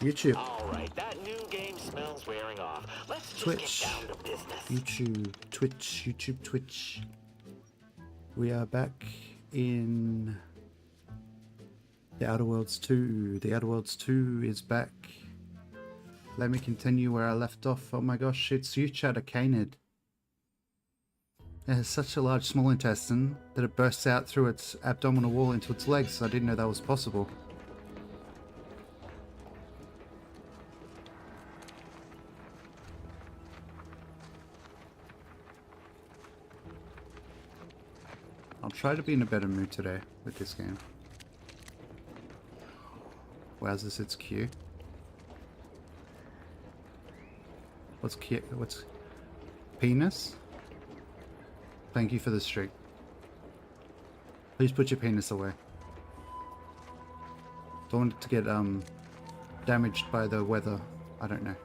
YouTube, Alright, that new game smells wearing off. Let's just Twitch, get down to business. YouTube, Twitch, YouTube, Twitch. We are back in The Outer Worlds 2. The Outer Worlds 2 is back. Let me continue where I left off. Oh my gosh, it's you, Chattacanid. It has such a large small intestine that it bursts out through its abdominal wall into its legs. I didn't know that was possible. I'll try to be in a better mood today with this game. Wowzers, it's Q. What's Q? What's penis? Thank you for the streak. Please put your penis away. Don't want it to get damaged by the weather. I don't know.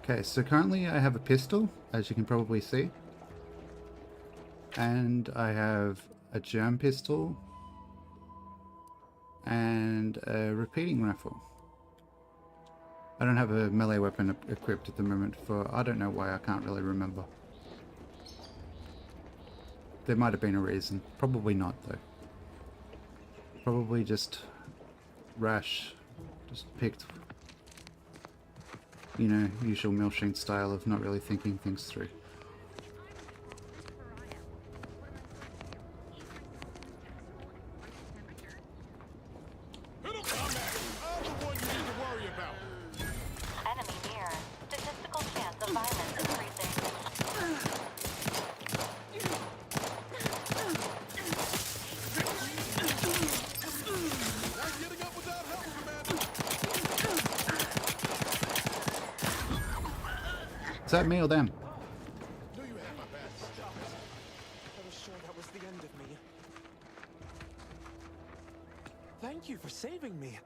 Okay, so currently I have a pistol, as you can probably see. And I have a germ pistol. And a repeating rifle. I don't have a melee weapon equipped at the moment for... I don't know why, I can't really remember. There might have been a reason. Probably not, though. Probably just rash. Just picked... You know, usual Milshing style of not really thinking things through. Enemy near. Statistical chance of violence increasing. Is that me or them? I was sure that was the end of me. Thank you for saving me.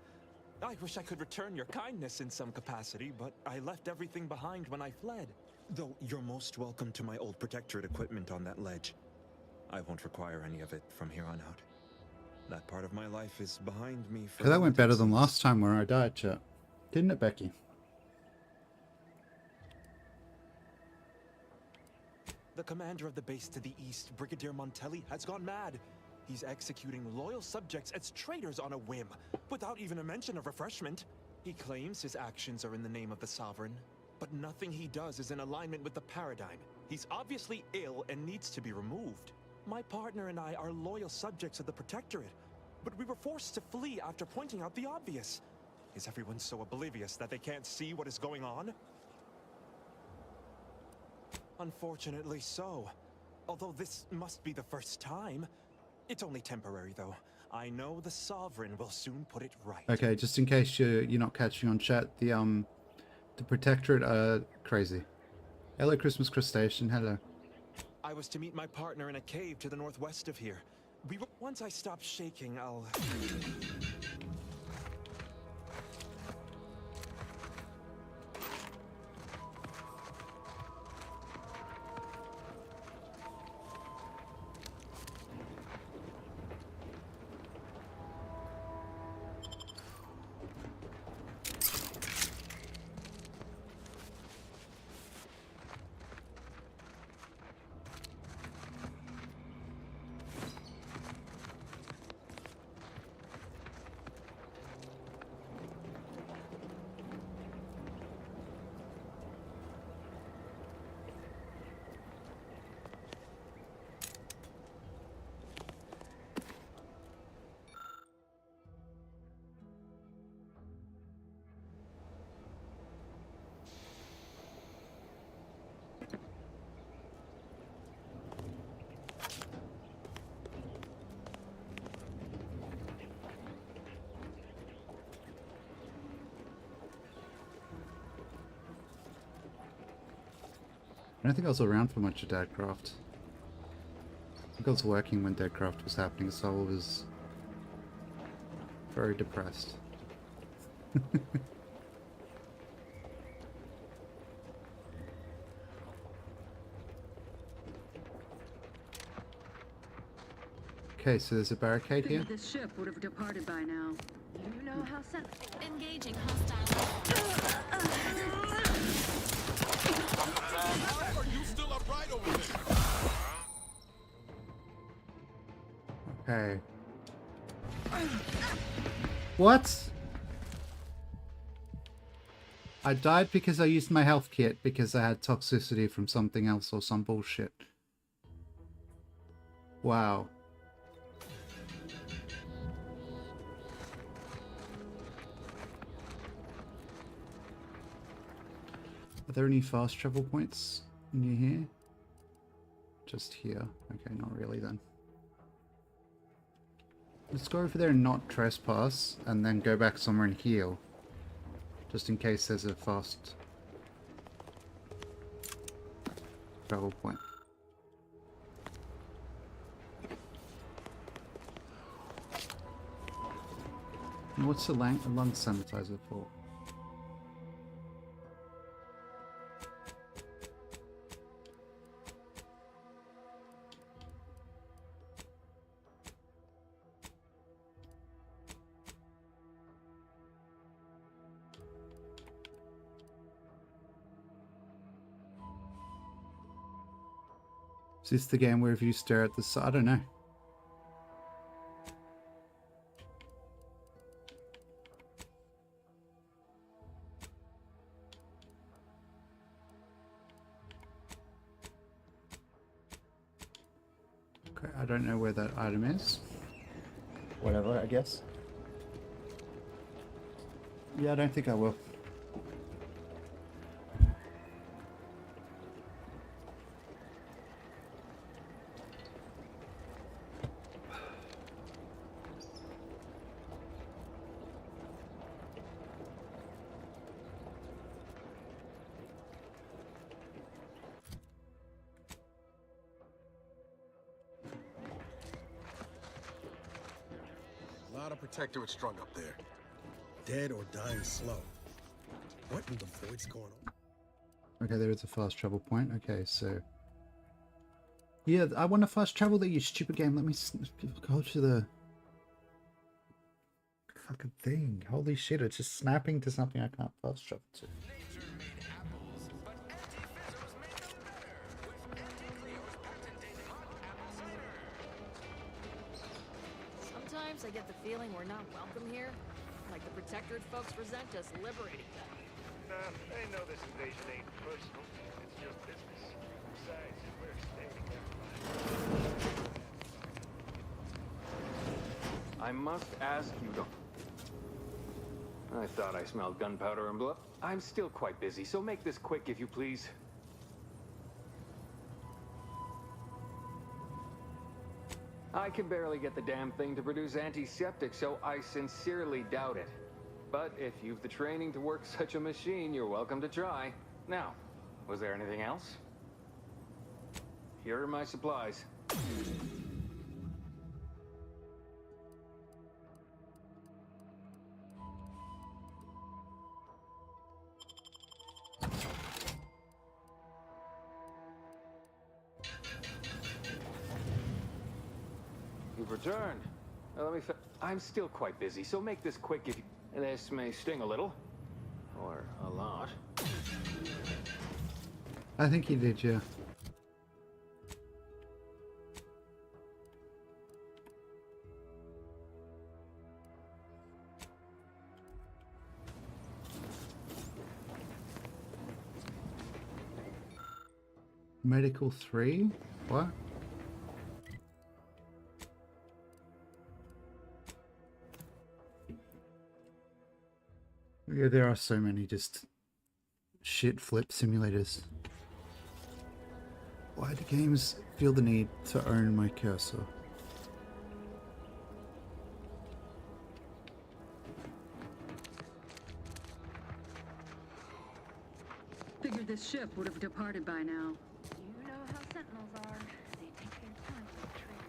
I wish I could return your kindness in some capacity, but I left everything behind when I fled. Though you're most welcome to my old Protectorate equipment on that ledge. I won't require any of it from here on out. That part of my life is behind me for... That went better than last time where I died, chat. Didn't it, Becky? The commander of the base to the east, Brigadier Montelli, has gone mad. He's executing loyal subjects as traitors on a whim, without even a mention of refreshment. He claims his actions are in the name of the Sovereign, but nothing he does is in alignment with the paradigm. He's obviously ill and needs to be removed. My partner and I are loyal subjects of the Protectorate, but we were forced to flee after pointing out the obvious. Is everyone so oblivious that they can't see what is going on? Unfortunately so. Although this must be the first time. It's only temporary, though. I know the Sovereign will soon put it right. Okay, just in case you're not catching on chat, the Protectorate are crazy. Hello, Christmas Crustacean. Hello. I was to meet my partner in a cave to the northwest of here. Once I stop shaking, I'll... I don't think I was around for much of Deadcraft. I think I was working when Deadcraft was happening, so I was very depressed. Okay, so there's a barricade here. Figured this ship would have departed by now. You know how Engaging hostile. Are you still upright over there? Okay. What? I died because I used my health kit because I had toxicity from something else or some bullshit. Wow. Are there any fast travel points near here? Just here. Okay, not really then. Let's go over there and not trespass, and then go back somewhere and heal. Just in case there's a fast travel point. And what's the lung sanitizer for? Is this the game where if you stare at the side? I don't know. Okay, I don't know where that item is. Whatever, I guess. Yeah, I don't think I will. A lot of protectorates strung up there. Dead or dying slow. What in the void's going on? Okay, there is a fast travel point. Okay, so... Yeah, I want to fast travel there, you stupid game. Let me go to the... fucking thing. Holy shit, it's just snapping to something I can't fast travel to. Sometimes I get the feeling we're not welcome here. Like the Protectorate folks resent us liberating them. Nah, they know this invasion ain't personal. It's just business. Besides, we're staying there. I must ask you to... I thought I smelled gunpowder and blood. I'm still quite busy, so make this quick if you please. I can barely get the damn thing to produce antiseptic, so I sincerely doubt it. But if you've the training to work such a machine, you're welcome to try. Now, was there anything else? Here are my supplies. You've returned. Now let me I'm still quite busy, so make this quick if you... This may sting a little. Or a lot. I think he did, yeah. Medical 3? What? Yeah, there are so many just shit flip simulators. Why do games feel the need to own my cursor? Figured this ship would have departed by now. You know how Sentinels are. They take their time with traitors.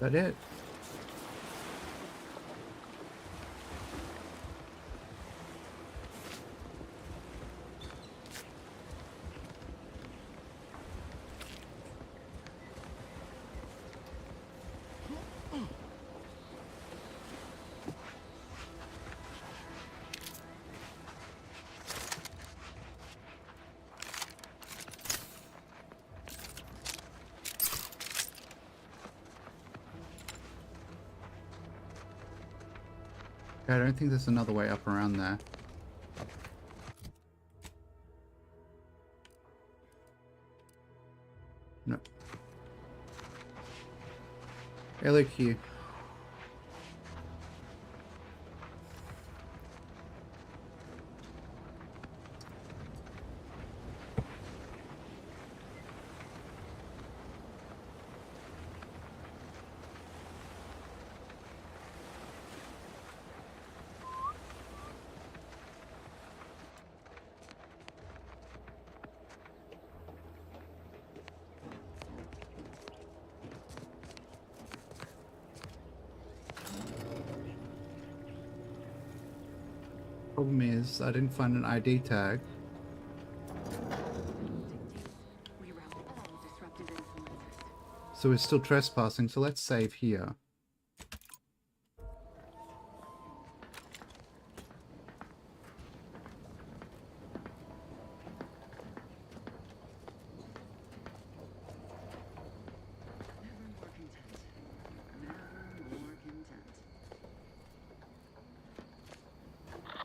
That it? I don't think there's another way up around there. No. LQ. Problem is, I didn't find an ID tag. So we're still trespassing, so let's save here.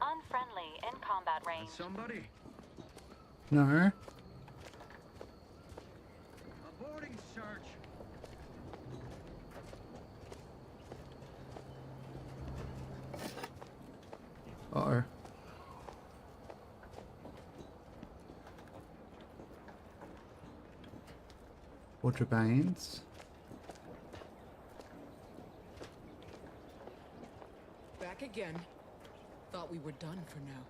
Unfriendly in combat range. Somebody? No. Aborting search. Uh-oh. Waterbanes. Back again. Thought we were done for now.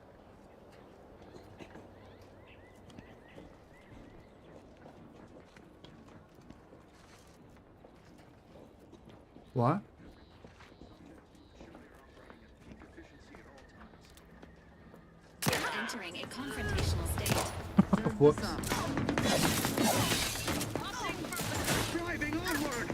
What? Entering a confrontational state. Whoops. Driving onward.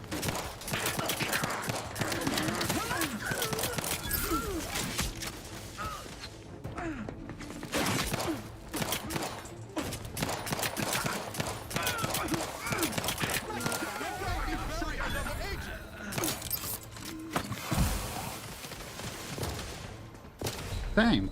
Same.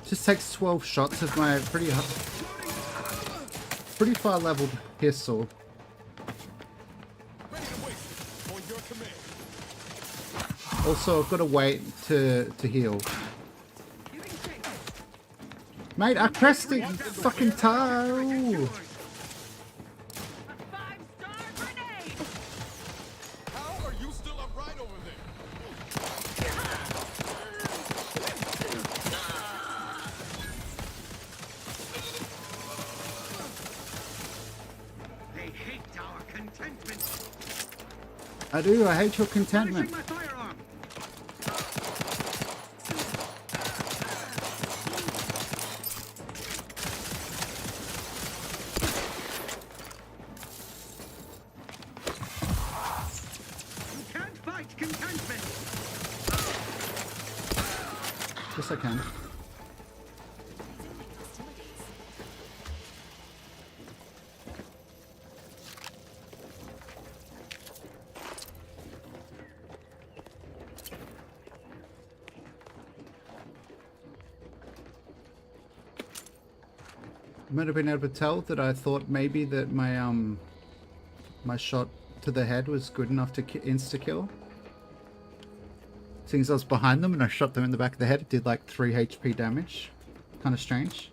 Just takes 12 shots of my pretty far leveled pistol. Also, I've got to wait to heal. Mate, I pressed it, you fucking toe! How are you still upright over there? They hate our contentment. I do, I hate your contentment. My firearm. You can't fight contentment. Yes, I can. Might have been able to tell that I thought maybe that my my shot to the head was good enough to insta kill. Seeing as I was behind them and I shot them in the back of the head, it did like 3 HP damage. Kind of strange.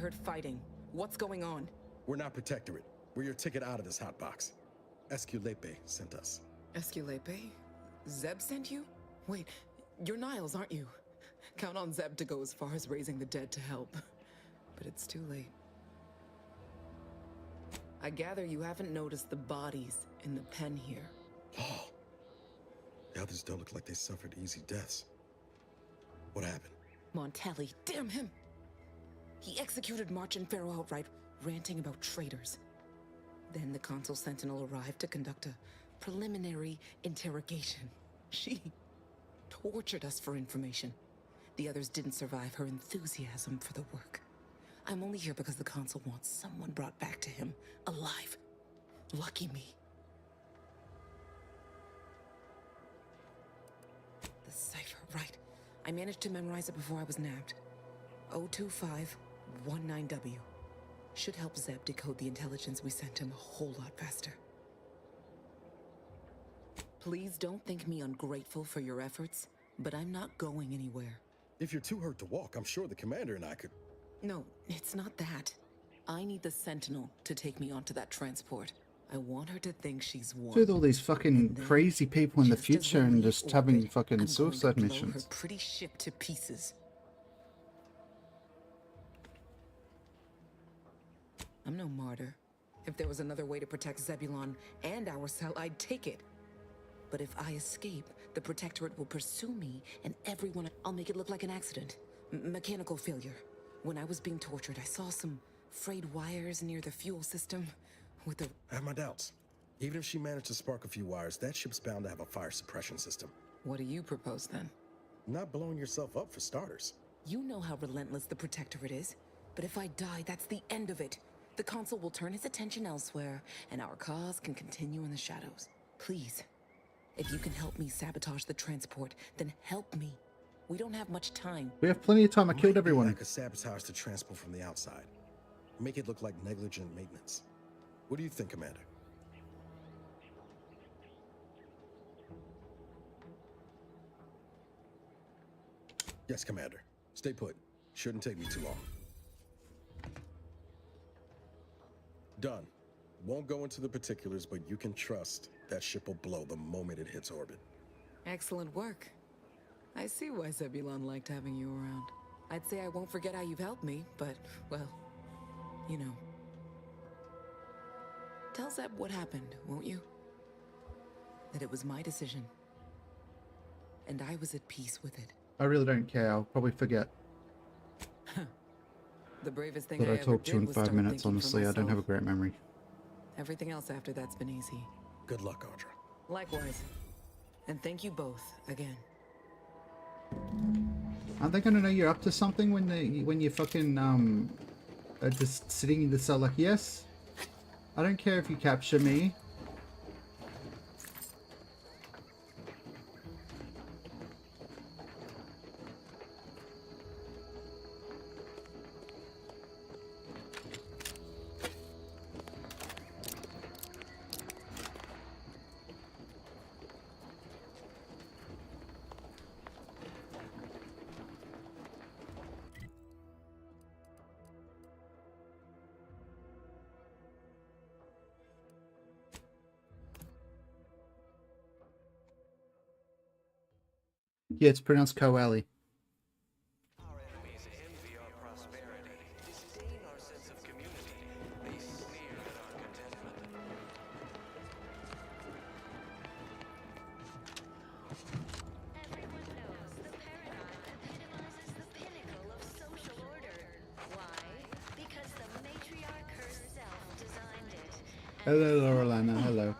heard fighting. What's going on? We're not Protectorate. We're your ticket out of this hotbox. Esculepe sent us. Esculepe? Zeb sent you? Wait, you're Niles, aren't you? Count on Zeb to go as far as raising the dead to help. But it's too late. I gather you haven't noticed the bodies in the pen here. Oh. The others don't look like they suffered easy deaths. What happened? Montelli, damn him! He executed March and Pharaoh outright, ranting about traitors. Then the Consul Sentinel arrived to conduct a preliminary interrogation. She tortured us for information. The others didn't survive her enthusiasm for the work. I'm only here because the Consul wants someone brought back to him, alive. Lucky me. The cipher, right. I managed to memorize it before I was nabbed. 02519W. Should help Zeb decode the intelligence we sent him a whole lot faster. Please don't think me ungrateful for your efforts, but I'm not going anywhere. If you're too hurt to walk, I'm sure the commander and I could... No, it's not that. I need the Sentinel to take me onto that transport. I want her to think she's won. With all these fucking crazy people in the just as future we and leave just having orbit, fucking I'm going to suicide blow missions. her pretty ship to pieces. I'm no martyr. If there was another way to protect Zebulon and our cell, I'd take it. But if I escape, the Protectorate will pursue me and everyone. I'll make it look like an accident. Mechanical failure. When I was being tortured, I saw some frayed wires near the fuel system with the... I have my doubts. Even if she managed to spark a few wires, that ship's bound to have a fire suppression system. What do you propose then? Not blowing yourself up for starters. You know how relentless the Protectorate is. But if I die, that's the end of it. The Consul will turn his attention elsewhere, and our cause can continue in the shadows. Please, if you can help me sabotage the transport, then help me. We don't have much time. We have plenty of time. I killed Might be everyone. like a sabotage the transport from the outside. Make it look like negligent maintenance. What do you think, Commander? Yes, Commander. Stay put. Shouldn't take me too long. Done. Won't go into the particulars, but you can trust that ship will blow the moment it hits orbit. Excellent work. I see why Zebulon liked having you around. I'd say I won't forget how you've helped me, but, well, you know. Tell Zeb what happened, won't you? That it was my decision. And I was at peace with it. I really don't care. I'll probably forget The bravest thing that I ever talked to you did in was 5 start minutes. thinking for Honestly, I don't have a myself. great memory. Everything else after that's been easy. Good luck, Audra. Likewise. And thank you both again. Aren't they gonna know you're up to something when you fucking are just sitting in the cell like, yes, I don't care if you capture me. Yeah, it's pronounced Koali. Our enemies envy our prosperity, disdain our sense of community. They sneer at our contentment. Everyone knows the paradigm epitomizes the pinnacle of social order. Why? Because the matriarch herself designed it. Hello, Laurelana. Hello.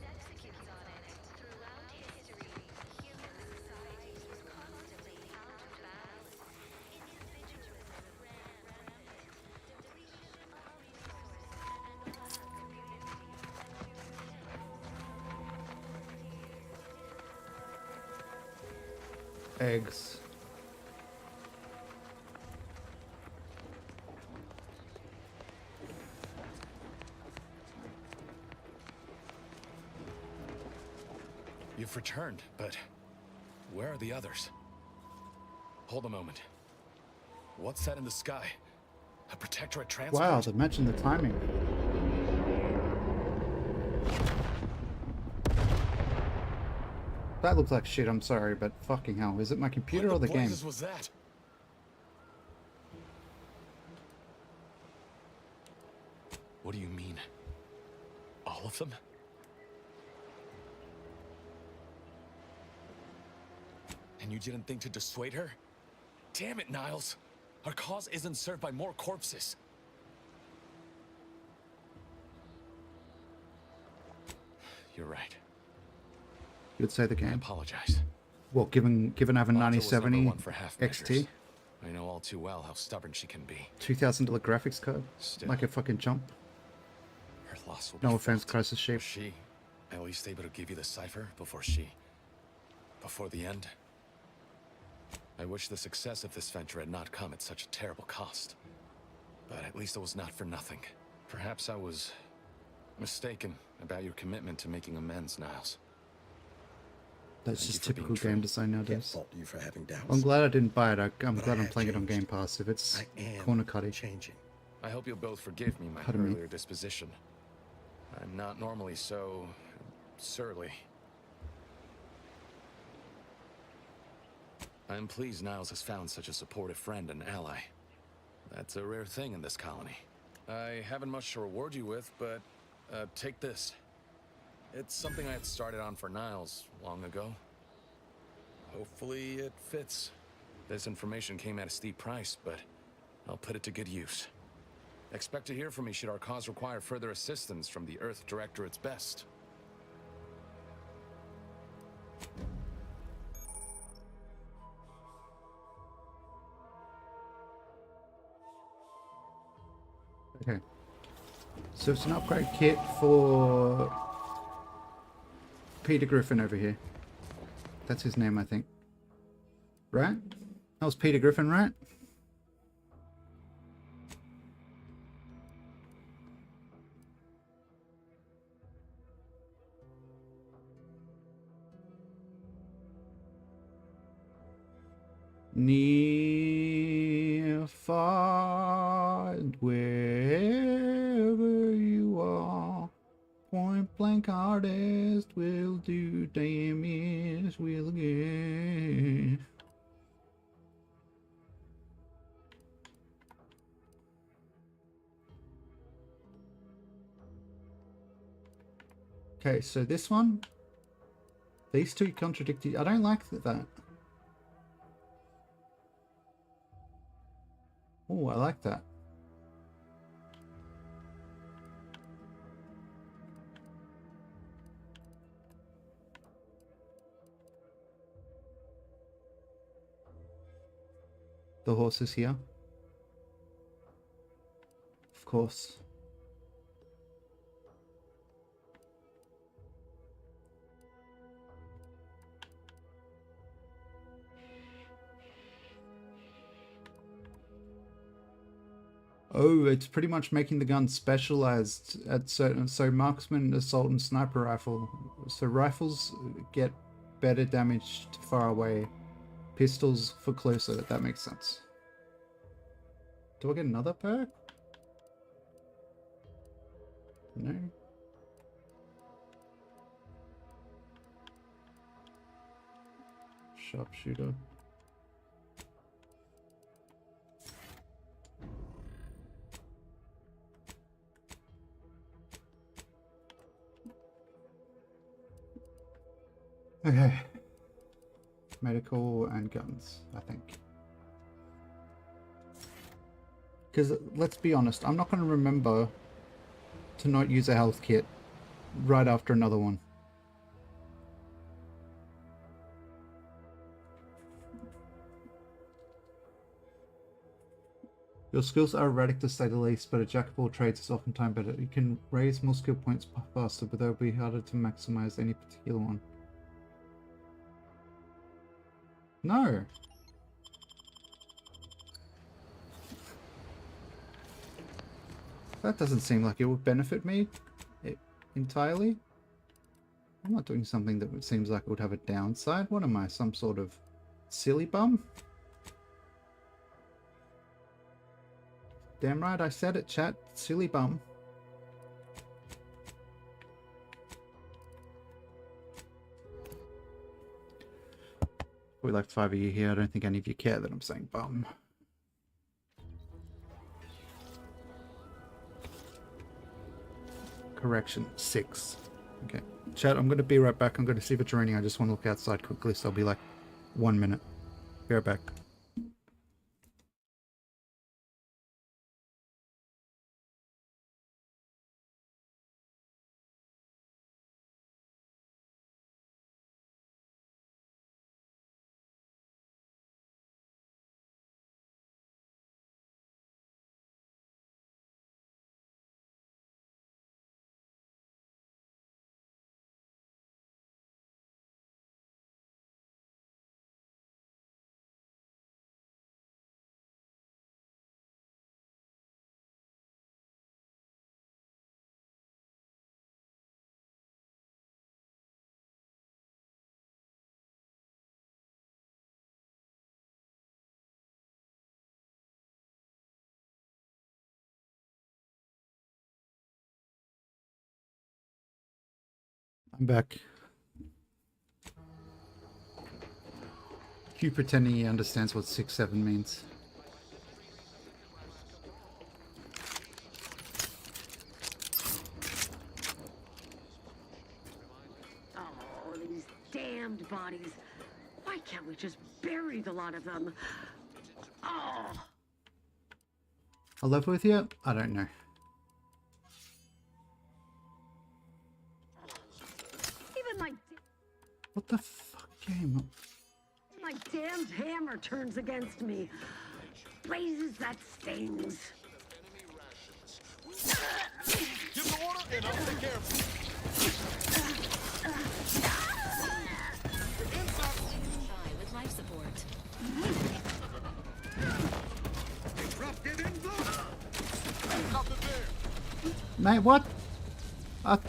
Executes on it. Throughout history, human societies was constantly out of balance. Individualism ran rampant. Depletion of resources and loss of community. Eggs. You've returned, but where are the others? Hold a moment. What's that in the sky? A Protectorate transport? Wow, they've mentioned the timing. That looks like shit, I'm sorry, but fucking hell. Is it my computer or the game? What was that? What do you mean? All of them? And you didn't think to dissuade her? Damn it, Niles! Our cause isn't served by more corpses. You're right. You'd say the I game. apologize. Well, given having Otto was number 9070 one for half measures. XT, I know all too well how stubborn she can be. $2,000 graphics card, Still, like a fucking jump. her loss will be No offense, felt. Crisis Shape. Was she at least able to give you the cipher before the end? I wish the success of this venture had not come at such a terrible cost. But at least it was not for nothing. Perhaps I was mistaken about your commitment to making amends, Niles. That's Thank just you for being typical true. game design Can't nowadays. fault you for having doubts. I'm glad I didn't buy it. I'm But glad I I'm have playing it on changed. Game Pass. If it's I am corner cutty. changing. I hope you'll both forgive me my Pardon me. earlier disposition. I'm not normally so surly. I'm pleased Niles has found such a supportive friend and ally. That's a rare thing in this colony. I haven't much to reward you with, but take this. It's something I had started on for Niles long ago. Hopefully it fits. This information came at a steep price, but I'll put it to good use. Expect to hear from me should our cause require further assistance from the Earth Directorate's best. Okay. So it's an upgrade kit for Peter Griffin over here. That's his name, I think. Right? That was Peter Griffin, right? Near, far, and wherever you are, point blank artist will do damage will get. Okay, so this one, these two contradict. I don't like that. Oh, I like that. The horse is here. Of course. Oh, it's pretty much making the gun specialized at certain, so marksman, assault, and sniper rifle. So rifles get better damage far away. Pistols for closer, that makes sense. Do I get another perk? No. Sharpshooter. Okay. Medical and guns, I think. Because let's be honest, I'm not going to remember to not use a health kit right after another one. Your skills are erratic to say the least, but a jack of all trades is oftentimes better. You can raise more skill points faster, but they'll be harder to maximize any particular one. No. That doesn't seem like it would benefit me entirely. I'm not doing something that seems like it would have a downside. What am I, some sort of silly bum? Damn right, I said it, chat. Silly bum. We left 5 of you here. I don't think any of you care that I'm saying bum. Correction, 6. Okay. Chat, I'm going to be right back. I'm going to see if it's raining. I just want to look outside quickly, so I'll be like 1 minute. Be right back. I'm back. Q pretending he understands what 6-7 means. Oh, these damned bodies. Why can't we just bury the lot of them? Oh. I'll live with you? I don't know. Even What the fuck game? my damned hammer turns against me. Blazes, that stings. Give the order and I'll take care of it. Try with life support. Mate, what? The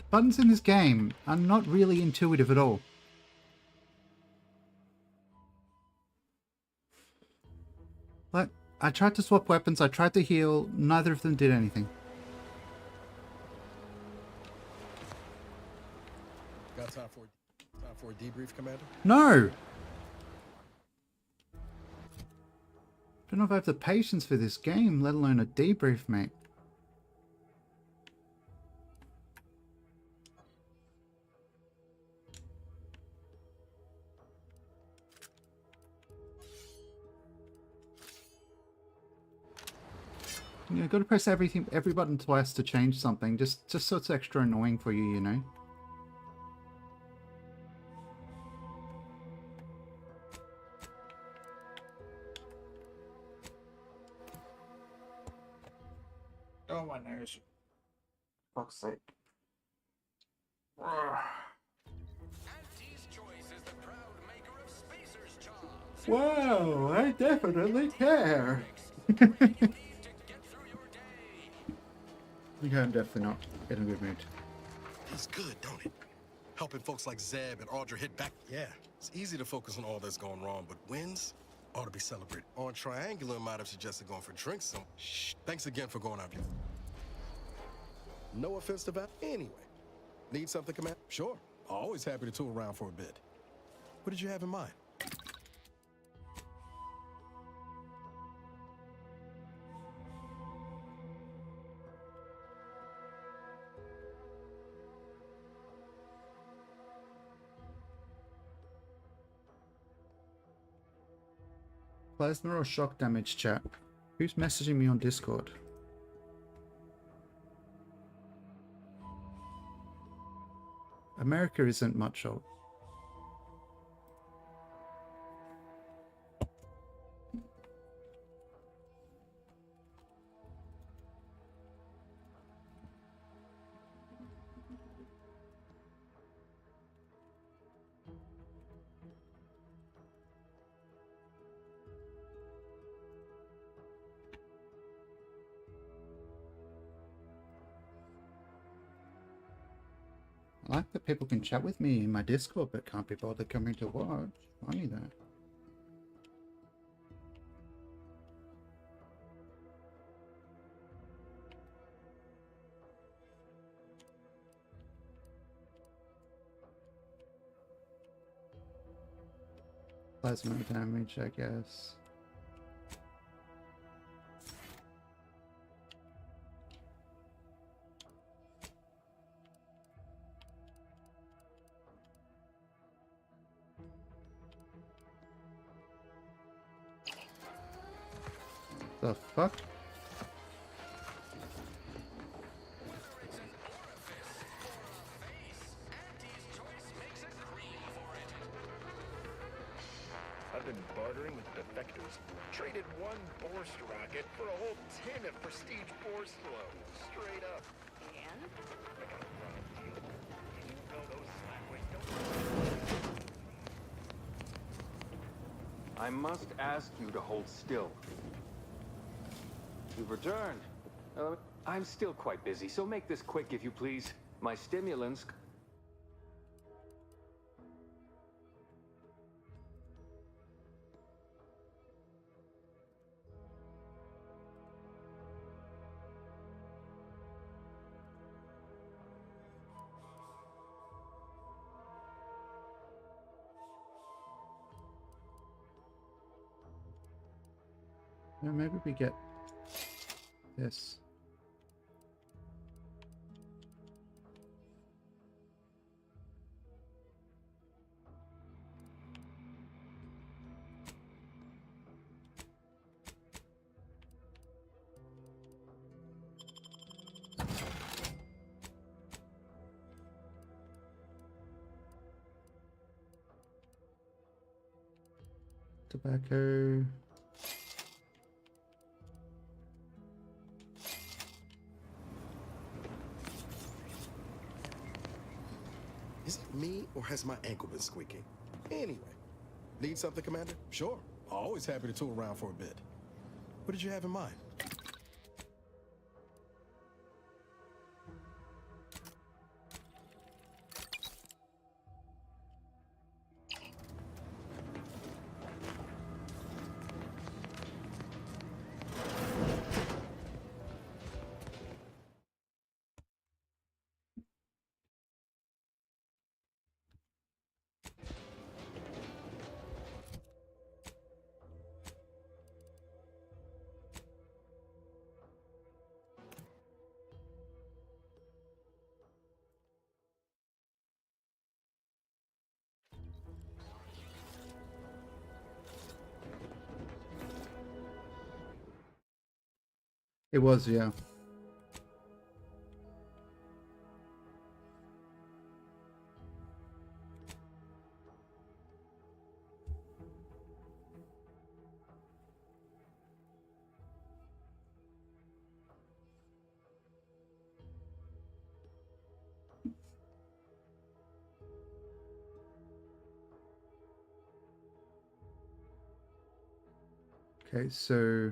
buttons in this game are not really intuitive at all. Like, I tried to swap weapons, I tried to heal, neither of them did anything. Got time for a debrief, Commander? No! Don't know if I have the patience for this game, let alone a debrief, mate. You got to press every button twice to change something, just so it's extra annoying for you, you know? Oh, my nose. Fuck's sake. Whoa, I definitely care. Okay, I'm definitely not in a good mood. Feels good, don't it? Helping folks like Zeb and Audra hit back. Yeah, it's easy to focus on all that's going wrong, but wins ought to be celebrated. On Triangular might have suggested going for drinks some. Shh. Thanks again for going out here. No offense to that. Anyway, need something, Commander? Sure. Always happy to tool around for a bit. What did you have in mind? Plasma or shock damage, chat? Who's messaging me on Discord? America isn't much of. I like that people can chat with me in my Discord, but can't be bothered coming to watch. Funny that. Plasma damage, I guess. The fuck? I've been bartering with defectors. Traded one Borst rocket for a whole tin of prestige Borst flow. Straight up. And? I got a raw deal. You know those slackways don't... I must ask you to hold still. You've returned. I'm still quite busy, so make this quick if you please. My stimulants... Yeah, maybe we get this. Tobacco. Is it me, or has my ankle been squeaking? Anyway, need something, Commander? Sure. Always happy to tool around for a bit. What did you have in mind? It was, yeah. Okay, so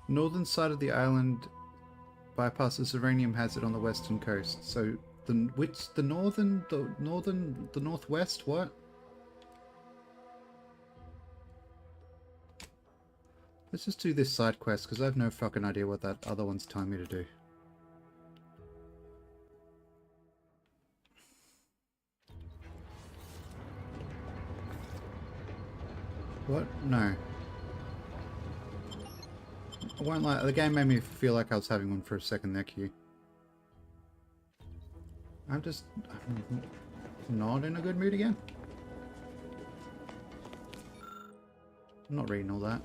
northern side of the island bypasses uranium hazard on the western coast. So the northwest, what? Let's just do this side quest because I have no fucking idea what that other one's telling me to do. What? No. I won't lie, the game made me feel like I was having one for a second there, Q. I'm not in a good mood again. I'm not reading all that.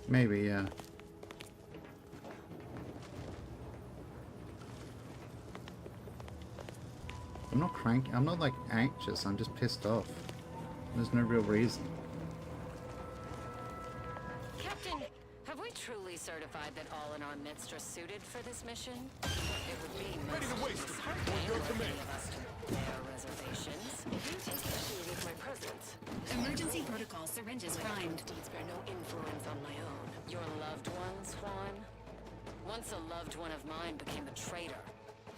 Maybe, yeah. I'm not cranky. I'm not like anxious. I'm just pissed off. There's no real reason. Captain, have we truly certified that all in our midst are suited for this mission? It would be Ready to waste it. heartening Your for command. any of us to their reservations. Especially with my presence. Emergency protocol syringes primed. Deeds bear no influence on my own. Your loved ones, Juan? Once a loved one of mine became a traitor,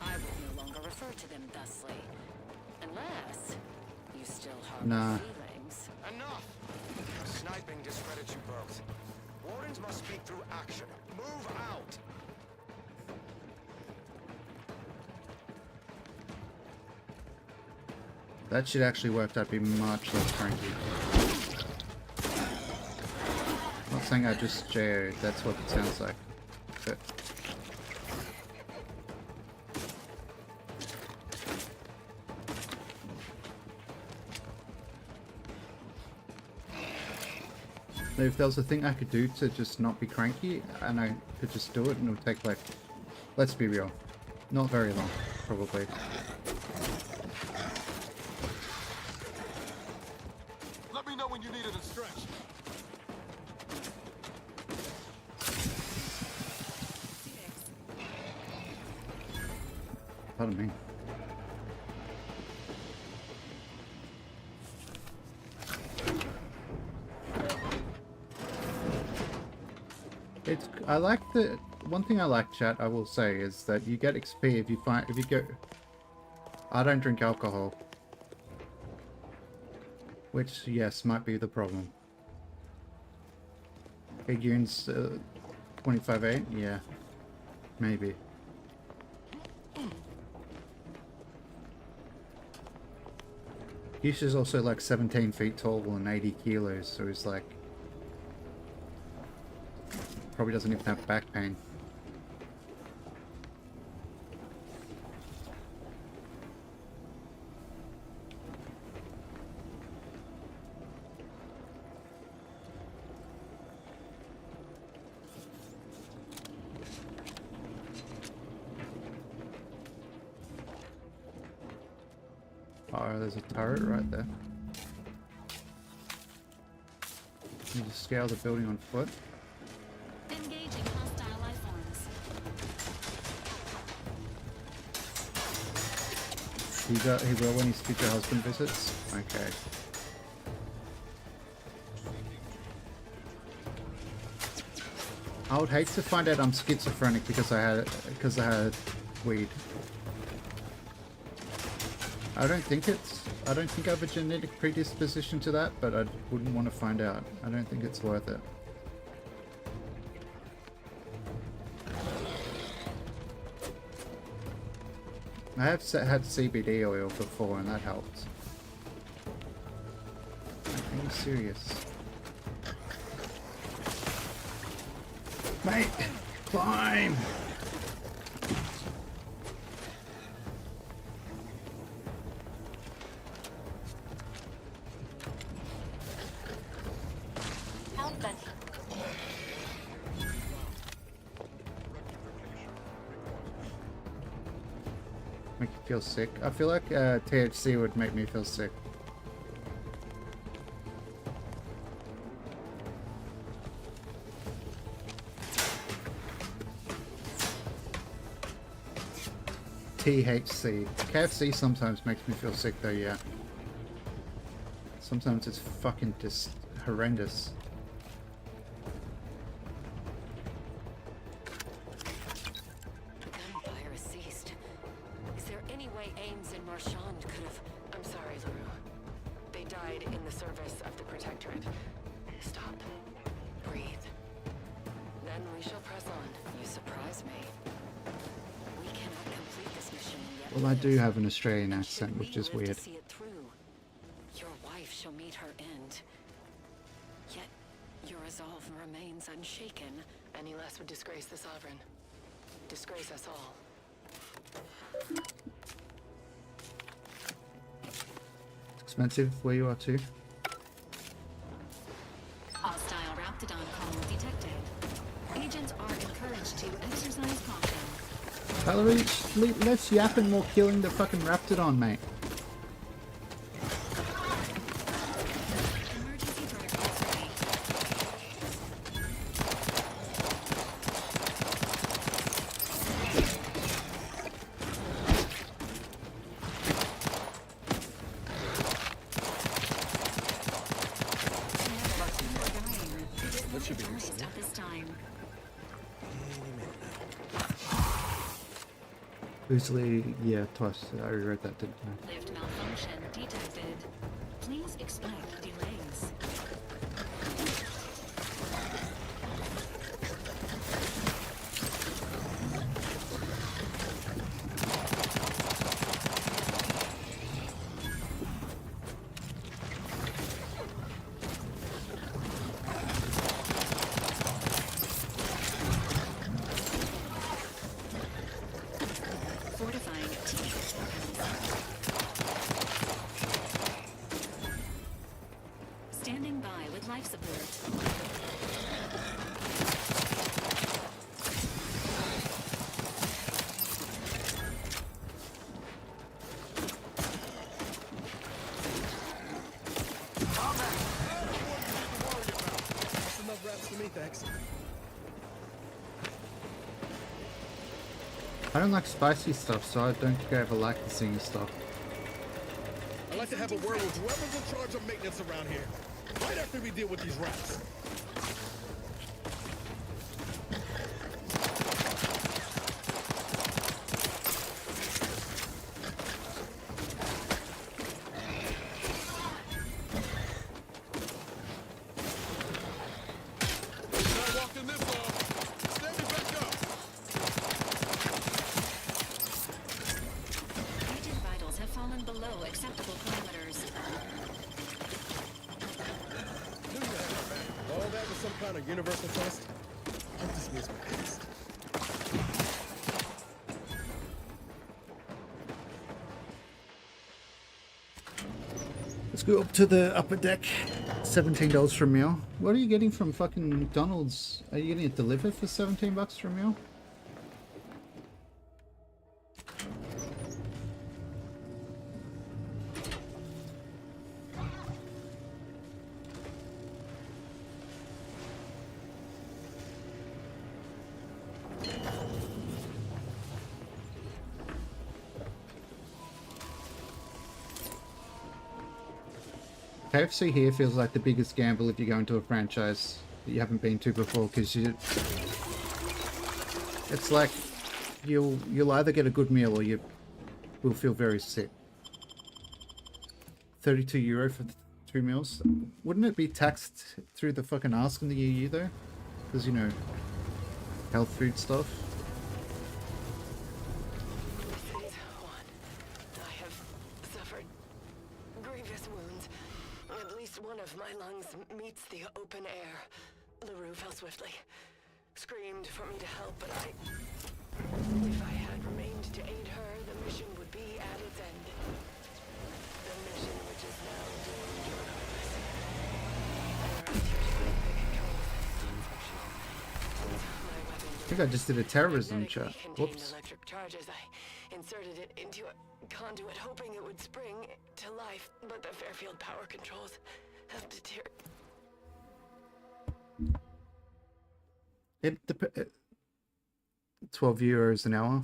I would no longer refer to them thusly. And Unless you still harbor Nah. feelings. Enough! Sniping discredits you both. Wardens must speak through action. Move out! That shit actually worked. I'd be much less cranky. Not saying I just JO'd, that's what it sounds like. But if there was a thing I could do to just not be cranky, and I could just do it, and it would take like, let's be real, not very long, probably. Let me know when you need it to stretch. Pardon me. I like the one thing I like, chat, I will say, is that you get XP if you go. I don't drink alcohol, which yes might be the problem. Aegeon's 25-8, yeah, maybe. Yusha's also like 17 feet tall and 80 kilos, so he's like probably doesn't even have back pain. Oh, there's a turret right there. Need to scale the building on foot. Engaging hostile life forms. He will when his future husband visits? Okay. I would hate to find out I'm schizophrenic because I had weed. I don't think I have a genetic predisposition to that, but I wouldn't want to find out. I don't think it's worth it. I have had CBD oil before and that helped. Are you serious? Mate, climb! Make you feel sick. I feel like THC would make me feel sick. THC. KFC sometimes makes me feel sick though, yeah. Sometimes it's fucking just horrendous. Gunfire ceased. Is there any way Ames and Marchand could have... I'm sorry, LaRue. They died in the service of the Protectorate. Stop. Breathe. Then we shall press on. You surprise me. We cannot complete this mission yet. Well, I do have an Australian accent, which is weird. See it through. Your wife shall meet her end. Yet your resolve remains unshaken. Any less would disgrace the Sovereign. Disgrace us all. Expensive where you are too. Hostile Raptidon colony detected. Agents are encouraged to exercise caution. Valerie, less yapping, more killing the fucking Raptidon, mate. Emergency protocols ready. That should be First at this time. Loosely, yeah, twice. I reread that, didn't I? Lift malfunction. Expect delays. Fortifying T. Standing by with life support. That's enough raps for me, thanks. I don't like spicy stuff, so I don't think I ever like the singing stuff. I'd like to have a word with whoever's in charge of maintenance around here. Right after we deal with these rats. Not walking this long. Stand me back up. Agent vitals have fallen below acceptable parameters. All that was some kind of universal test. I'm dismissed my case. Let's go up to the upper deck. $17 for a meal. What are you getting from fucking McDonald's? Are you getting it delivered for 17 bucks for a meal? KFC here feels like the biggest gamble if you go into a franchise that you haven't been to before, because it's like you'll either get a good meal or you will feel very sick. €32 for the 2 meals. Wouldn't it be taxed through the fucking ask in the EU though? Because, you know, health food stuff. I have suffered grievous wounds. At least one of my lungs meets the open air. LaRue fell swiftly. Screamed for me to help, but if I had remained to aid her, the mission would be at its end. The mission which is now doomed regardless. I arrived here to break the controls. My weapon I think I just did a terrorism chat. contained Whoops. electric charges. I inserted it into a conduit, hoping it would spring to life, but the Fairfield power controls have deteriorated. €12 an hour.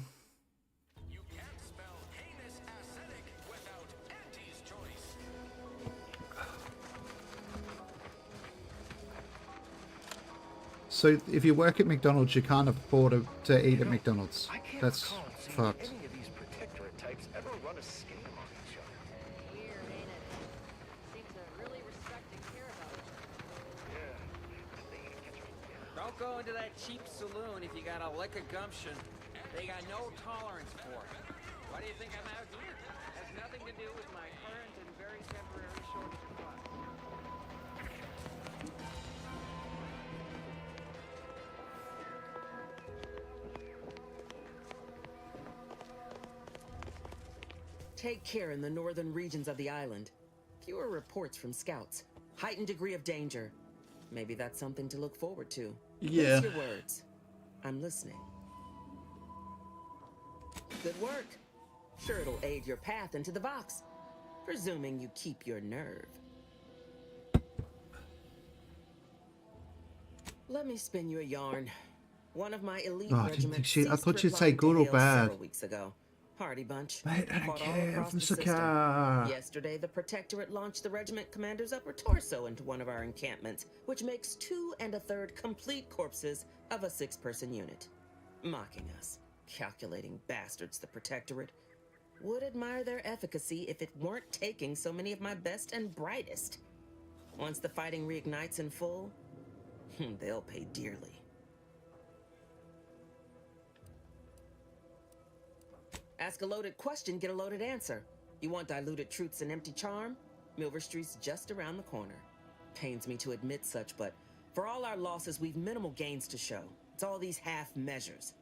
You can't spell heinous acidic without Auntie's choice. So if you work at McDonald's, you can't afford to eat at McDonald's. I can't That's recall seeing fucked. any of these protectorate types ever run a scam on each other. Weird, ain't it? Seems to really respect and care about each other. Don't go into that cheap saloon if you got a lick of gumption. They got no tolerance for it. Why do you think I'm out here? Has nothing to do with my current and very temporary shortage of funds. Take care in the northern regions of the island. Fewer reports from scouts. Heightened degree of danger. Maybe that's something to look forward to. Yeah. Mince your words. I'm listening. Good work. Sure, it'll aid your path into the box. Presuming you keep your nerve. Let me spin you a yarn. One of my elite Oh, I didn't regiments think she. I ceased thought she'd say replying good to or hails bad. several weeks ago. Hardy bunch. Mate, I don't Fought all care. across I'm the system. Saka. Yesterday, the Protectorate launched the regiment commander's upper torso into one of our encampments, which makes 2 1/3 complete corpses of a 6-person unit. Mocking us. Calculating bastards, the Protectorate. Would admire their efficacy if it weren't taking so many of my best and brightest. Once the fighting reignites in full, they'll pay dearly. Ask a loaded question, get a loaded answer. You want diluted truths and empty charm? Milver Street's just around the corner. Pains me to admit such, but for all our losses, we've minimal gains to show. It's all these half measures.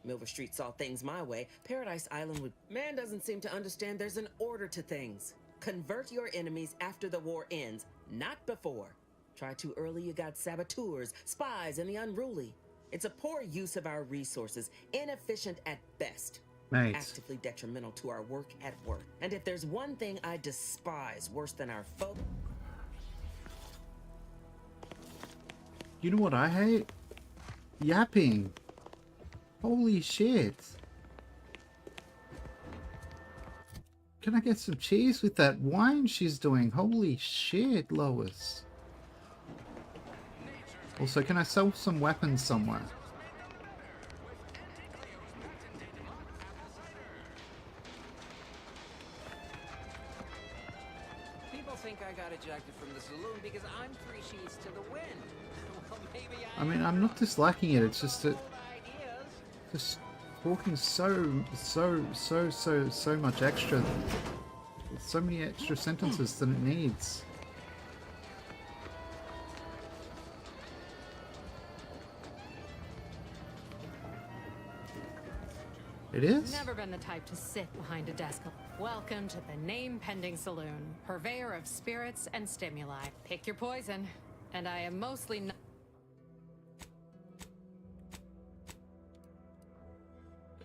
Milver Street saw things my way. Paradise Island would... Man doesn't seem to understand there's an order to things. Convert your enemies after the war ends, not before. Try too early, you got saboteurs, spies, and the unruly. It's a poor use of our resources, inefficient at best. Mate. Actively detrimental to our work at work. And if there's one thing I despise worse than our folk... You know what I hate? Yapping. Holy shit. Can I get some cheese with that wine she's doing? Holy shit, Lois. Also, can I sell some weapons somewhere? People think I got ejected from the saloon because I'm 3 sheets to the wind. Well, maybe I mean, I'm not disliking it, it's just that... Just talking so much extra. So many extra sentences than it needs. It is? Never been the type to sit behind a desk. Welcome to the name-pending saloon, purveyor of spirits and stimuli. Pick your poison, and I am mostly not...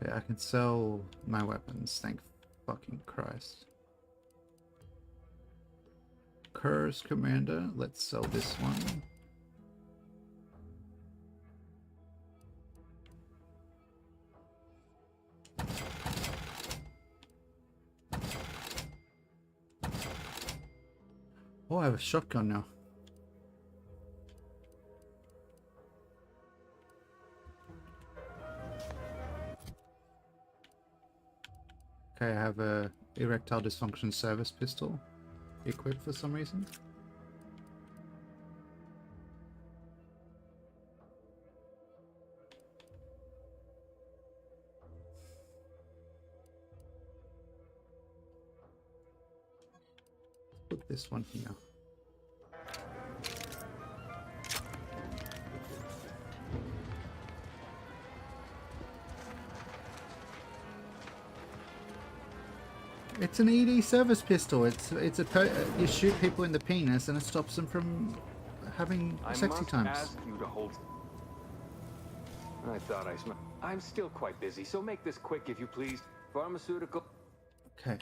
Okay, I can sell my weapons, thank fucking Christ. Curse Commander, let's sell this one. Oh, I have a shotgun now. Okay, I have a erectile dysfunction service pistol equipped for some reason. Put this one here. It's an ED service pistol. You shoot people in the penis and it stops them from having sexy times. Ask you to hold. I thought I smelled. I'm still quite busy, so make this quick if you please. Pharmaceutical. Okay,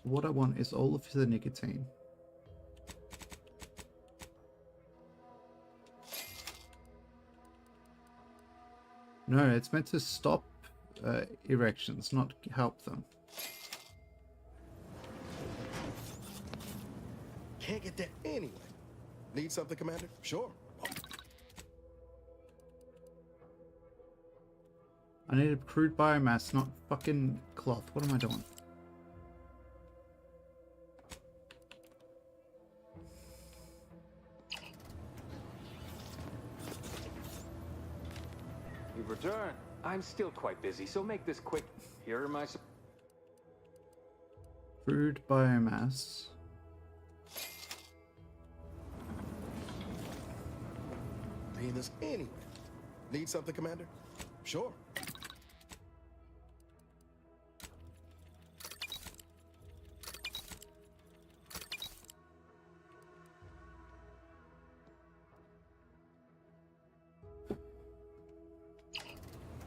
what I want is all of the nicotine. No, it's meant to stop erections, not help them. Can't get there anyway. Need something, Commander? Sure. I need a crude biomass, not fucking cloth. What am I doing? You've returned. I'm still quite busy, so make this quick. Here are my... Crude biomass. Need this anyway. Need something, Commander? Sure.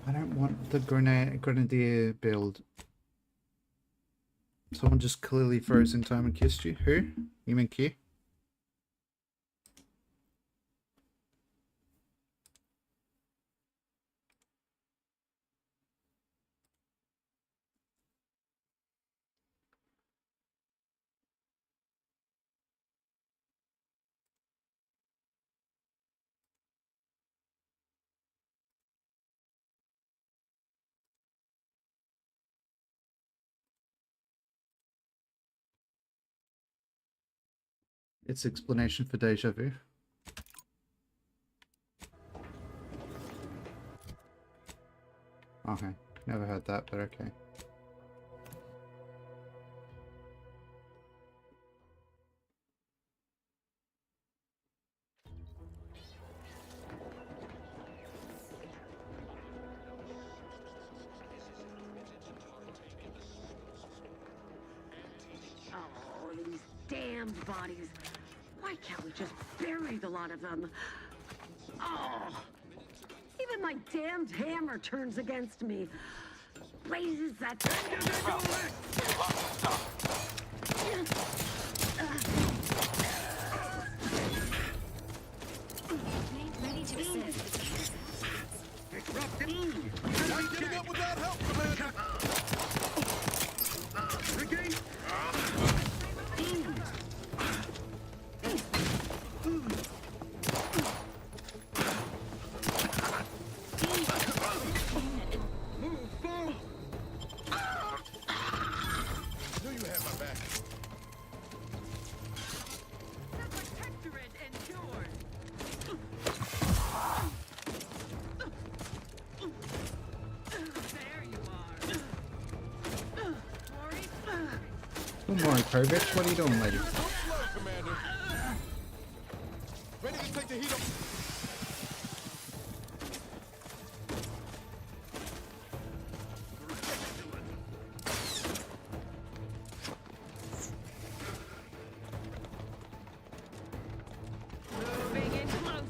I don't want the grenadier build. Someone just clearly froze in time and kissed you. Who? You mean Q? It's explanation for deja vu. Okay, never heard that, but okay. Oh, these damned bodies. Why can't we just bury the lot of them? Oh, even my damned hammer turns against me. Blazes that... Ready to assist. Not getting up without help, Commander. Knew you had my back. Good morning, Kovic. What are you doing, lady? Slow, Commander. Ready to take the heat up. Moving in close.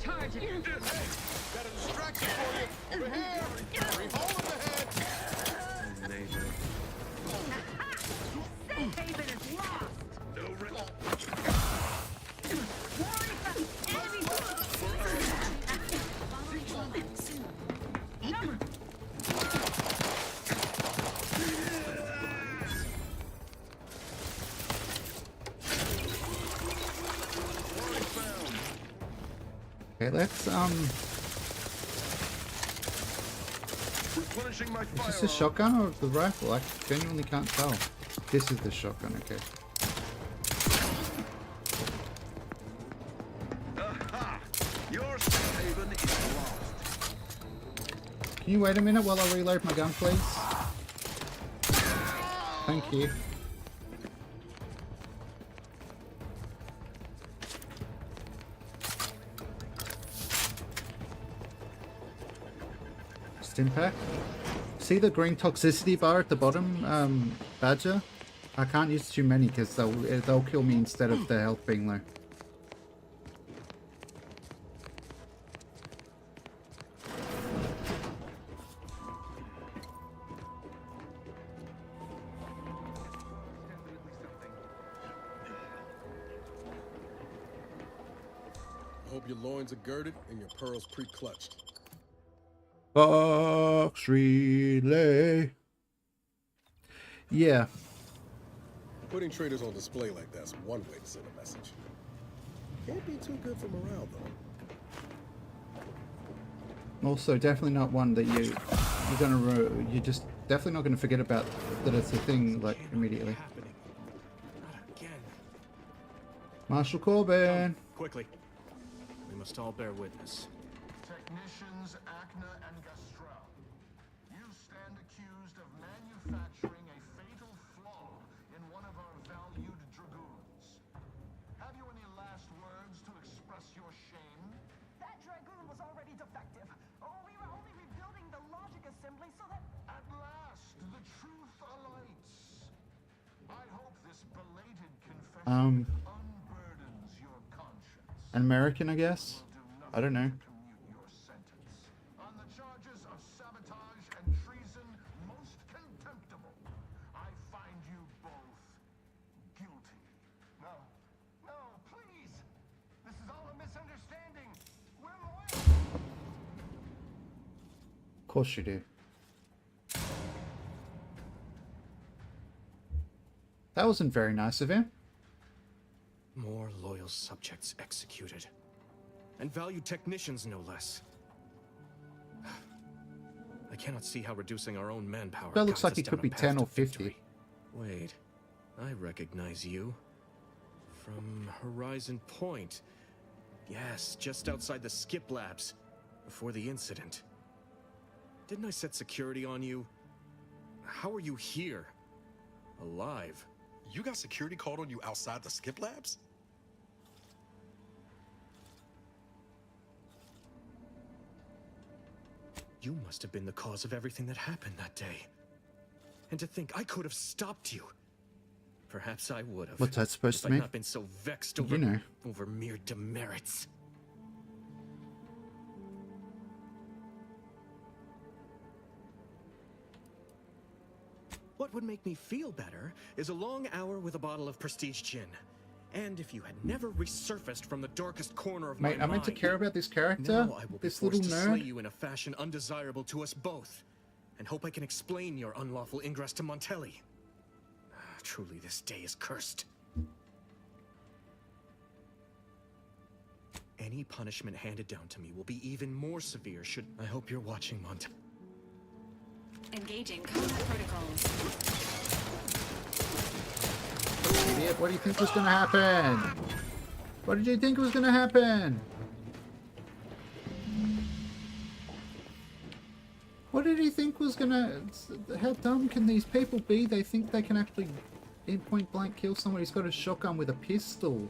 Charge it. Got a distraction for you. Over here. Three hole in the head. Safe haven is lost. Okay, let's Replenishing my is this the shotgun or the rifle? I genuinely can't tell. This is the shotgun, okay. Aha! Your safe haven is lost. Can you wait a minute while I reload my gun, please? Thank you. Stimpack. See the green toxicity bar at the bottom, Badger? I can't use too many because they'll kill me instead of their health being low. I hope your loins are girded and your pearls pre-clutched. Fox relay. Yeah. Putting traders on display like that's one way to send a message. Can't be too good for morale, though. Also, definitely not one that you're just definitely not gonna forget about that it's a thing like immediately. Marshal Corbin. Quickly. We must all bear witness. Technicians Acna and Gastrell, you stand accused of manufacturing a fatal flaw in one of our valued dragoons. Have you any last words to express your shame? That dragoon was already defective. Oh, we were only rebuilding the logic assembly so that... At last, the truth alights. I hope this belated confession unburdens your conscience. An American, I guess. I don't know. On the charges of sabotage and treason, most contemptible, I find you both guilty. No, please. This is all a misunderstanding. We're loyal. Of course you do. That wasn't very nice of him. More loyal subjects executed. And valued technicians, no less. A I cannot see how reducing our own manpower. That looks guides like us it could down a be path 10 to or 50. victory. Wait, I recognize you. From Horizon Point. Yes, just outside the Skip Labs. Before the incident. Didn't I set security on you? How are you here? Alive? You got security called on you outside the Skip Labs? You must have been the cause of everything that happened that day. And to think I could have stopped you. Perhaps I would have. What's that supposed if to I'd mean? not been so vexed over, You know. over mere demerits. What would make me feel better is a long hour with a bottle of Prestige gin. And if you had never resurfaced from the darkest corner of Mate, my I'm meant to mind, care about this character? now I will be This little forced to slay nerd? you in a fashion undesirable to us both, and hope I can explain your unlawful ingress to Montelli. Truly, this day is cursed. Any punishment handed down to me will be even more severe should... I hope you're watching, Mont. Engaging combat protocols. Idiot, what do you think was gonna happen? What did you think was gonna happen? What did he think was gonna... How dumb can these people be? They think they can actually in point blank kill somebody who's got a shotgun with a pistol.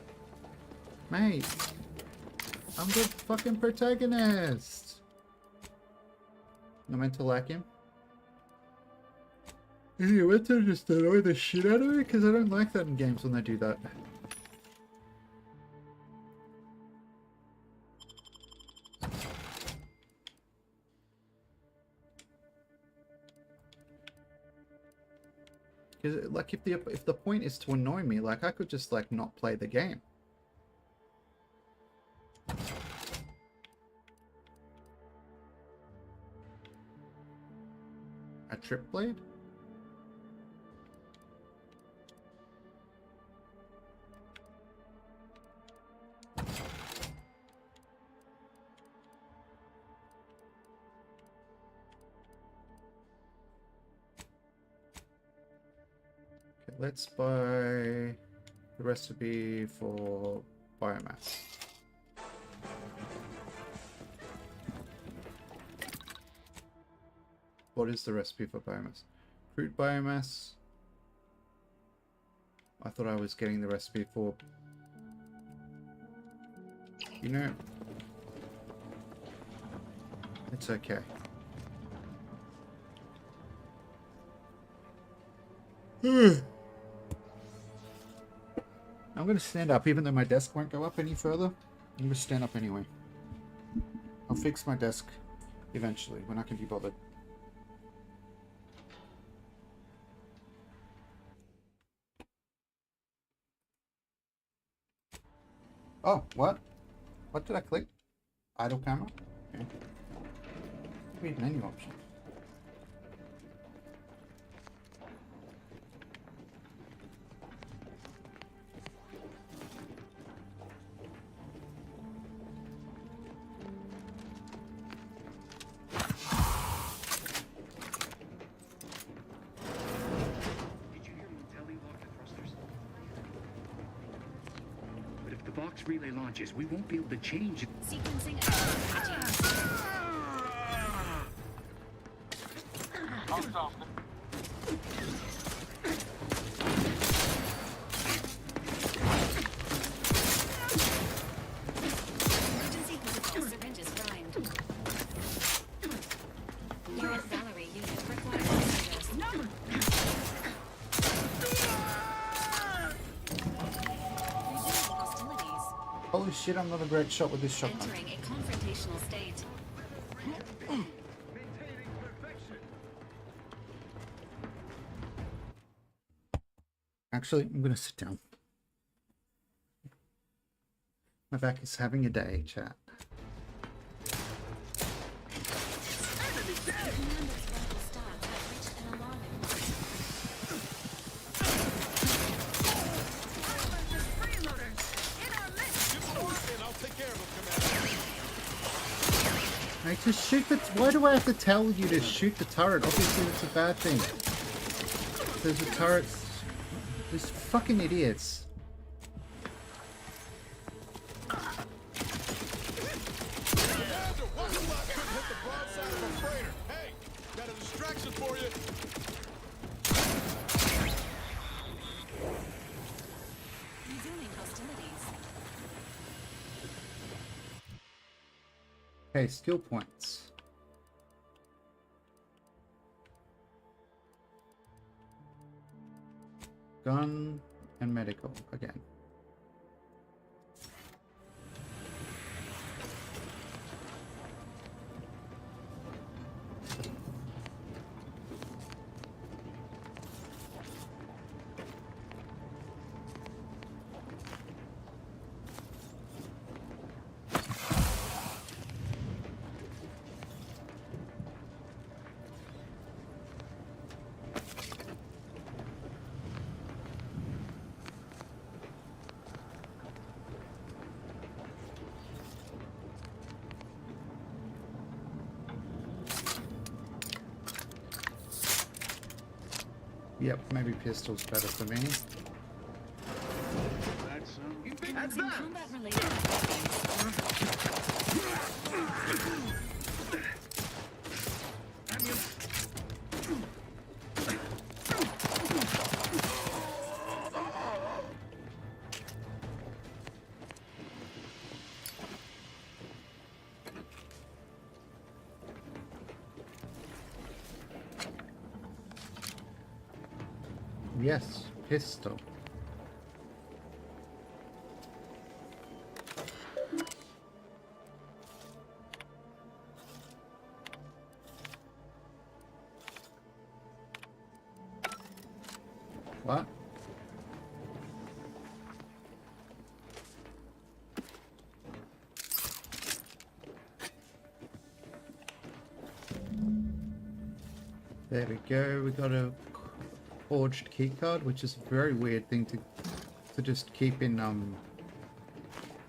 Mate, I'm the fucking protagonist. I'm meant to like him. Is he meant to just annoy the shit out of me? Because I don't like that in games when they do that. Because, like, if the point is to annoy me, like, I could just, like, not play the game. A trip blade? Okay, let's buy the recipe for biomass. What is the recipe for biomass? Crude biomass. I thought I was getting the recipe for... You know... It's okay. I'm gonna stand up, even though my desk won't go up any further. I'm gonna stand up anyway. I'll fix my desk eventually, when I can be bothered. Oh, what? What did I click? Idle camera? Okay. Read menu options. Relay launches, we won't be able to change it. Sequencing. Emergency protocol syringes primed. Unit Valerie unit required service. Holy shit, I'm not a great shot with this shotgun. Entering a confrontational state. Actually, I'm gonna sit down. My back is having a day, chat. Just shoot the... Why do I have to tell you to shoot the turret? Obviously it's a bad thing. There's a turret... These fucking idiots. Hey, got a distraction for you. Resuming hostilities. Okay, skill points. Gun and medical again. Yep, maybe pistol's better for me. That's combat related. Yes, pistol. What? There we go. We got a forged keycard, which is a very weird thing to just keep in.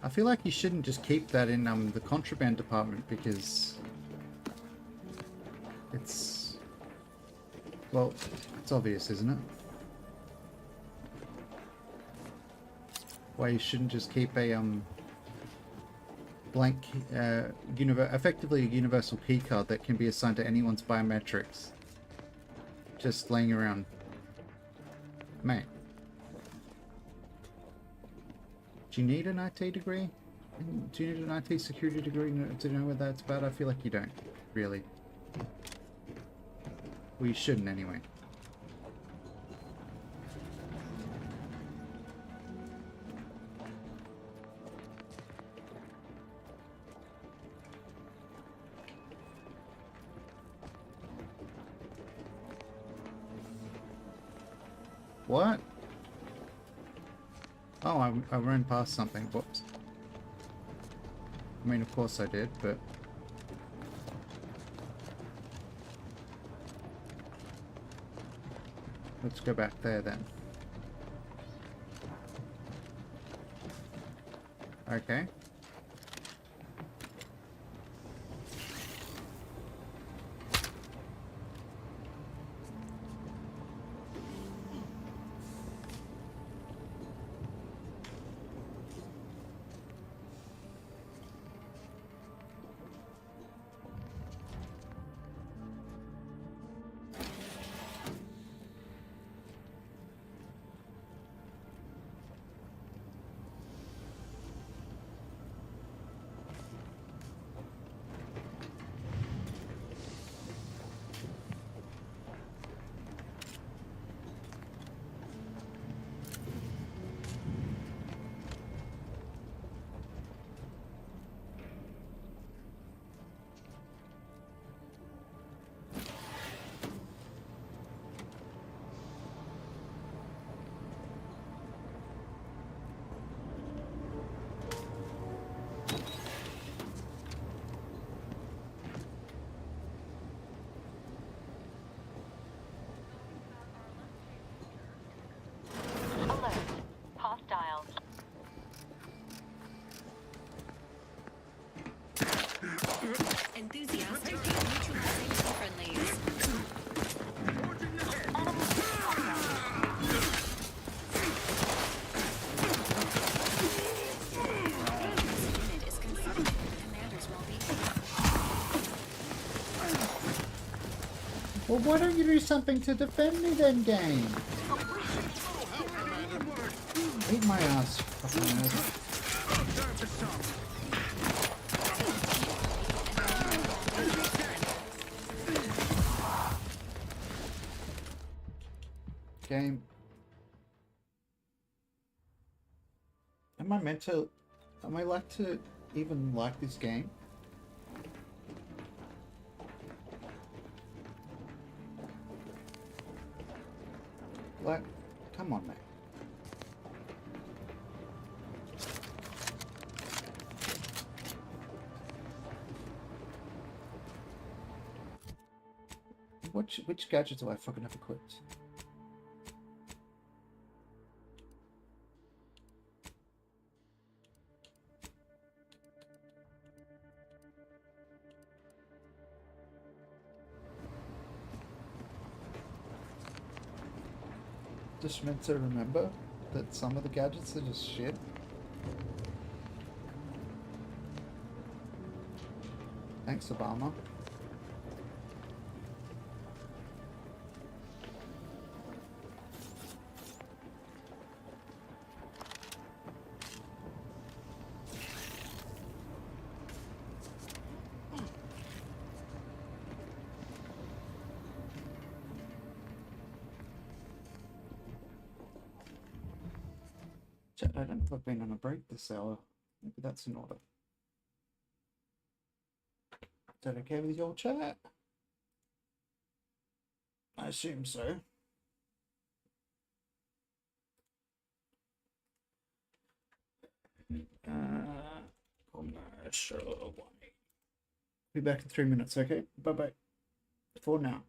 I feel like you shouldn't just keep that in the contraband department because it's, well, it's obvious, isn't it? Why you shouldn't just keep a blank, effectively a universal keycard that can be assigned to anyone's biometrics, just laying around. Mate, do you need an IT degree? Do you need an IT security degree to know what that's about? I feel like you don't, really. Well, you shouldn't anyway. What? Oh, I ran past something. Whoops. I mean, of course I did, but... Let's go back there then. Okay. Enthusiastic neutralizing friendlies. Unit is concerned with the commander's well-being. Well, why don't you do something to defend me then, game? Eat my ass, fucking nerd. Game. Am I meant to... Am I like to even like this game? Like, come on, mate. Which gadget do I fucking have equipped? Just meant to remember that some of the gadgets are just shit. Thanks, Obama. Chat, I don't know if I've been on a break this hour. Maybe that's in order. Is that okay with your chat? I assume so. Commercial one. Be back in 3 minutes, okay? Bye-bye. For now.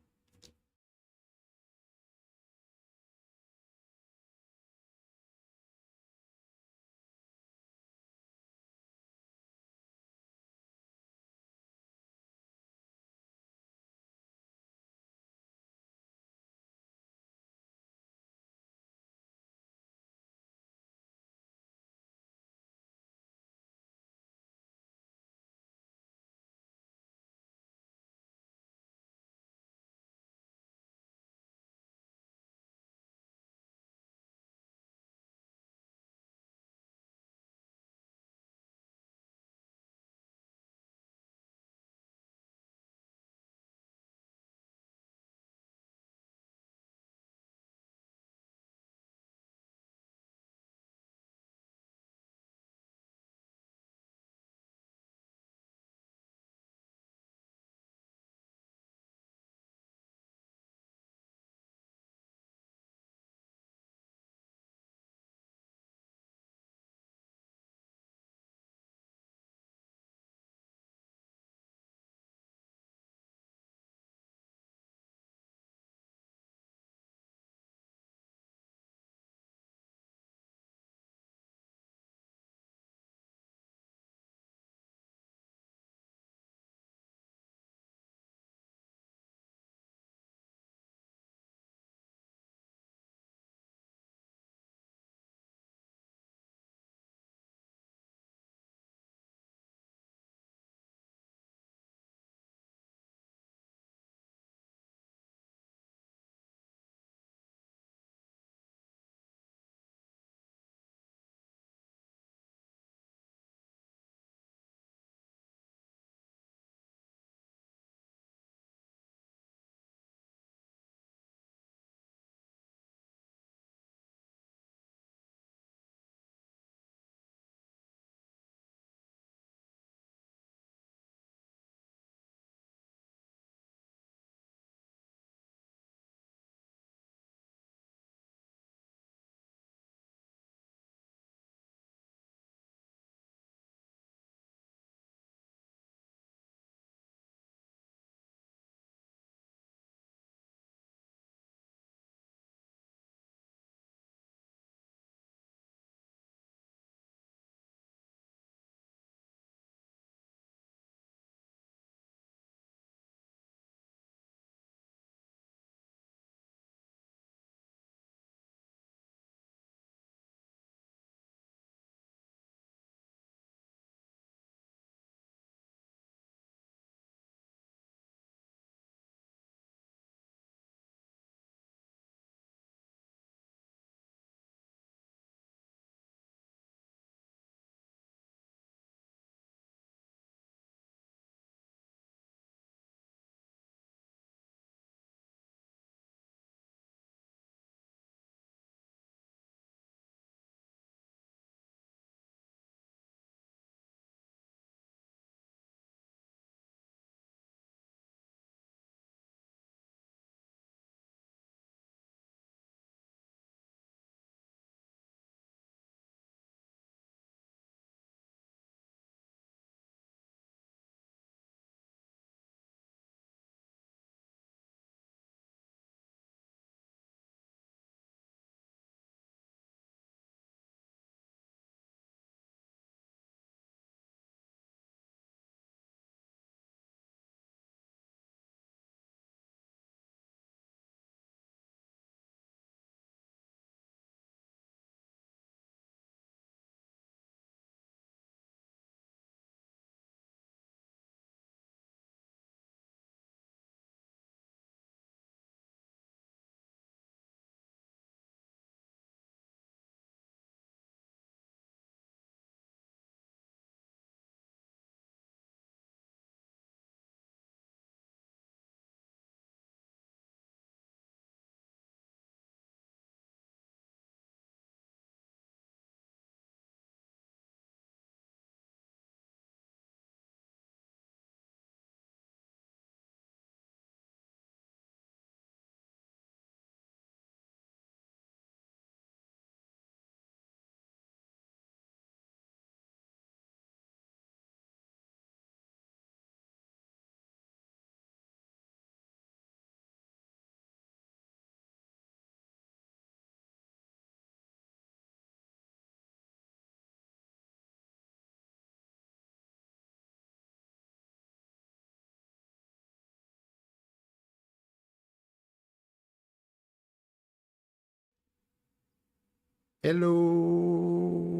Hello.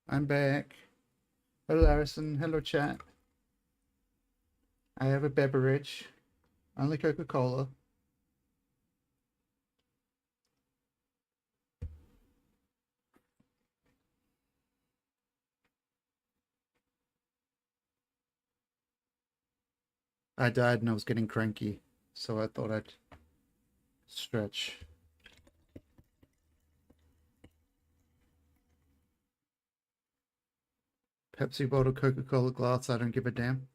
I'm back. Hello, Harrison. Hello, chat. I have a beverage. Only Coca-Cola. I died and I was getting cranky, so I thought I'd stretch. Pepsi bottle, Coca-Cola glass, I don't give a damn.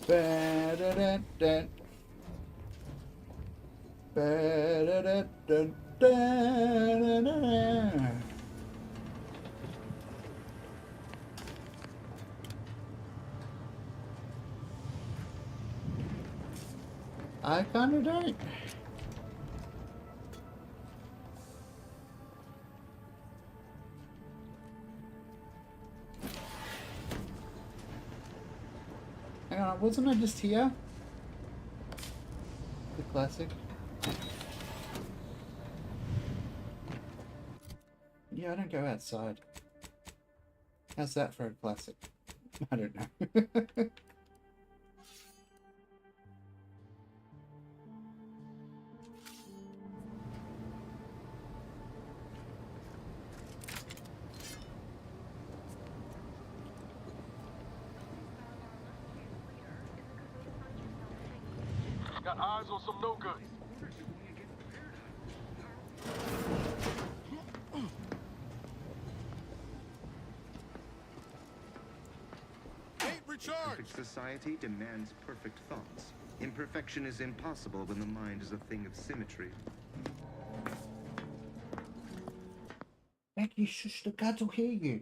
Ba-da-da-da. Ba-da-da-da-da-da-da. I kinda don't. Hang on, wasn't I just here? The classic. Yeah, I don't go outside. How's that for a classic? I don't know. Got eyes on some no good. Perfect society demands perfect thoughts. Imperfection is impossible when the mind is a thing of symmetry. Thank you, shush, the gods will hear you.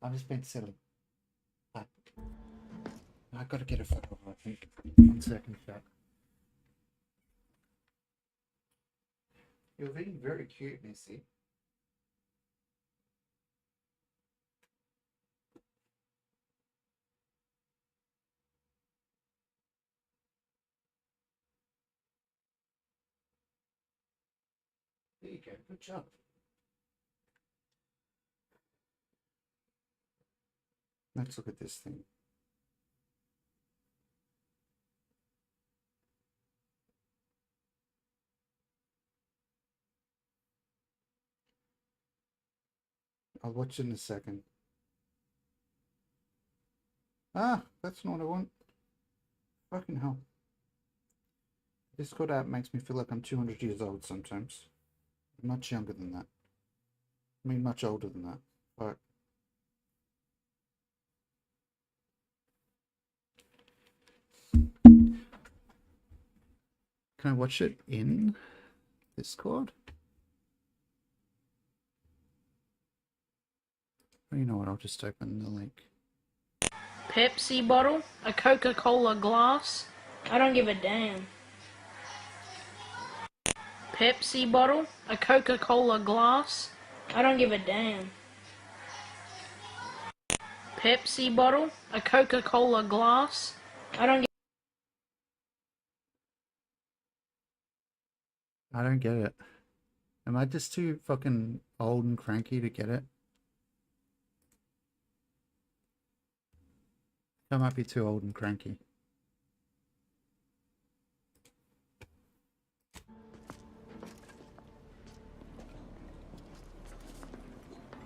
I'm just being silly. I gotta get a photo, I think. 1 second, chat. You're being very cute, Missy. There you go, good job. Let's look at this thing. I'll watch in a second. Ah, that's not what I want. Fucking hell. Discord app makes me feel like I'm 200 years old sometimes. I'm much younger than that. I mean, much older than that. Fuck. Can I watch it in Discord? Oh, you know what? I'll just open the link. Pepsi bottle, a Coca-Cola glass. I don't give a damn. Pepsi bottle, a Coca-Cola glass. I don't give a damn. Pepsi bottle, a Coca-Cola glass. I don't get it. Am I just too fucking old and cranky to get it? I might be too old and cranky.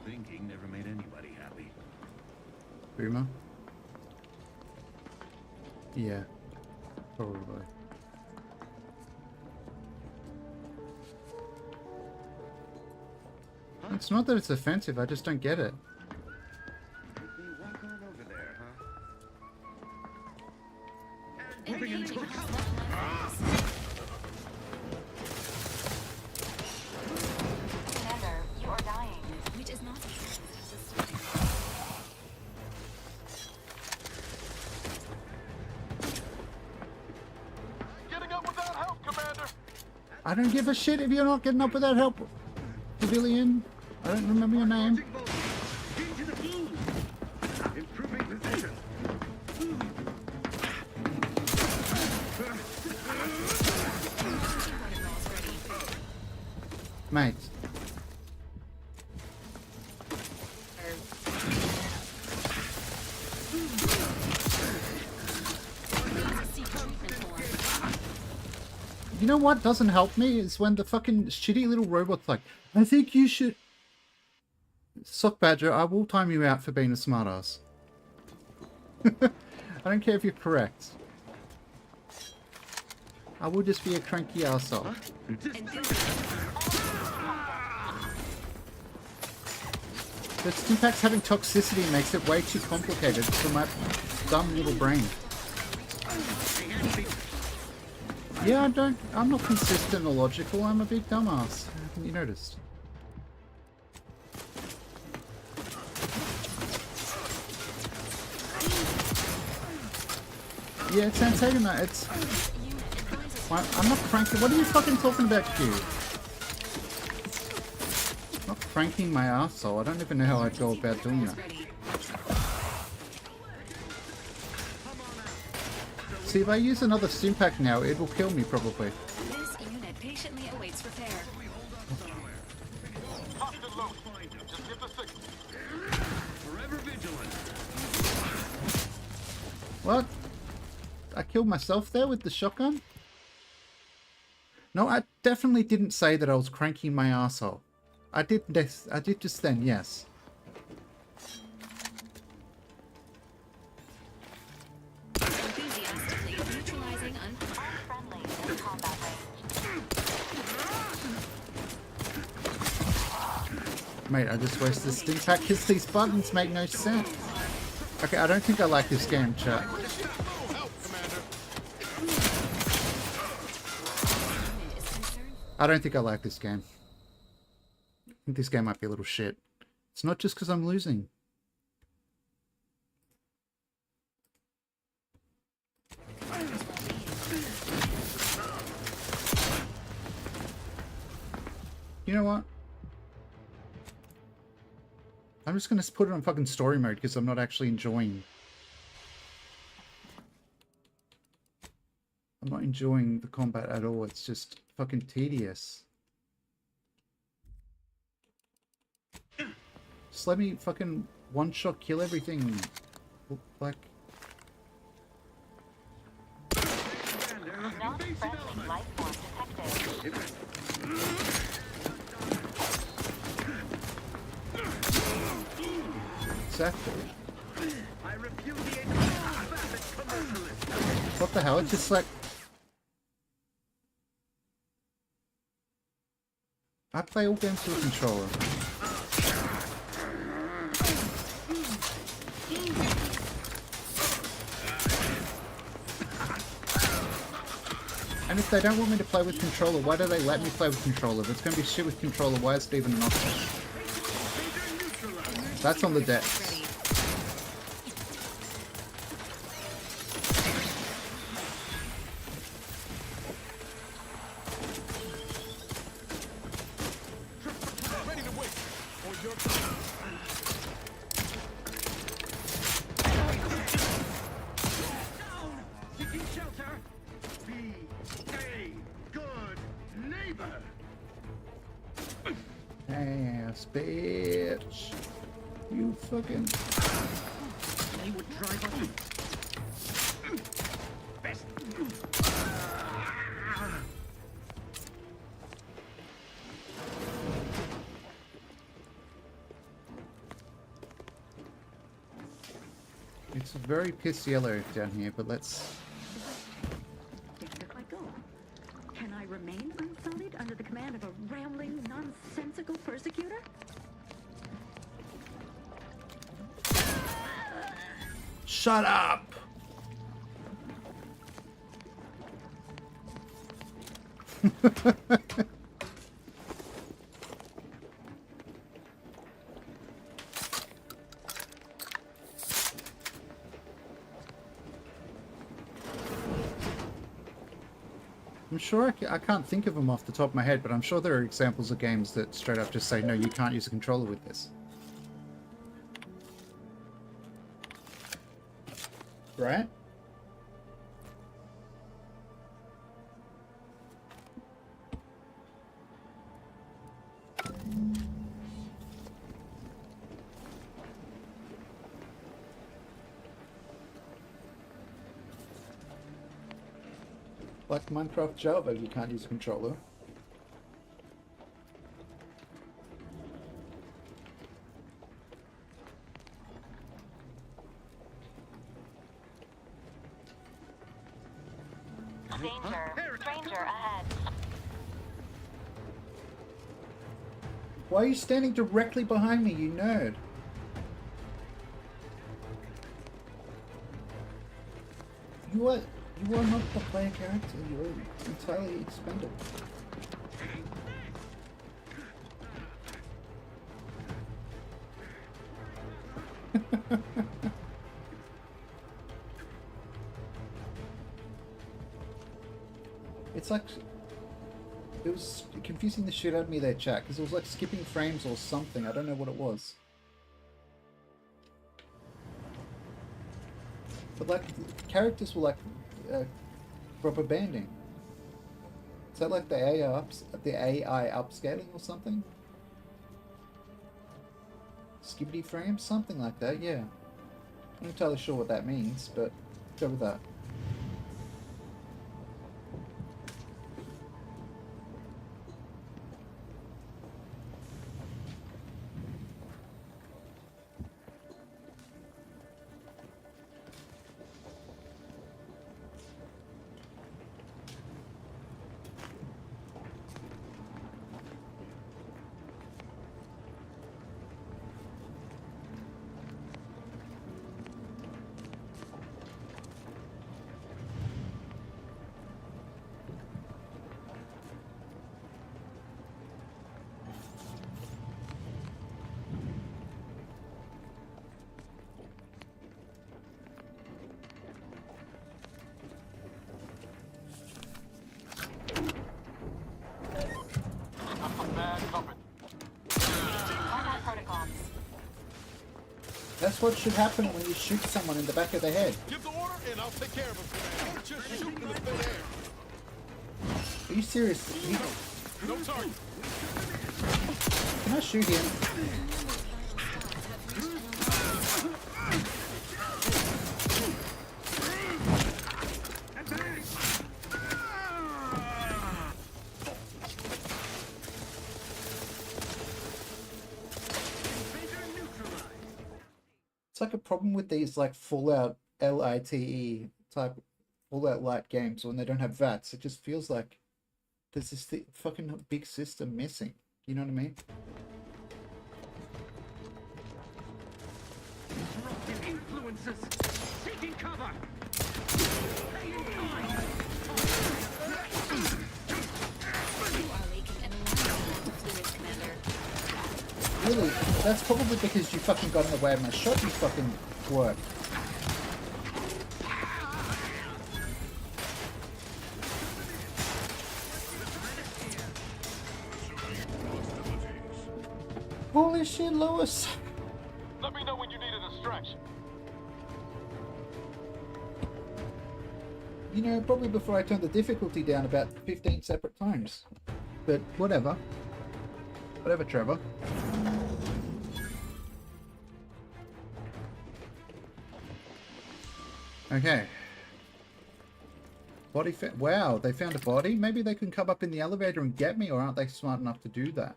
Thinking never made anybody happy. Boomer? Yeah, probably. It's not that it's offensive, I just don't get it. Walk on over there, huh? Commander, you are dying. Which is not Getting up without help, Commander. I don't give a shit if you're not getting up without help. civilian? I don't remember your name. Into the blue. Improving position. Mate. You know what doesn't help me is when the fucking shitty little robot's like, I think you should... Sock Badger, I will time you out for being a smartass. I don't care if you're correct. I will just be a cranky arsehole. But Stimpaks having toxicity makes it way too complicated for my dumb little brain. Yeah, I'm not consistent or logical, I'm a big dumbass. Haven't you noticed? Yeah, it's Antagonite, it's... I'm not cranking. What are you fucking talking about, Q? I'm not cranking my arsehole. I don't even know how I'd go about doing that. See, if I use another Stimpak now, it will kill me probably. This unit patiently awaits repair. Forever vigilant. What? I killed myself there with the shotgun? No, I definitely didn't say that I was cranking my arsehole. I did just then, yes. Enthusiastically neutralizing unfriendly in combat range. Mate, I just wasted the Stimpak because these buttons make no sense. Okay, I don't think I like this game, chat. I don't think I like this game. I think this game might be a little shit. It's not just because I'm losing. You know what? I'm just gonna put it on fucking story mode because I'm not actually enjoying. I'm not enjoying the combat at all. It's just fucking tedious. Just let me fucking one-shot kill everything. Like... Non-friendly life form detected. Exactly. I repudiate vapid commercialism. What the hell? It's just like... I play all games with a controller. And if they don't want me to play with controller, why do they let me play with controller? If it's going to be shit with controller, why is it even an option? That's on the decks. Ass bitch. You fucking... They would drive us. Best. It's very piss yellow down here, but let's... If I go, can I remain unsullied under the command of a rambling, nonsensical persecutor? Shut up! I'm sure I can't think of them off the top of my head, but I'm sure there are examples of games that straight up just say, no, you can't use a controller with this. Right? Like Minecraft Java, you can't use a controller. Danger. Stranger ahead. Why are you standing directly behind me, you nerd? You are not the player character, you are entirely expendable. It's like, it was confusing the shit out of me there, chat, because it was like skipping frames or something. I don't know what it was. But like, characters were like rubber banding. Is that like the AI upscaling or something? Skibbity frames? Something like that, yeah. I'm not entirely sure what that means, but go with that. That's what should happen when you shoot someone in the back of the head. Give the order and I'll take care of him. Don't just shoot in the thin air. Are you serious? No target. Can I shoot him? It's like a problem with these like Fallout LITE type Fallout Light games when they don't have VATS. It just feels like there's this fucking big system missing. You know what I mean? Disruptive influences. Seeking cover. You are leaking an alarm amount of fluid, Commander. Really? That's probably because you fucking got in the way of my shot, you fucking twerp. Holy shit, Lois! Let me know when you need a distraction. You know, probably before I turned the difficulty down about 15 separate times. But whatever. Whatever, Trevor. Okay. Body wow, they found a body? Maybe they can come up in the elevator and get me, or aren't they smart enough to do that?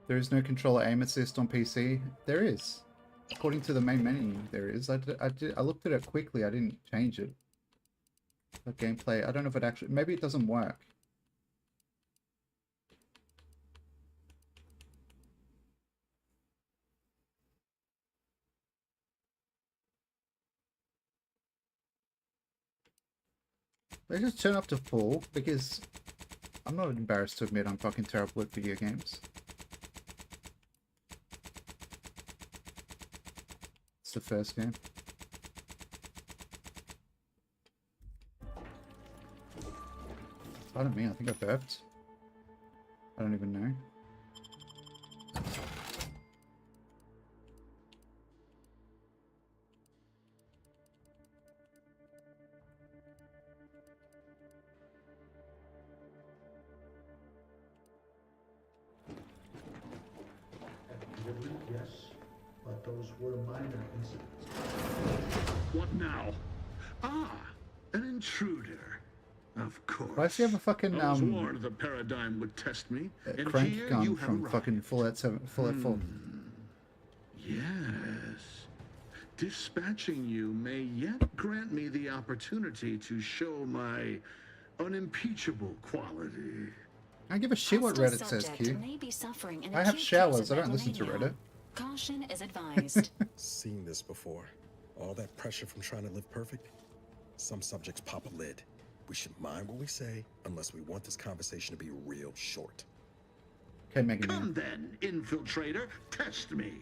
There is no controller aim assist on PC. There is. According to the main menu, there is. I looked at it quickly. I didn't change it. The gameplay, I don't know if it actually... Maybe it doesn't work. They just turn up to full because I'm not embarrassed to admit I'm fucking terrible at video games. It's the first game. Pardon me, I think I burped. I don't even know. Yes, but those were minor incidents. What now? Ah, an intruder. Of course. Why does he have a fucking I was warned the paradigm would test me. And crank here gun you have from arrived. fucking Fallout 4? Yes. Dispatching you may yet grant me the opportunity to show my unimpeachable quality. I give a shit what Reddit says, Q. I have showers, I don't listen to Reddit. Caution is advised. Seen this before. All that pressure from trying to live perfect. Some subjects pop a lid. We should mind what we say unless we want this conversation to be real short. Okay, Mega Come then, infiltrator, test me.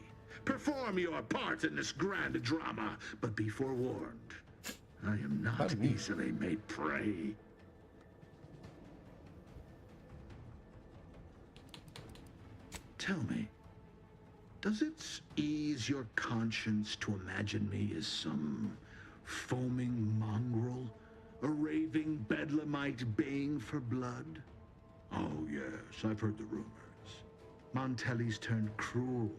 Perform your part in this grand drama, but be forewarned. I am not easily made prey. Tell me, does it ease your conscience to imagine me as some foaming mongrel, a raving bedlamite baying for blood? Oh yes, I've heard the rumors. Montelli's turned cruel.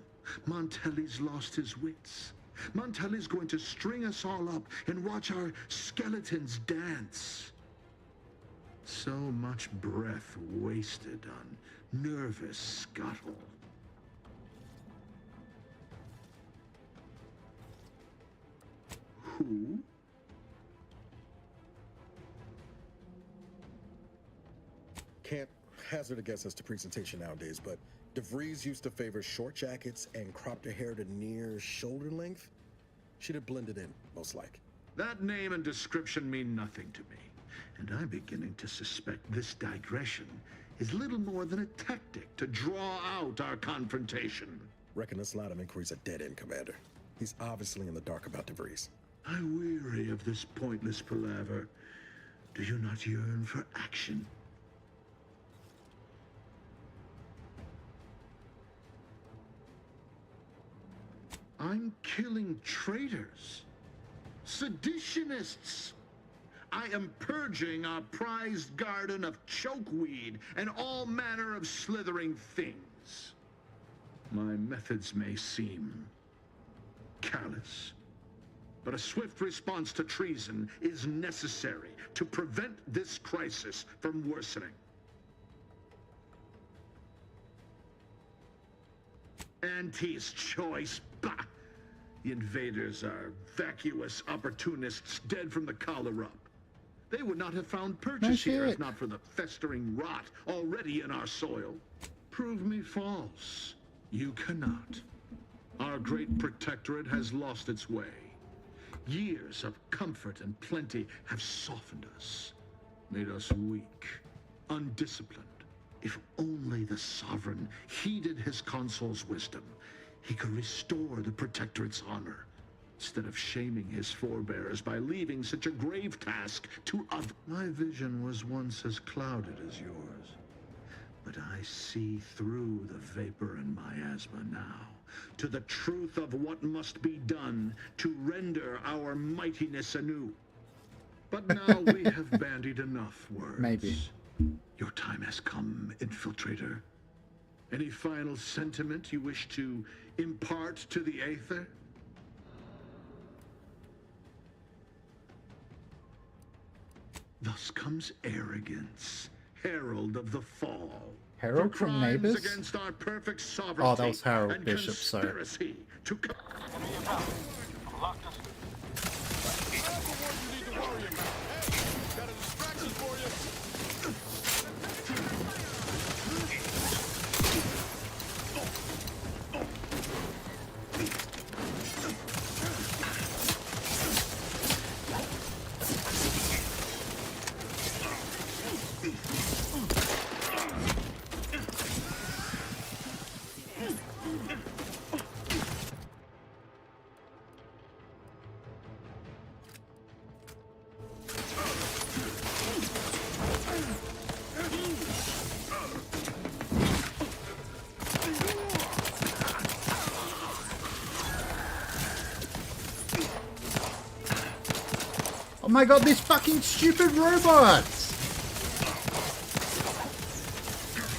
Montelli's lost his wits. Montelli's going to string us all up and watch our skeletons dance. So much breath wasted on nervous scuttle. Who? Can't hazard a guess as to presentation nowadays, but DeVries used to favor short jackets and cropped her hair to near shoulder length. She'd have blended in, most like. That name and description mean nothing to me, and I'm beginning to suspect this digression is little more than a tactic to draw out our confrontation. Reckon this line of inquiry's a dead end, Commander. He's obviously in the dark about DeVries. I weary of this pointless palaver. Do you not yearn for action? I'm killing traitors, seditionists. I am purging our prized garden of chokeweed and all manner of slithering things. My methods may seem callous, but a swift response to treason is necessary to prevent this crisis from worsening. Auntie's choice, bah! The invaders are vacuous opportunists dead from the collar up. They would not have found purchase here if not for the festering rot already in our soil. Prove me false. You cannot. Our great protectorate has lost its way. Years of comfort and plenty have softened us, made us weak, undisciplined. If only the sovereign heeded his consul's wisdom, he could restore the protectorate's honor, instead of shaming his forebears by leaving such a grave task to others. My vision was once as clouded as yours, but I see through the vapor and miasma now, to the truth of what must be done to render our mightiness anew. But now we have bandied enough words. Maybe. Your time has come, infiltrator. Any final sentiment you wish to impart to the Aether? Thus comes arrogance, herald of the fall. Harold For from crimes Neighbours? against our perfect sovereignty. Oh, that was Harold and Bishop, sorry. conspiracy to my god, this fucking stupid robot!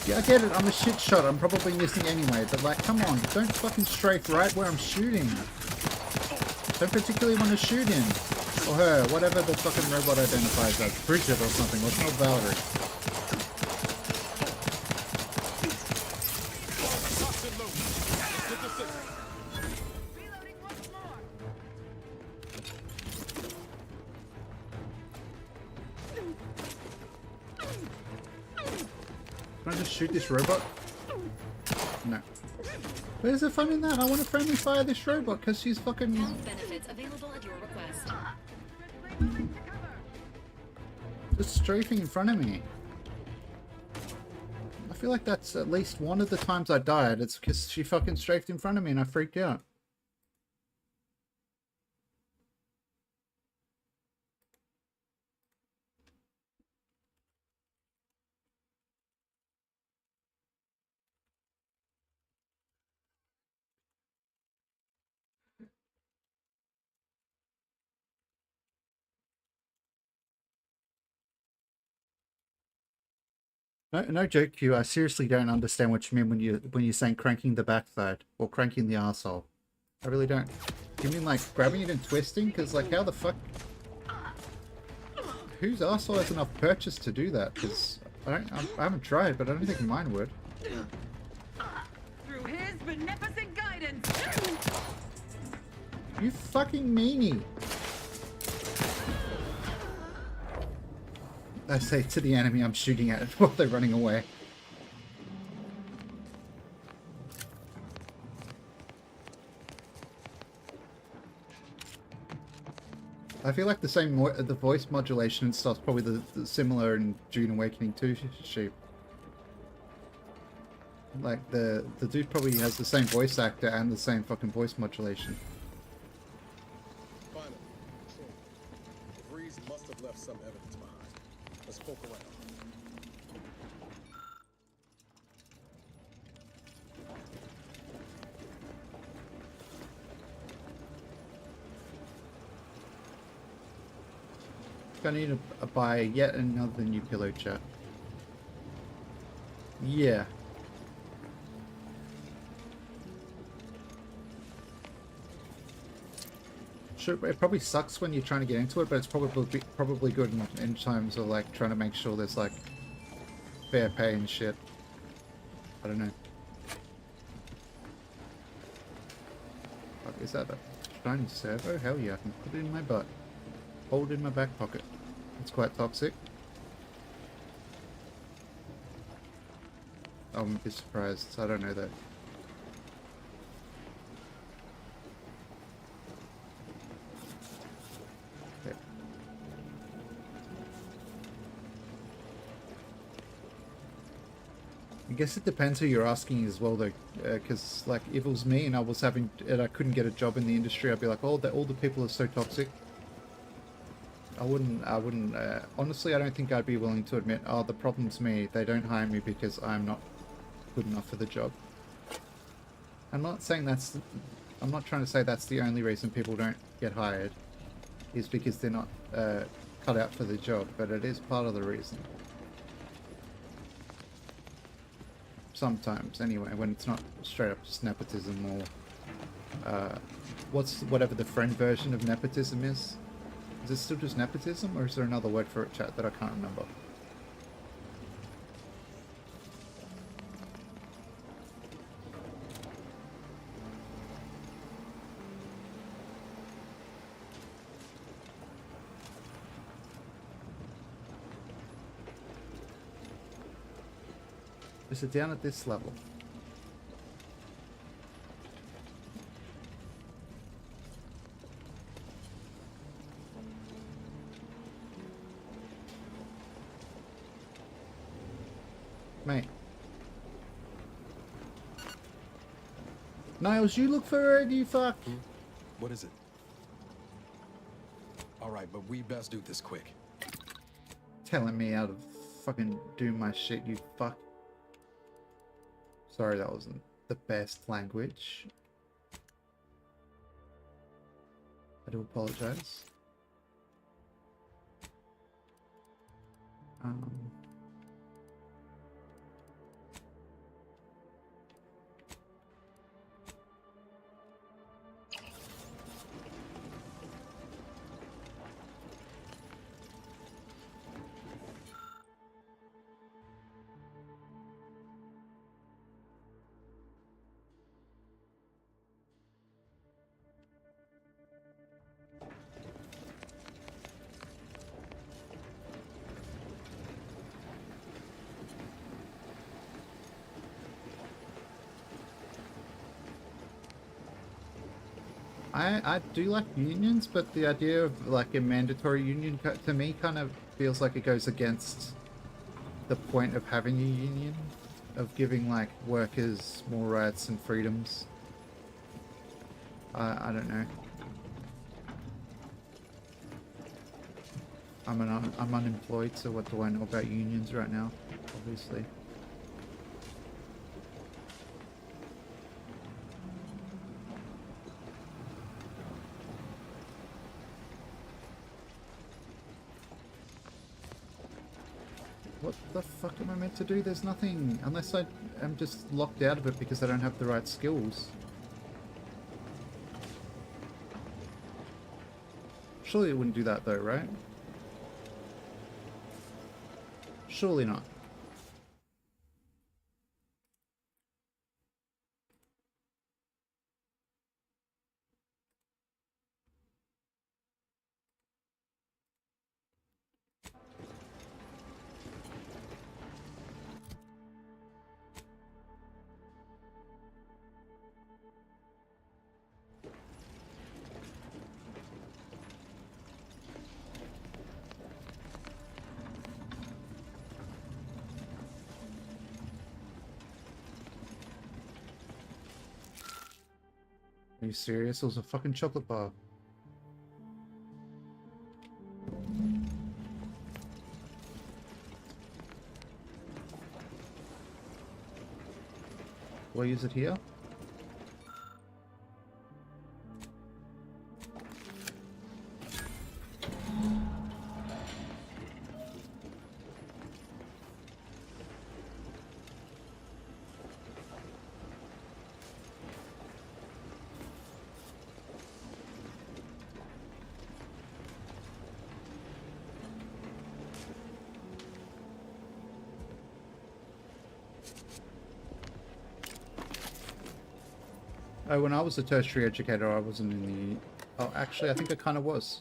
Yeah, I get it, I'm a shit shot, I'm probably missing anyway, but like, come on, don't fucking strafe right where I'm shooting. Don't particularly want to shoot him. Or her, whatever the fucking robot identifies as. Bridget or something, let's not Valerie. Can I just shoot this robot? No. Where's the fun in that? I want to friendly fire this robot because she's fucking... Health benefits available at your request. just strafing in front of me. I feel like that's at least one of the times I died. It's because she fucking strafed in front of me and I freaked out. No joke, Q. I seriously don't understand what you mean when you're saying cranking the backside or cranking the arsehole. I really don't. Do you mean like grabbing it and twisting? Because like how the fuck? Whose arsehole has enough purchase to do that? Because I haven't tried, but I don't think mine would. Through his beneficent guidance. You fucking meanie. I say to the enemy I'm shooting at while they're running away. I feel like the voice modulation and stuff's probably the similar in Dune Awakening 2 Sheep. Like the dude probably has the same voice actor and the same fucking voice modulation. Finally, the breeze must have left some evidence behind. Let's poke around. Gonna need to buy yet another new pillow chat. Yeah. Sure, it probably sucks when you're trying to get into it, but it's probably good in terms of like trying to make sure there's like fair pay and shit. I don't know. Fuck, is that a shiny servo? Hell yeah, I can put it in my butt. Hold it in my back pocket. It's quite toxic. I wouldn't be surprised. I don't know that. Okay. I guess it depends who you're asking as well, though, because like if it was me and I was having and I couldn't get a job in the industry, I'd be like, oh, all the people are so toxic. I wouldn't, honestly, I don't think I'd be willing to admit, oh, the problem's me. They don't hire me because I'm not good enough for the job. I'm not saying I'm not trying to say that's the only reason people don't get hired, is because they're not cut out for the job, but it is part of the reason. Sometimes, anyway, when it's not straight up just nepotism or whatever the friend version of nepotism is. Is it still just nepotism, or is there another word for it, chat, that I can't remember? Is it down at this level? Mate. Niles, you look for it, you fuck. What is it? Alright, but we best do this quick. Telling me how to fucking do my shit, you fuck. Sorry, that wasn't the best language. I do apologize. I do like unions, but the idea of like a mandatory union to me kind of feels like it goes against the point of having a union, of giving like workers more rights and freedoms. I don't know. I'm unemployed, so what do I know about unions right now? Obviously. What the fuck am I meant to do? There's nothing, unless I am just locked out of it because I don't have the right skills. Surely it wouldn't do that though, right? Surely not. Are you serious? It was a fucking chocolate bar. Will I use it here? Oh, when I was a tertiary educator, I wasn't in the... Oh, actually, I think I kind of was.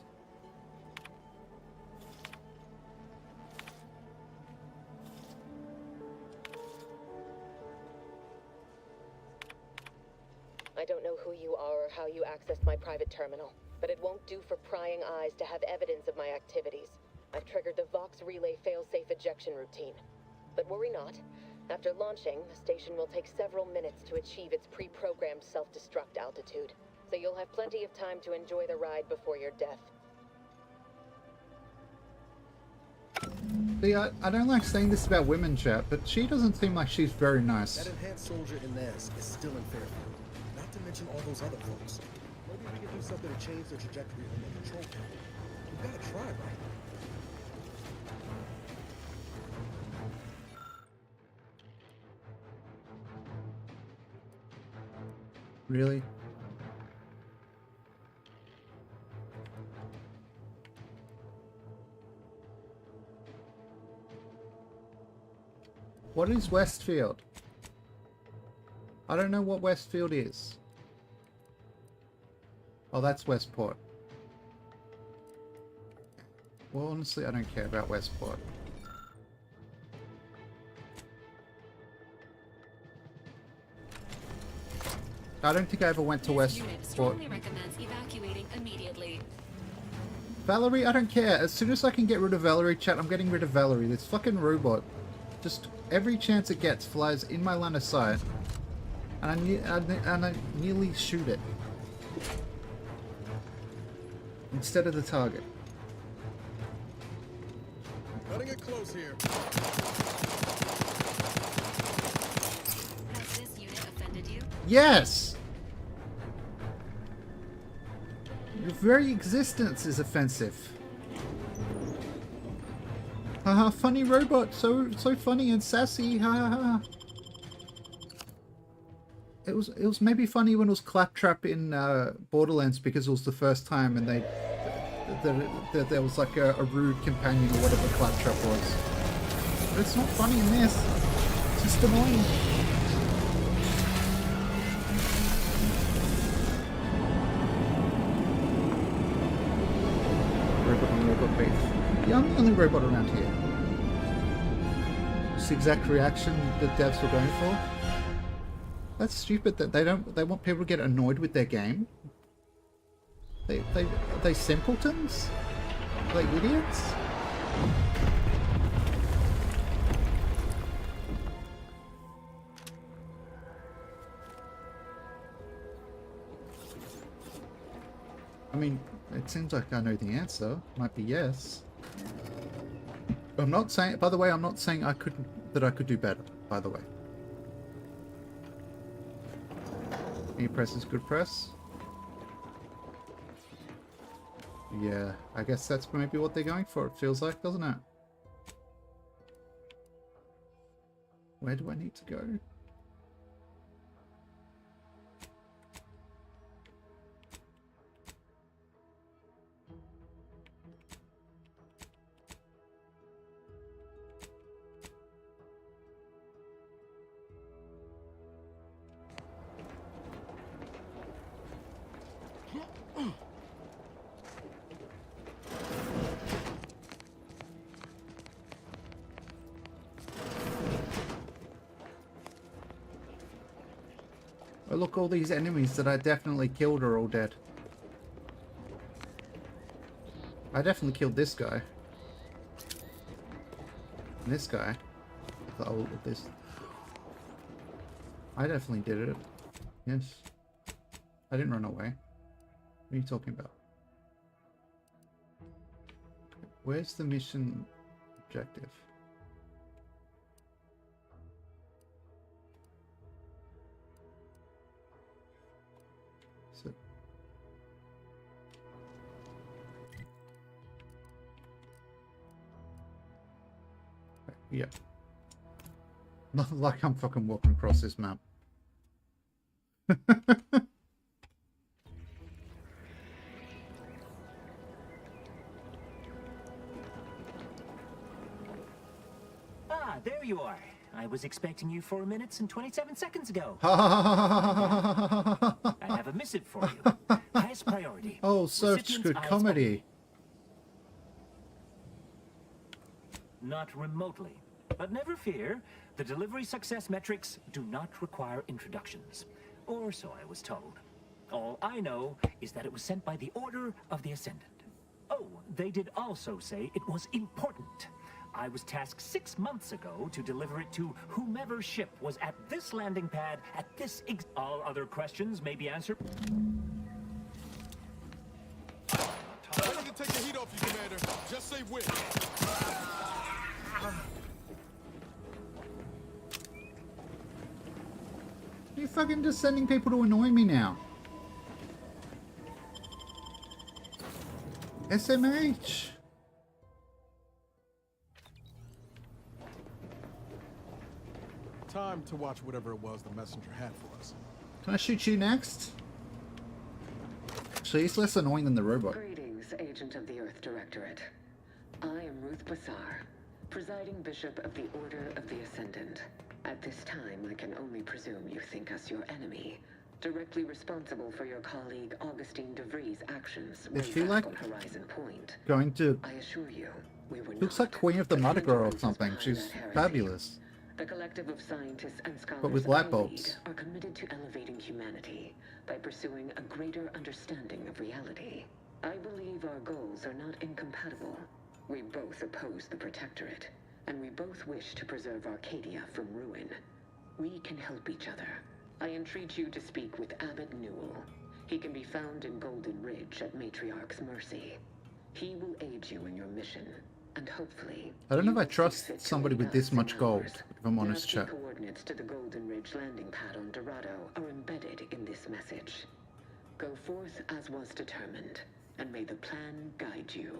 I don't know who you are or how you accessed my private terminal, but it won't do for prying eyes to have evidence of my activities. I've triggered the Vox Relay failsafe ejection routine. But worry not. After launching, the station will take several minutes to achieve its pre-programmed self-destruct altitude, so you'll have plenty of time to enjoy the ride before your death. See, I don't like saying this about women, chat, but she doesn't seem like she's very nice. That enhanced soldier in Naz is still in Fairfield. Not to mention all those other folks. Maybe we can do something to change the trajectory on the control panel. We've got to try, right? Really? What is Westfield? I don't know what Westfield is. Oh, that's Westport. Well, honestly, I don't care about Westport. I don't think I ever went to Westport. Strongly recommends evacuating immediately. Valerie, I don't care. As soon as I can get rid of Valerie, chat, I'm getting rid of Valerie. This fucking robot. Just every chance it gets flies in my line of sight. And I nearly shoot it. Instead of the target. Cutting it close here. Has this unit offended you? Yes! Your very existence is offensive. Haha, funny robot, so funny and sassy. Ha ha ha. It was maybe funny when it was Claptrap in Borderlands because it was the first time and there was like a rude companion or whatever Claptrap was. But it's not funny in this. It's just annoying. Robot on robot beef. Yeah, I'm the only robot around here. It's the exact reaction the devs were going for. That's stupid that they want people to get annoyed with their game. Are they simpletons? Are they idiots? I mean, it seems like I know the answer. Might be yes. I'm not saying, by the way, I'm not saying I could do better, by the way. Any press is good press. Yeah, I guess that's maybe what they're going for, it feels like, doesn't it? Where do I need to go? Oh, look, all these enemies that I definitely killed are all dead. I definitely killed this guy. And this guy. This. I definitely did it. Yes. I didn't run away. What are you talking about? Where's the mission objective? Yep. Not like I'm fucking walking across this map. Ah, there you are. I was expecting you 4 minutes and 27 seconds ago. I have a missive for you. Highest priority. Oh, such Recipient's good eyes comedy. Not remotely. But never fear, the delivery success metrics do not require introductions. Or so I was told. All I know is that it was sent by the Order of the Ascendant. Oh, they did also say it was important. I was tasked 6 months ago to deliver it to whomever ship was at this landing pad at this all other questions may be answered. Ready to take the heat off you, Commander. Just say when. You're fucking just sending people to annoy me now. SMH. Time to watch whatever it was the messenger had for us. Can I shoot you next? Actually, it's less annoying than the robot. Greetings, Agent of the Earth Directorate. I am Ruth Bassar, presiding Bishop of the Order of the Ascendant. At this time, I can only presume you think us your enemy, directly responsible for your colleague Augustine DeVries' actions Is way she back like on Horizon Point. going to... I assure you, we were Looks not. like Queen of the Mardi Gras or something. She's that heresy. fabulous. The collective of scientists and scholars But with light I bulbs. lead are committed to elevating humanity by pursuing a greater understanding of reality. I believe our goals are not incompatible. We both oppose the Protectorate, and we both wish to preserve Arcadia from ruin. We can help each other. I entreat you to speak with Abbot Newell. He can be found in Golden Ridge at Matriarch's Mercy. He will aid you in your mission, and hopefully... I don't know if I trust somebody with this much gold, if I'm honest, Nav chat. coordinates to the Golden Ridge landing pad on Dorado are embedded in this message. Go forth as was determined, and may the plan guide you.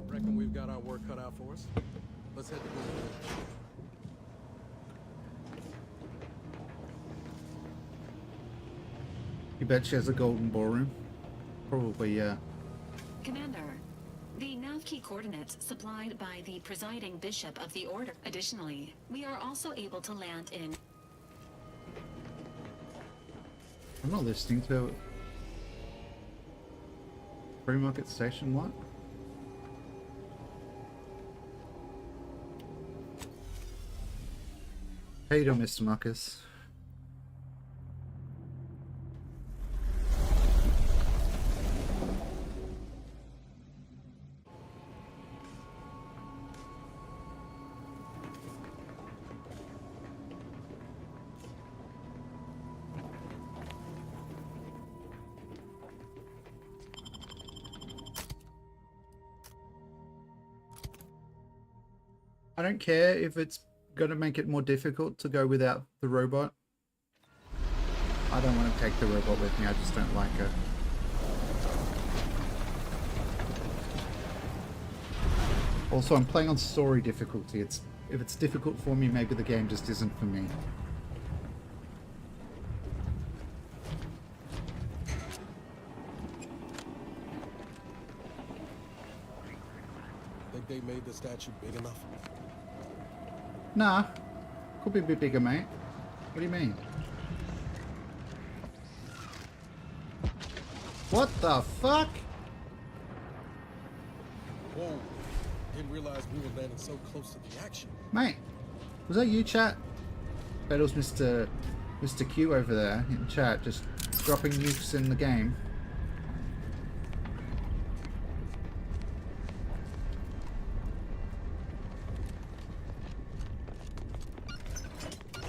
Reckon we've got our work cut out for us? Let's Let's head to Boulevard. You bet she has a golden ballroom. Probably, yeah. Commander, the nav key coordinates supplied by the presiding bishop of the order. Additionally, we are also able to land in... I'm not listening to it. Free Market Station, what? How you doing, Mr. Marcus? I don't care if it's going to make it more difficult to go without the robot. I don't want to take the robot with me, I just don't like her. Also, I'm playing on story difficulty. If it's difficult for me, maybe the game just isn't for me. Think they made the statue big enough? Nah, could be a bit bigger, mate. What do you mean? What the fuck? Whoa. Didn't realize we were landing so close to the action. Mate, was that you, chat? That was Mr. Q over there in chat, just dropping nukes in the game.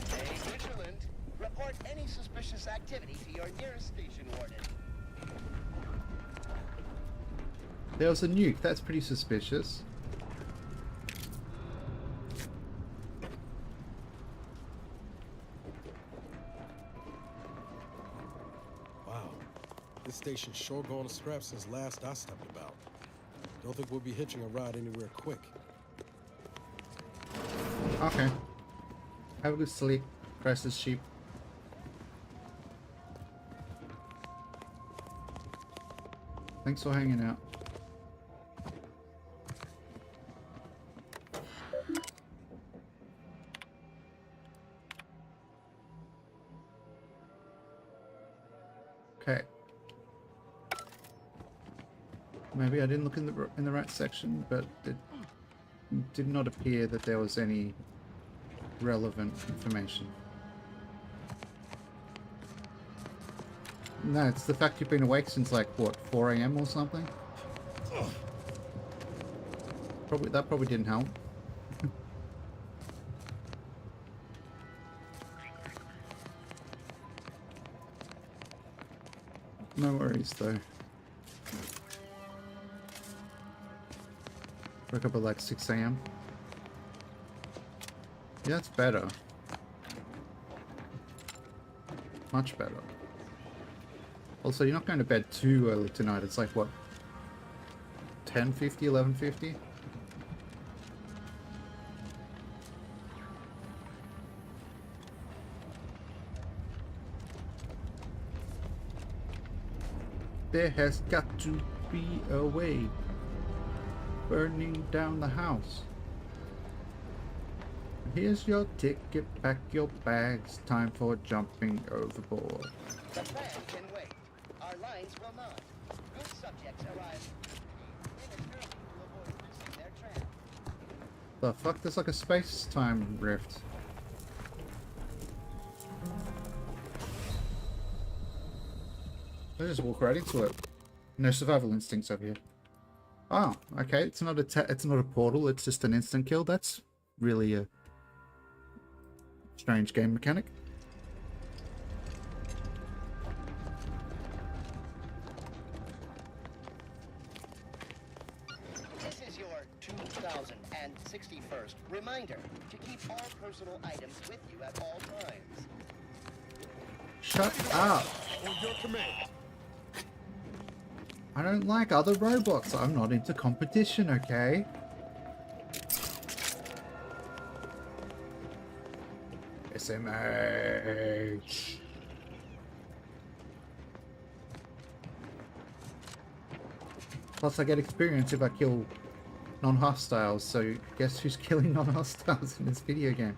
Stay vigilant. Report any suspicious activity to your nearest station warden. There was a nuke, that's pretty suspicious. Wow. This station's sure going to scrap since last I stepped about. Don't think we'll be hitching a ride anywhere quick. Okay. Have a good sleep, precious sheep. Thanks for hanging out. Okay. Maybe I didn't look in the right section, but it did not appear that there was any relevant information. No, it's the fact you've been awake since like what, 4 AM or something? That probably didn't help. No worries though. Woke up at like 6 AM. Yeah, it's better. Much better. Also, you're not going to bed too early tonight. It's like, what? 10:50, 11:50? There has got to be a way. Burning down the house. Here's your ticket, pack your bags, time for jumping overboard. The plan can wait. Our lines will not. Good subjects arrive prematurely to avoid missing their trap. The fuck? There's like a space-time rift. I just walk right into it. No survival instincts over here. Oh, okay. It's not a portal. It's just an instant kill. That's really a strange game mechanic. This is your 2061st reminder to keep all personal items with you at all times. Shut up. On your command. I don't like other robots. I'm not into competition, okay? SMH. Plus, I get experience if I kill non-hostiles, so guess who's killing non-hostiles in this video game?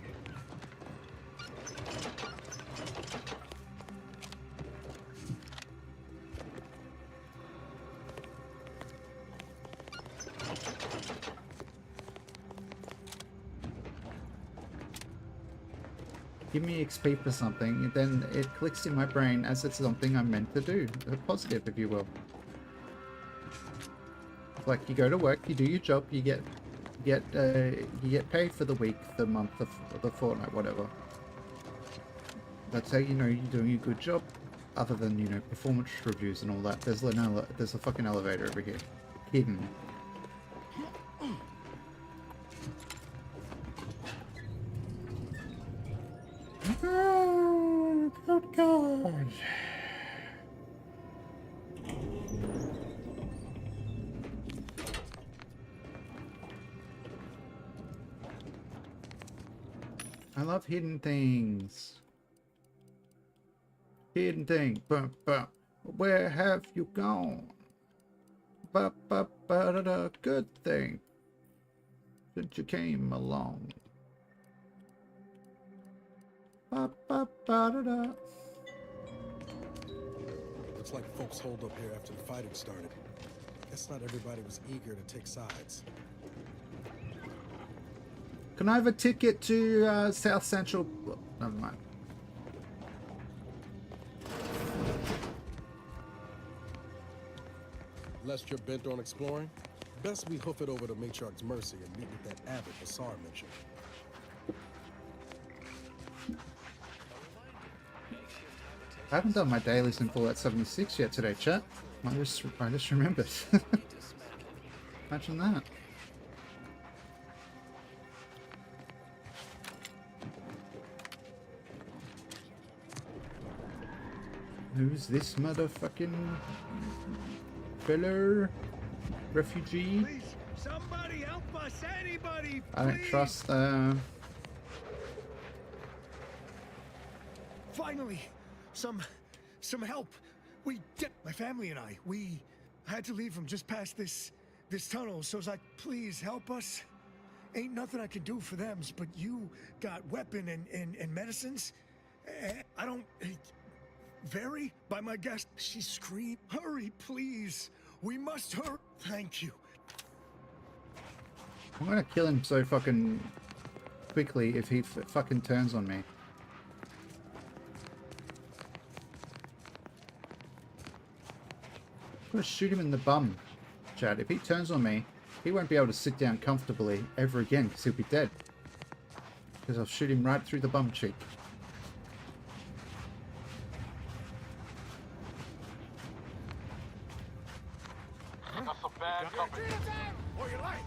Give me XP for something, then it clicks in my brain as it's something I'm meant to do. A positive, if you will. Like, you go to work, you do your job, you get paid for the week, the month, the fortnight, whatever. That's how you know you're doing a good job. Other than, you know, performance reviews and all that. There's a fucking elevator over here, hidden. Oh, good God. I love hidden things. Hidden thing. Where have you gone? Da, good thing. Since you came along. Da. Looks like folks holed up here after the fighting started. Guess not everybody was eager to take sides. Can I have a ticket to South Central? Oh, never mind. Lest you're bent on exploring, best we hoof it over to Matriarch's Mercy and meet with that abbot Bassar mentioned. I haven't done my dailies in Fallout 76 yet today, chat. I just remembered. Imagine that. Who's this motherfucking filler? Refugee? Please, somebody help us! Anybody! I don't trust them. Finally, some help. My family and I, we had to leave from just past this tunnel. So it's like, please help us. Ain't nothing I can do for them, but you got weapon and medicines. I don't. Very, by my guess, she screamed, "Hurry, please! We must hurry!" Thank you. I'm gonna kill him so fucking quickly if he fucking turns on me. I'm gonna shoot him in the bum, Chad. If he turns on me, he won't be able to sit down comfortably ever again because he'll be dead. Because I'll shoot him right through the bum cheek. Or you like.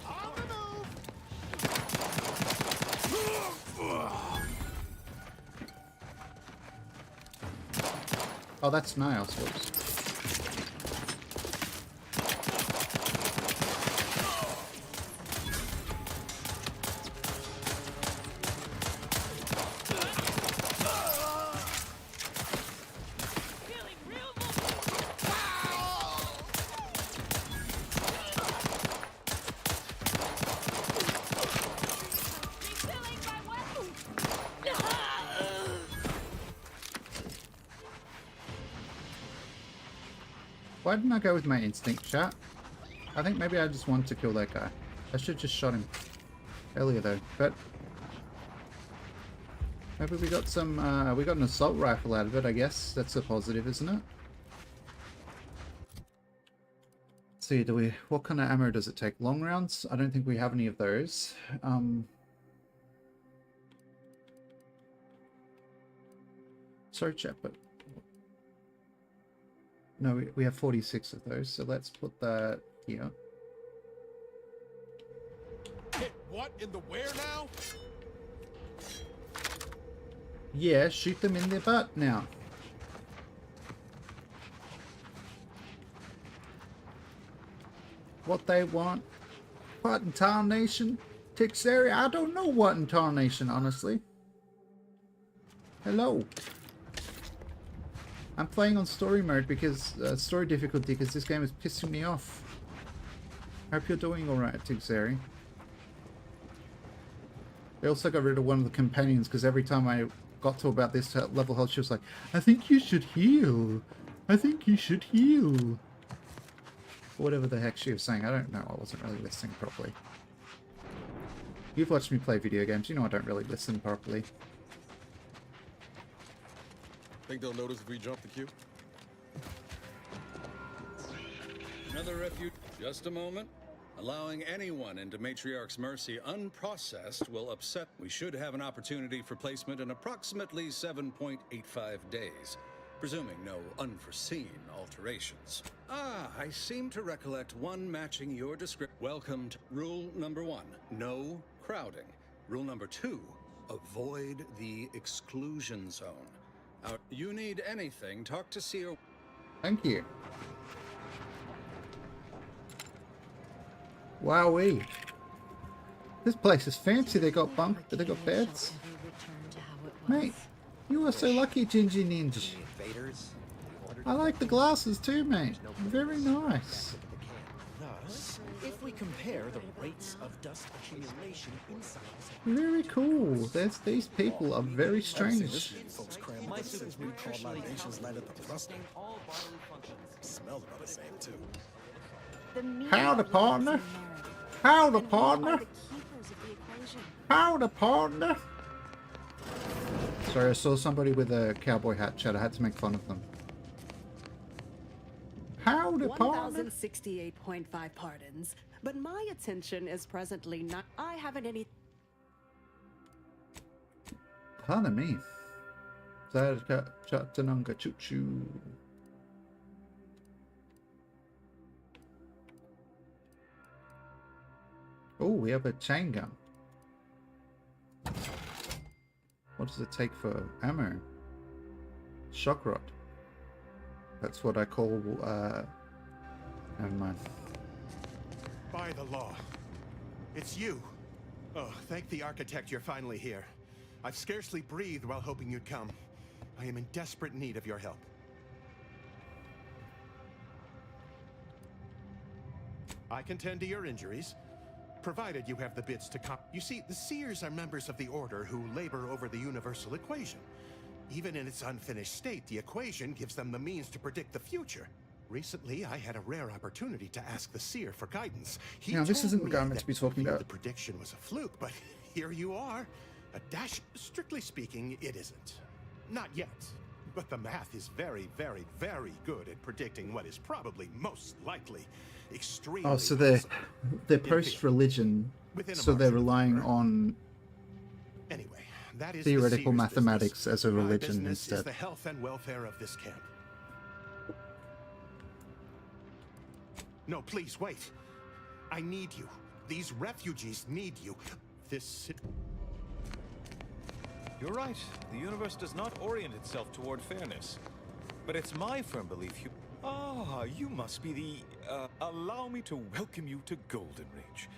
On the Oh, that's Niles. Whoops. Why didn't I go with my instinct, chat? I think maybe I just wanted to kill that guy. I should have just shot him earlier though, but maybe we got some, we got an assault rifle out of it, I guess. That's a positive, isn't it? Let's see, what kind of ammo does it take? Long rounds? I don't think we have any of those. Sorry, chat, but no, we have 46 of those, so let's put that here. Hit what in the where now? Yeah, shoot them in the butt now. What they want? What in tarnation? Tixeri, I don't know what in tarnation, honestly. Hello. I'm playing on story mode because story difficulty because this game is pissing me off. Hope you're doing alright, Tixeri. They also got rid of one of the companions because every time I got to about this level health, she was like, I think you should heal. I think you should heal. Whatever the heck she was saying, I don't know. I wasn't really listening properly. You've watched me play video games, you know I don't really listen properly. Think they'll notice if we jump the queue? Another refuge. Just a moment. Allowing anyone into Matriarch's Mercy unprocessed will upset. We should have an opportunity for placement in approximately 7.85 days, presuming no unforeseen alterations. Ah, I seem to recollect one matching your description. Welcome to rule number 1, no crowding. Rule number 2, avoid the exclusion zone. You need anything, talk to Seer. Thank you. Wowee. This place is fancy. They got beds. Mate, you are so lucky, Gingy Ninja. I like the glasses too, mate. Very nice. Thus, if we compare the rates of dust accumulation inside Very cool. These people are very strange. Folks cram with recalled libations light up the rust. Smells about the same too. Howdy, partner. Howdy, partner. Howdy, partner. Sorry, I saw somebody with a cowboy hat, Chad. I had to make fun of them. Howdy, partner. 1,068.5 pardons, but my attention is presently not. I haven't any. Pardon me. Chattanooga choo choo. Oh, we have a chain gun. What does it take for ammo? Shock rod. That's what I call, never mind. By the law. It's you. Oh, thank the architect you're finally here. I've scarcely breathed while hoping you'd come. I am in desperate need of your help. I can tend to your injuries, provided you have the bits to You see, the Seers are members of the Order who labor over the universal equation. Even in its unfinished state, the equation gives them the means to predict the future. Recently, I had a rare opportunity to ask the Seer for guidance. He Now, this told isn't the me guy I'm meant to be that talking about. The prediction was a fluke, but here you are. A dash. Strictly speaking, it isn't. Not yet. But the math is very, very, very good at predicting what is probably most likely. Extremely. Oh, so they're post-religion, so they're relying on That is theoretical the Seer's mathematics business. as a My religion business is instead. the health and welfare of this camp. No, please wait. I need you. These refugees need you. You're right. The universe does not orient itself toward fairness. But it's my firm belief you... Ah, you must be the... allow me to welcome you to Golden Ridge.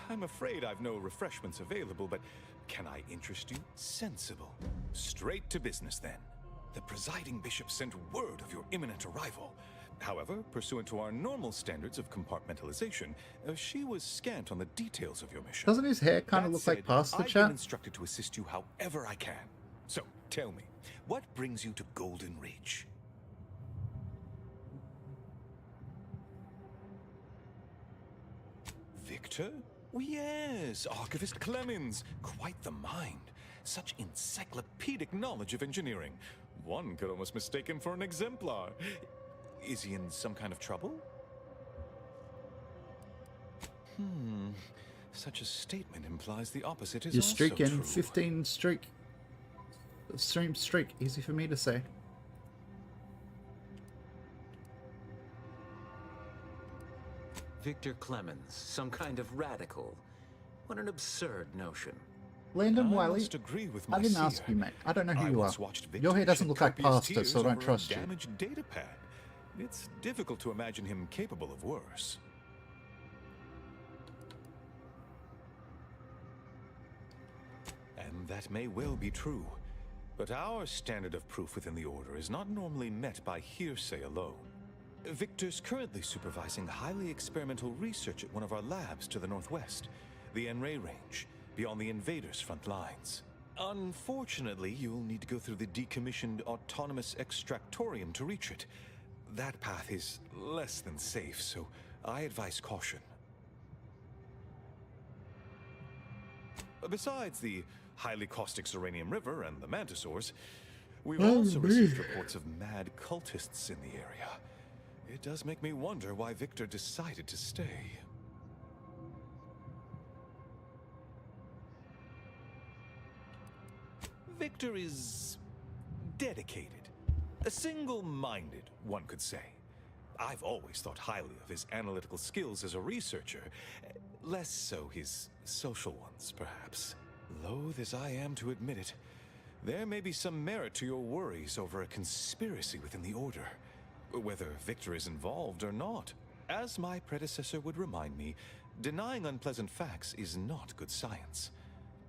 I'm afraid I've no refreshments available, but can I interest you? Sensible. Straight to business, then. The presiding bishop sent word of your imminent arrival. However, pursuant to our normal standards of compartmentalization, she was scant on the details of your mission. Doesn't his hair kind of That look like said, pasta, I've chat? been instructed to assist you however I can. So, tell me, what brings you to Golden Ridge? Victor? Oh, yes, Archivist Clemens. Quite the mind. Such encyclopedic knowledge of engineering. One could almost mistake him for an exemplar. Is he in some kind of trouble? Such a statement implies the opposite is You're also streaking, true. 15 stream streak. Easy for me to say. Victor Clemens, some kind of radical. What an absurd notion. Landon I Wiley, must agree with I didn't my ask seer. you, mate. I don't know who I you are. once watched Victor Your hair doesn't shed look like copious pasta, tears so I don't over a trust you. damaged data pad. It's difficult to imagine him capable of worse. That may well be true. But our standard of proof within the Order is not normally met by hearsay alone. Victor's currently supervising highly experimental research at one of our labs to the northwest, the Enray Range, beyond the invaders' front lines. Unfortunately, you'll need to go through the decommissioned autonomous extractorium to reach it. That path is less than safe, so I advise caution. Besides the highly caustic Zeranium River and the Mantisaurs, we've also received reports of mad cultists in the area. It does make me wonder why Victor decided to stay. Victor is dedicated. Single-minded, one could say. I've always thought highly of his analytical skills as a researcher, less so his social ones, perhaps. Loath as I am to admit it, there may be some merit to your worries over a conspiracy within the Order, whether Victor is involved or not. As my predecessor would remind me, denying unpleasant facts is not good science.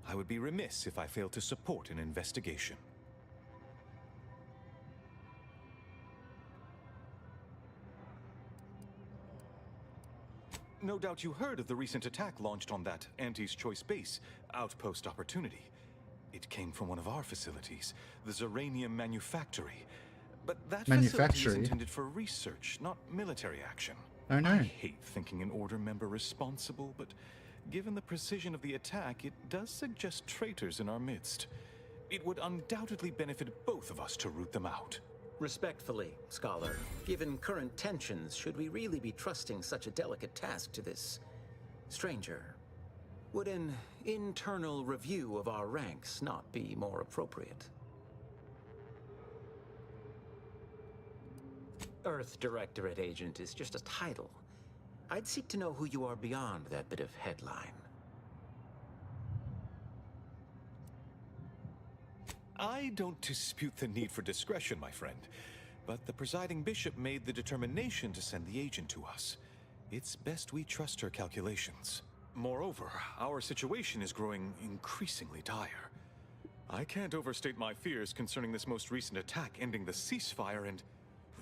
I would be remiss if I failed to support an investigation. No doubt you heard of the recent attack launched on that Auntie's Choice base, Outpost Opportunity. It came from one of our facilities, the Zeranium Manufactory. But that facility is intended for research, not military action. Oh no. I hate thinking an Order member responsible, but given the precision of the attack, it does suggest traitors in our midst. It would undoubtedly benefit both of us to root them out. Respectfully, Scholar, given current tensions, should we really be trusting such a delicate task to this stranger? Would an internal review of our ranks not be more appropriate? Earth Directorate Agent is just a title. I'd seek to know who you are beyond that bit of headline. I don't dispute the need for discretion, my friend, but the presiding bishop made the determination to send the agent to us. It's best we trust her calculations. Moreover, our situation is growing increasingly dire. I can't overstate my fears concerning this most recent attack ending the ceasefire and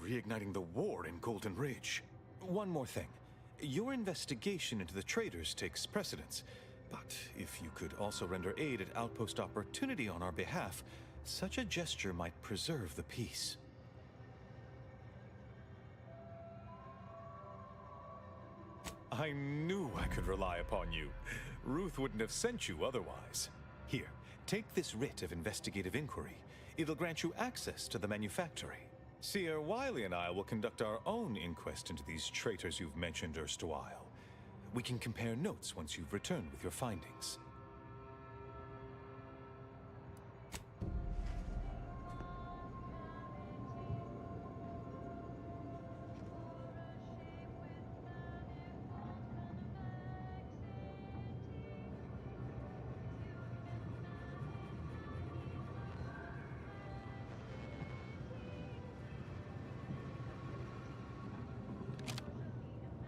reigniting the war in Golden Ridge. One more thing. Your investigation into the traitors takes precedence, but if you could also render aid at Outpost Opportunity on our behalf, such a gesture might preserve the peace. I knew I could rely upon you. Ruth wouldn't have sent you otherwise. Here, take this writ of investigative inquiry. It'll grant you access to the manufactory. Seer Wiley and I will conduct our own inquest into these traitors you've mentioned erstwhile. We can compare notes once you've returned with your findings.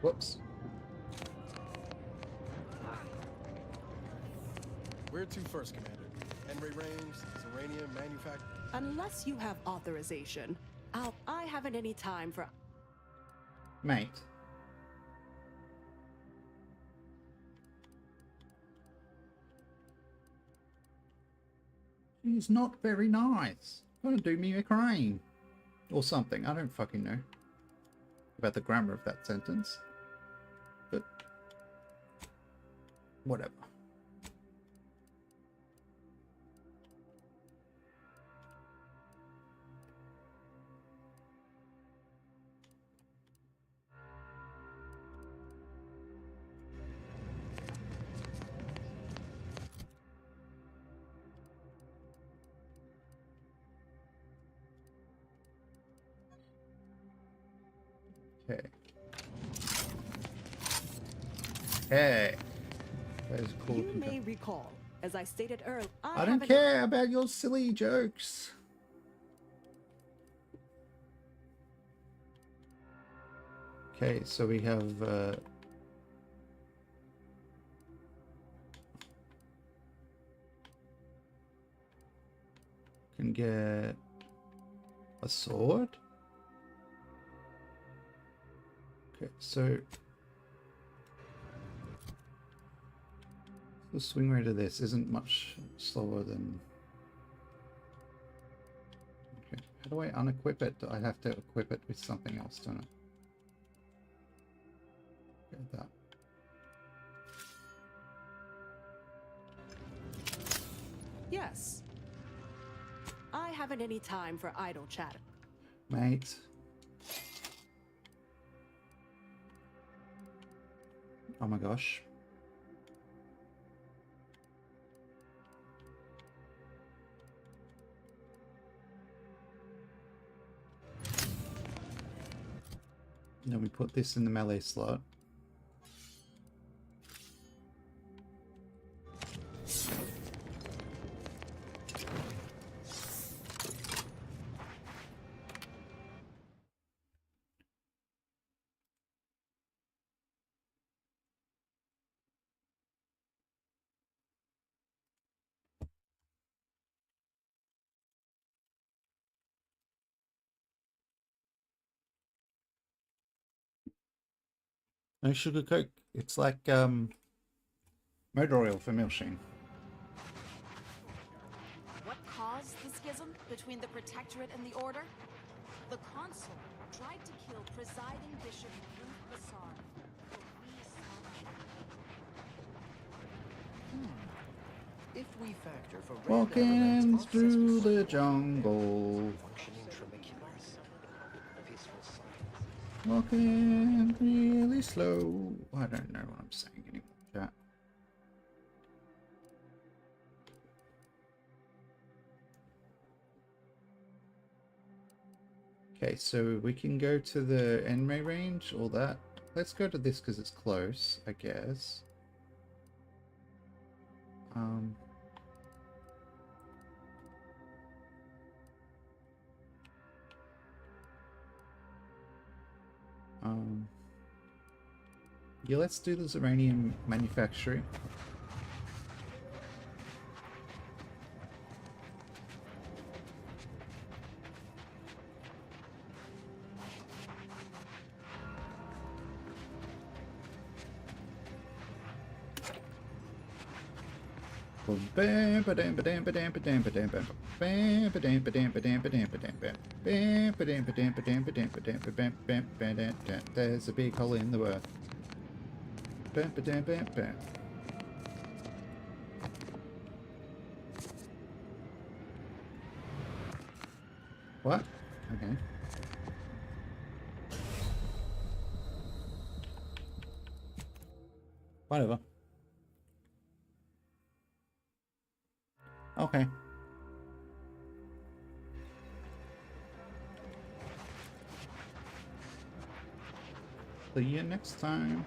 Whoops. Where to first, Commander? Enray Range, Zeranium Manufacturing. Unless you have authorization, I haven't any time for... Mate. He's not very nice. Gonna do me a crane. Or something. I don't fucking know about the grammar of that sentence. But whatever. Okay. Hey. That is cool. You may recall, as I stated earlier, I don't care about your silly jokes. Okay, so we have can get a sword. Okay, so the swing rate of this isn't much slower than... Okay, how do I unequip it? I have to equip it with something else, don't I? Okay, that. Yes. I haven't any time for idle chatter. Mate. Oh my gosh. Then we put this in the melee slot. No sugar coke. It's like motor oil for Milsheen. What caused the schism between the Protectorate and the Order? The Consul tried to kill presiding Bishop Ruth Bassar. If we factor for Walking through the jungle. Walking really slow. I don't know what I'm saying anymore, chat. Okay, so we can go to the Enmei range, all that. Let's go to this because it's close, I guess. Yeah, let's do the Zeranium manufacturing. There's a big hole in the earth. What? Okay. Whatever. Okay. See you next time.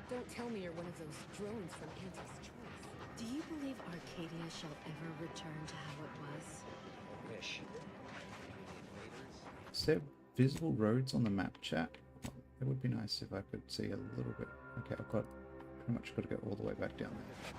Don't tell me you're one of those drones from Auntie's Choice. Do you believe Arcadia shall ever return to how it was? Wish. Is there visible roads on the map, chat? It would be nice if I could see a little bit. Okay, I've got pretty much got to go all the way back down there.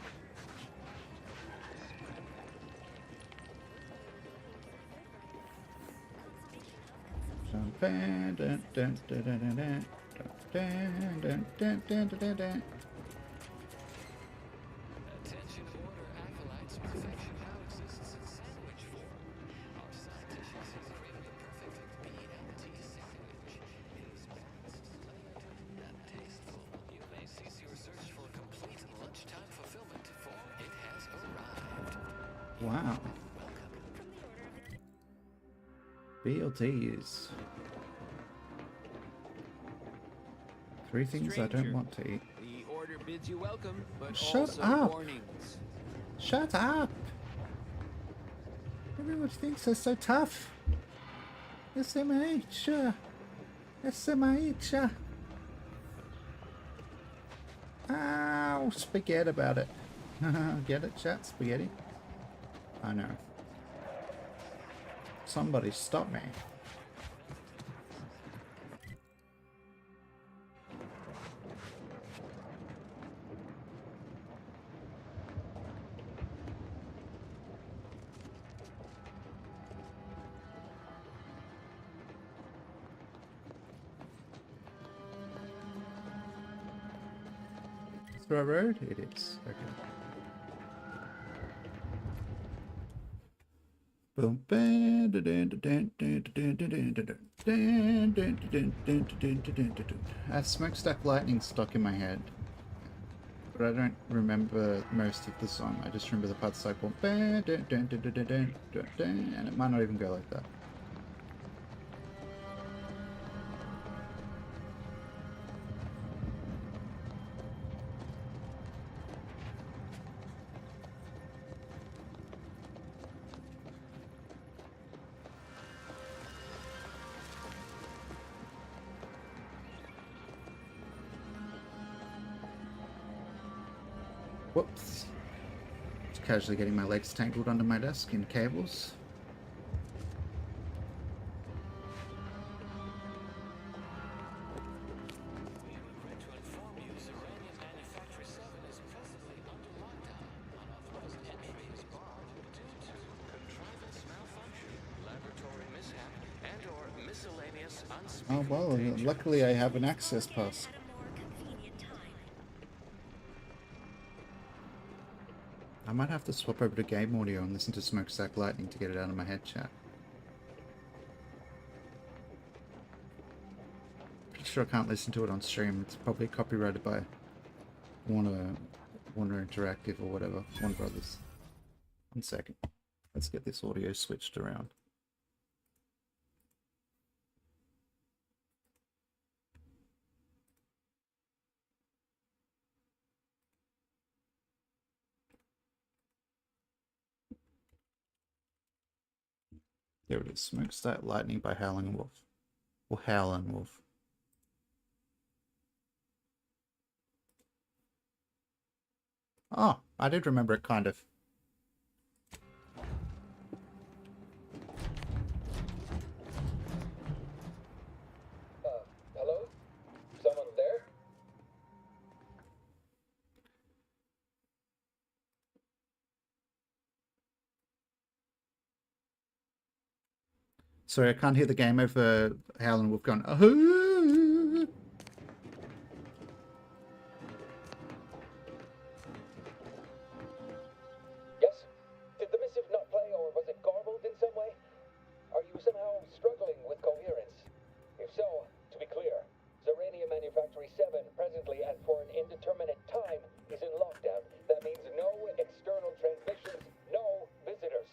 Wow. BLTs. 3 things I don't want to eat. The Order bids you welcome, but Shut also up! warnings. Shut up! Everyone thinks they're so tough. SMH. SMH. Ow, spaghetti about it. Get it, chat? Spaghetti? I know. Somebody stop me. the right road? It is. Okay. Boom. Smokestack Lightning stuck in my head, but I don't remember most of the song. I just remember the parts like and it might not even go like that. Whoops. Just casually getting my legs tangled under my desk in cables. Oh well, luckily I have an access pass. I might have to swap over to game audio and listen to Smokestack Lightning to get it out of my head, chat. Pretty sure I can't listen to it on stream. It's probably copyrighted by Warner Interactive or whatever. Warner Brothers. 1 second. Let's get this audio switched around. There it is. Smokestack Lightning by Howling Wolf. Or Howlin' Wolf. Oh, I did remember it, kind of. Hello? Someone there? Sorry, I can't hear the game over Howlin' Wolf going, "Ahoo!" Yes? Did the missive not play, or was it garbled in some way? Are you somehow struggling with coherence? If so, to be clear, Zerania Manufactory 7, presently and for an indeterminate time, is in lockdown. That means no external transmissions, no visitors.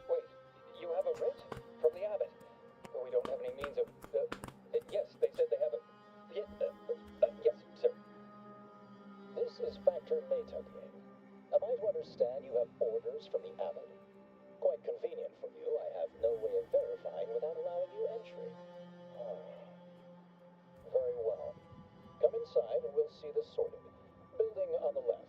Wait, you have a writ? From the abbot? We don't have any means of... yes, they said they have a... yes, sir. This is Factor Maytuglian. Am I to understand you have orders from the abbot? Quite convenient for you. I have no way of verifying without allowing you entry. Very well. Come inside and we'll see this sorted. Building on the left.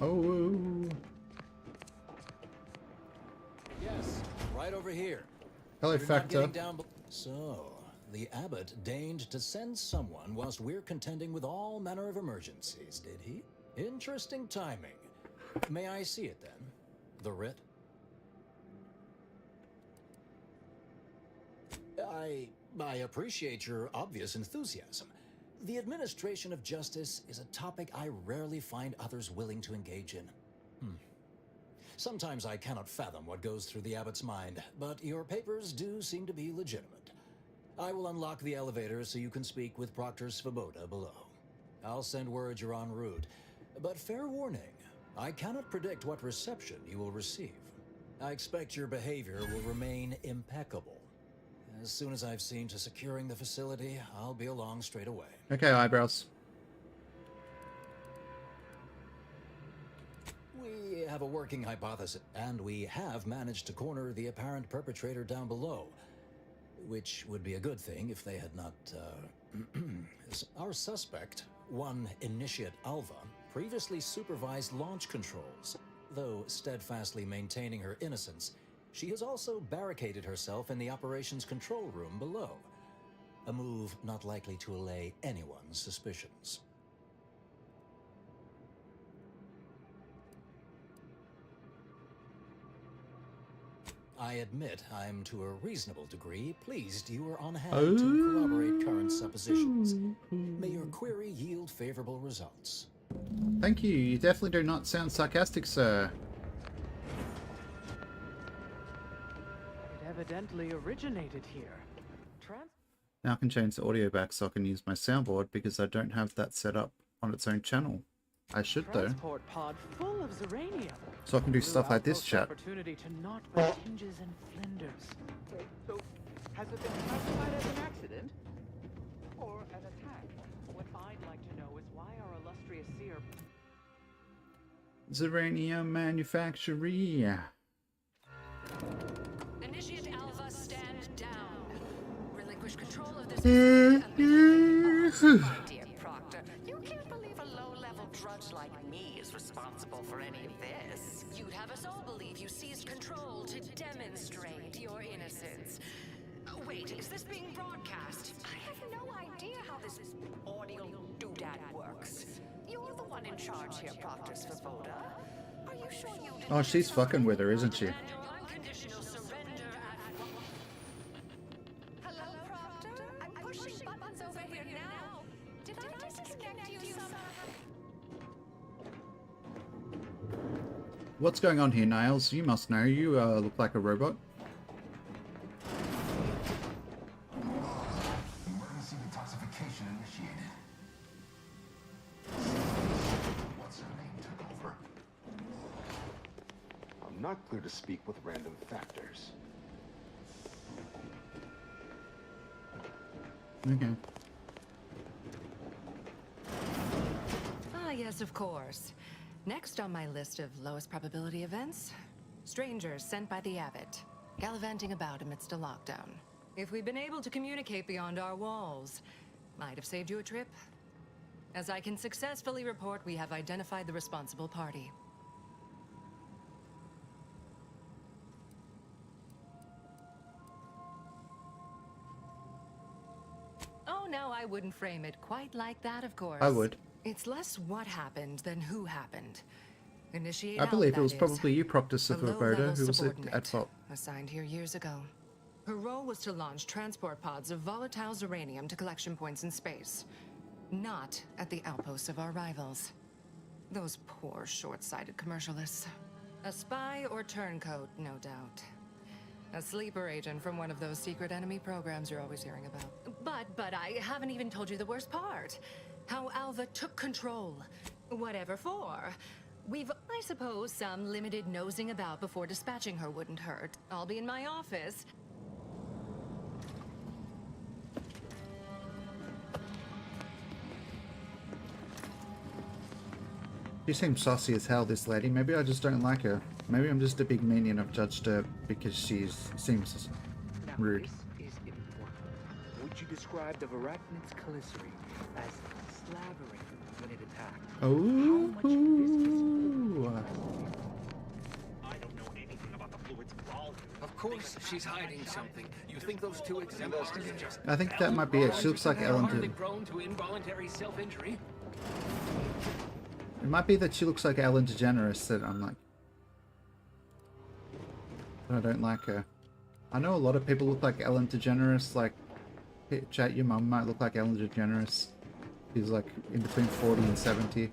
Oh. Yes, right over here. Hello, You're not Factor. getting down so, the abbot deigned to send someone whilst we're contending with all manner of emergencies, did he? Interesting timing. May I see it then? The writ? I appreciate your obvious enthusiasm. The administration of justice is a topic I rarely find others willing to engage in. Sometimes I cannot fathom what goes through the abbot's mind, but your papers do seem to be legitimate. I will unlock the elevator so you can speak with Proctor Svoboda below. I'll send word you're en route, but fair warning, I cannot predict what reception you will receive. I expect your behavior will remain impeccable. As soon as I've seen to securing the facility, I'll be along straight away. Okay, eyebrows. We have a working hypothesis, and we have managed to corner the apparent perpetrator down below, which would be a good thing if they had not, Our suspect, one Initiate Alva, previously supervised launch controls. Though steadfastly maintaining her innocence, she has also barricaded herself in the operations control room below. A move not likely to allay anyone's suspicions. I admit I'm to a reasonable degree pleased you are on hand to corroborate current suppositions. May your query yield favorable results. Thank you. You definitely do not sound sarcastic, sir. It evidently originated here. Now I can change the audio back so I can use my soundboard because I don't have that set up on its own channel. I should though. Transport pod full of Zeranium. So I can do stuff like this, chat. Opportunity to knot my hinges and flinders. Wait, so has it been classified as an accident or an attack? What I'd like to know is why our illustrious seer. Zeranium manufactory. Initiate Alpha, stand down. Relinquish control of this facility immediately. My dear Proctor, you can't believe a low-level drudge like me is responsible for any of this. You'd have us all believe you seized control to demonstrate your innocence. Wait, is this being broadcast? I have no idea how this audio doodad works. You're the one in charge here, Proctor Svoboda. Are you sure you didn't... Oh, she's fucking with her, isn't she? Unconditional surrender at... Hello, Proctor? I'm pushing buttons over here now. Did I disconnect you somehow? What's going on here, Niles? You must know. You look like a robot. Emergency detoxification initiated. What's her name took over? I'm not clear to speak with random factors. Okay. Ah, yes, of course. Next on my list of lowest probability events, strangers sent by the Abbot, gallivanting about amidst a lockdown. If we'd been able to communicate beyond our walls, might have saved you a trip. As I can successfully report, we have identified the responsible party. Oh, no, I wouldn't frame it quite like that, of course. I would. It's less what happened than who happened. Initiate I believe Alpha, it was that probably is. you, Proctor A Svoboda, low-level who was subordinate, at fault. assigned here years ago. Her role was to launch transport pods of volatile Zeranium to collection points in space. Not at the outposts of our rivals. Those poor, short-sighted commercialists. A spy or turncoat, no doubt. A sleeper agent from one of those secret enemy programs you're always hearing about. But I haven't even told you the worst part. How Alva took control. Whatever for. We've, I suppose, some limited nosing about before dispatching her wouldn't hurt. I'll be in my office. She seems saucy as hell, this lady. Maybe I just don't like her. Maybe I'm just a big minion. I've judged her because she seems rude. This is important. Would you describe the Varachnids Calycery as slavering when it attacked? Oh. I don't know anything about the fluid's volume. Of course, she's hiding something. You think those two exemplars are just... I think that might be it. She looks like Ellen. Hardly prone to involuntary self-injury. It might be that she looks like Ellen DeGeneres that I'm like... I don't like her. I know a lot of people look like Ellen DeGeneres, like... Hey, chat, your mum might look like Ellen DeGeneres. She's like in between 40 and 70.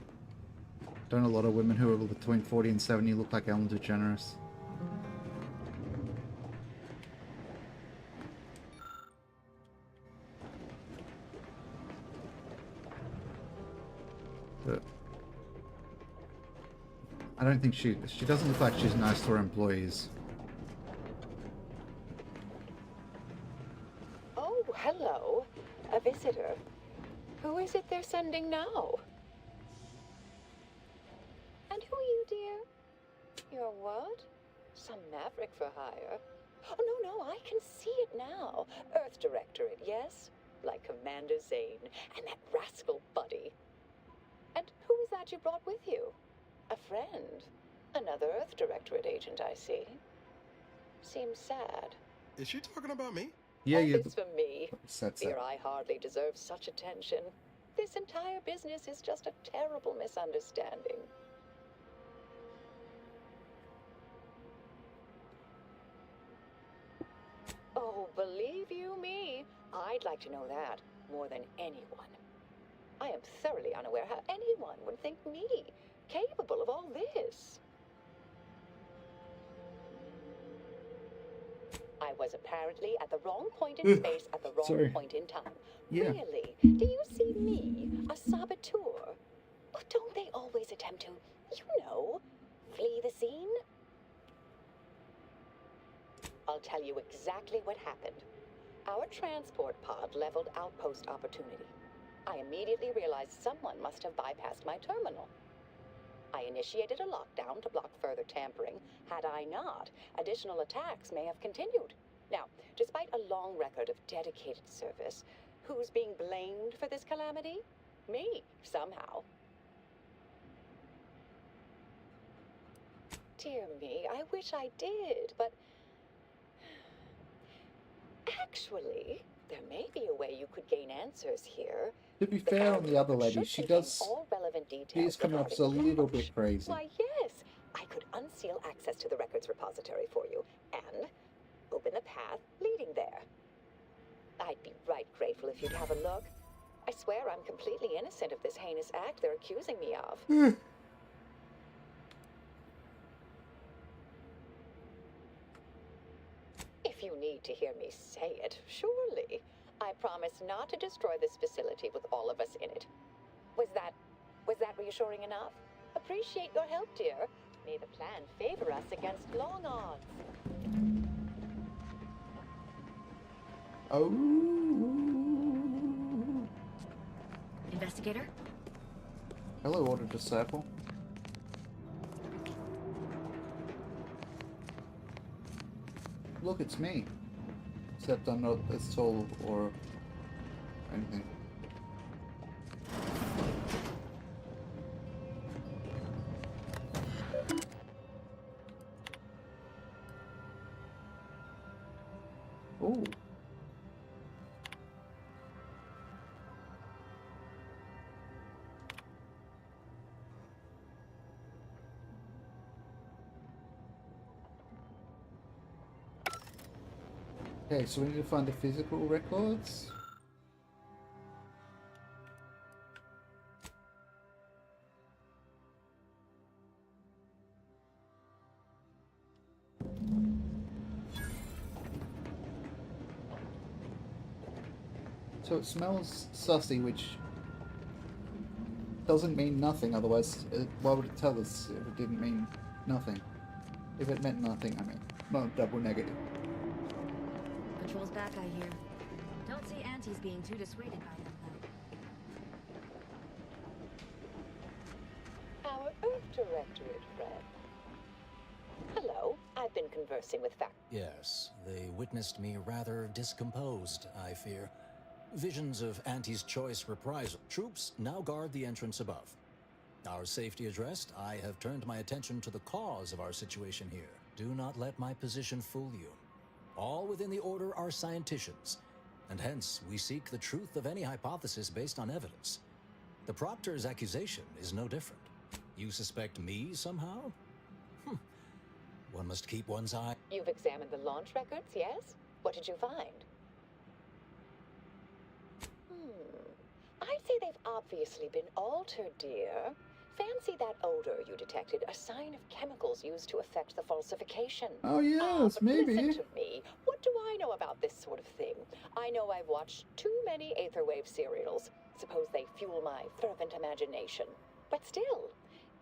Don't a lot of women who are between 40 and 70 look like Ellen DeGeneres. But I don't think she doesn't look like she's nice to her employees. Oh, hello. A visitor. Who is it they're sending now? And who are you, dear? You're what? Some maverick for hire? Oh, no, I can see it now. Earth Directorate, yes? Like Commander Zane and that rascal Buddy. And who is that you brought with you? A friend. Another Earth Directorate agent, I see. Seems sad. Is she talking about me? Yeah, Oh, you. it's for me. That's Fear I hardly deserve such attention. This entire business is just a terrible misunderstanding. Oh, believe you me, I'd like to know that more than anyone. I am thoroughly unaware how anyone would think me capable of all this. I was apparently at the wrong point in space at the wrong Sorry. point in time. Yeah. Really? Do you see me, a saboteur? Oh, don't they always attempt to, flee the scene? I'll tell you exactly what happened. Our transport pod leveled outpost opportunity. I immediately realized someone must have bypassed my terminal. I initiated a lockdown to block further tampering. Had I not, additional attacks may have continued. Now, despite a long record of dedicated service, who's being blamed for this calamity? Me, somehow. Dear me, I wish I did, but actually, there may be a way you could gain answers here. To be fair on the other lady, she does. All relevant details. She's coming off as a little bit crazy. Why, yes, I could unseal access to the records repository for you and open the path leading there. I'd be right grateful if you'd have a look. I swear I'm completely innocent of this heinous act they're accusing me of. If you need to hear me say it, surely. I promise not to destroy this facility with all of us in it. Was that reassuring enough? Appreciate your help, dear. May the plan favor us against long odds. Oh. Investigator? Hello, Order Disciple. Look, it's me. Except I'm not as tall or anything. Oh. Okay, so we need to find the physical records. So it smells sussy, which doesn't mean nothing, otherwise why would it tell us if it didn't mean nothing? If it meant nothing, I mean, not double negative. Patrol's back, I hear. Don't see Auntie's being too dissuaded by them, though. Our Earth Directorate friend. Hello, I've been conversing with Yes, they witnessed me rather discomposed, I fear. Visions of Auntie's choice reprisal. Troops now guard the entrance above. Our safety addressed, I have turned my attention to the cause of our situation here. Do not let my position fool you. All within the Order are scienticians, and hence we seek the truth of any hypothesis based on evidence. The Proctor's accusation is no different. You suspect me somehow? One must keep one's eye. You've examined the launch records, yes? What did you find? I'd say they've obviously been altered, dear. Fancy that odor you detected, a sign of chemicals used to affect the falsification. Oh yes, but maybe. Listen to me. What do I know about this sort of thing? I know I've watched too many Aetherwave serials. Suppose they fuel my fervent imagination. But still,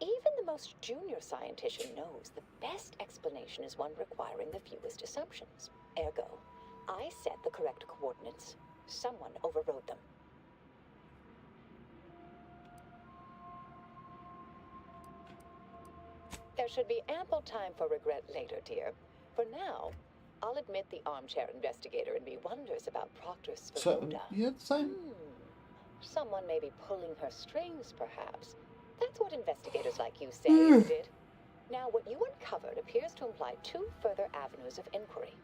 even the most junior scientician knows the best explanation is one requiring the fewest assumptions. Ergo, I set the correct coordinates. Someone overrode them. There should be ample time for regret later, dear. For now, I'll admit the armchair investigator in me wonders about Proctor's So, Svoboda. yeah, same. Someone may be pulling her strings, perhaps. That's what investigators like you say, isn't it? Now, what you uncovered appears to imply two further avenues of inquiry.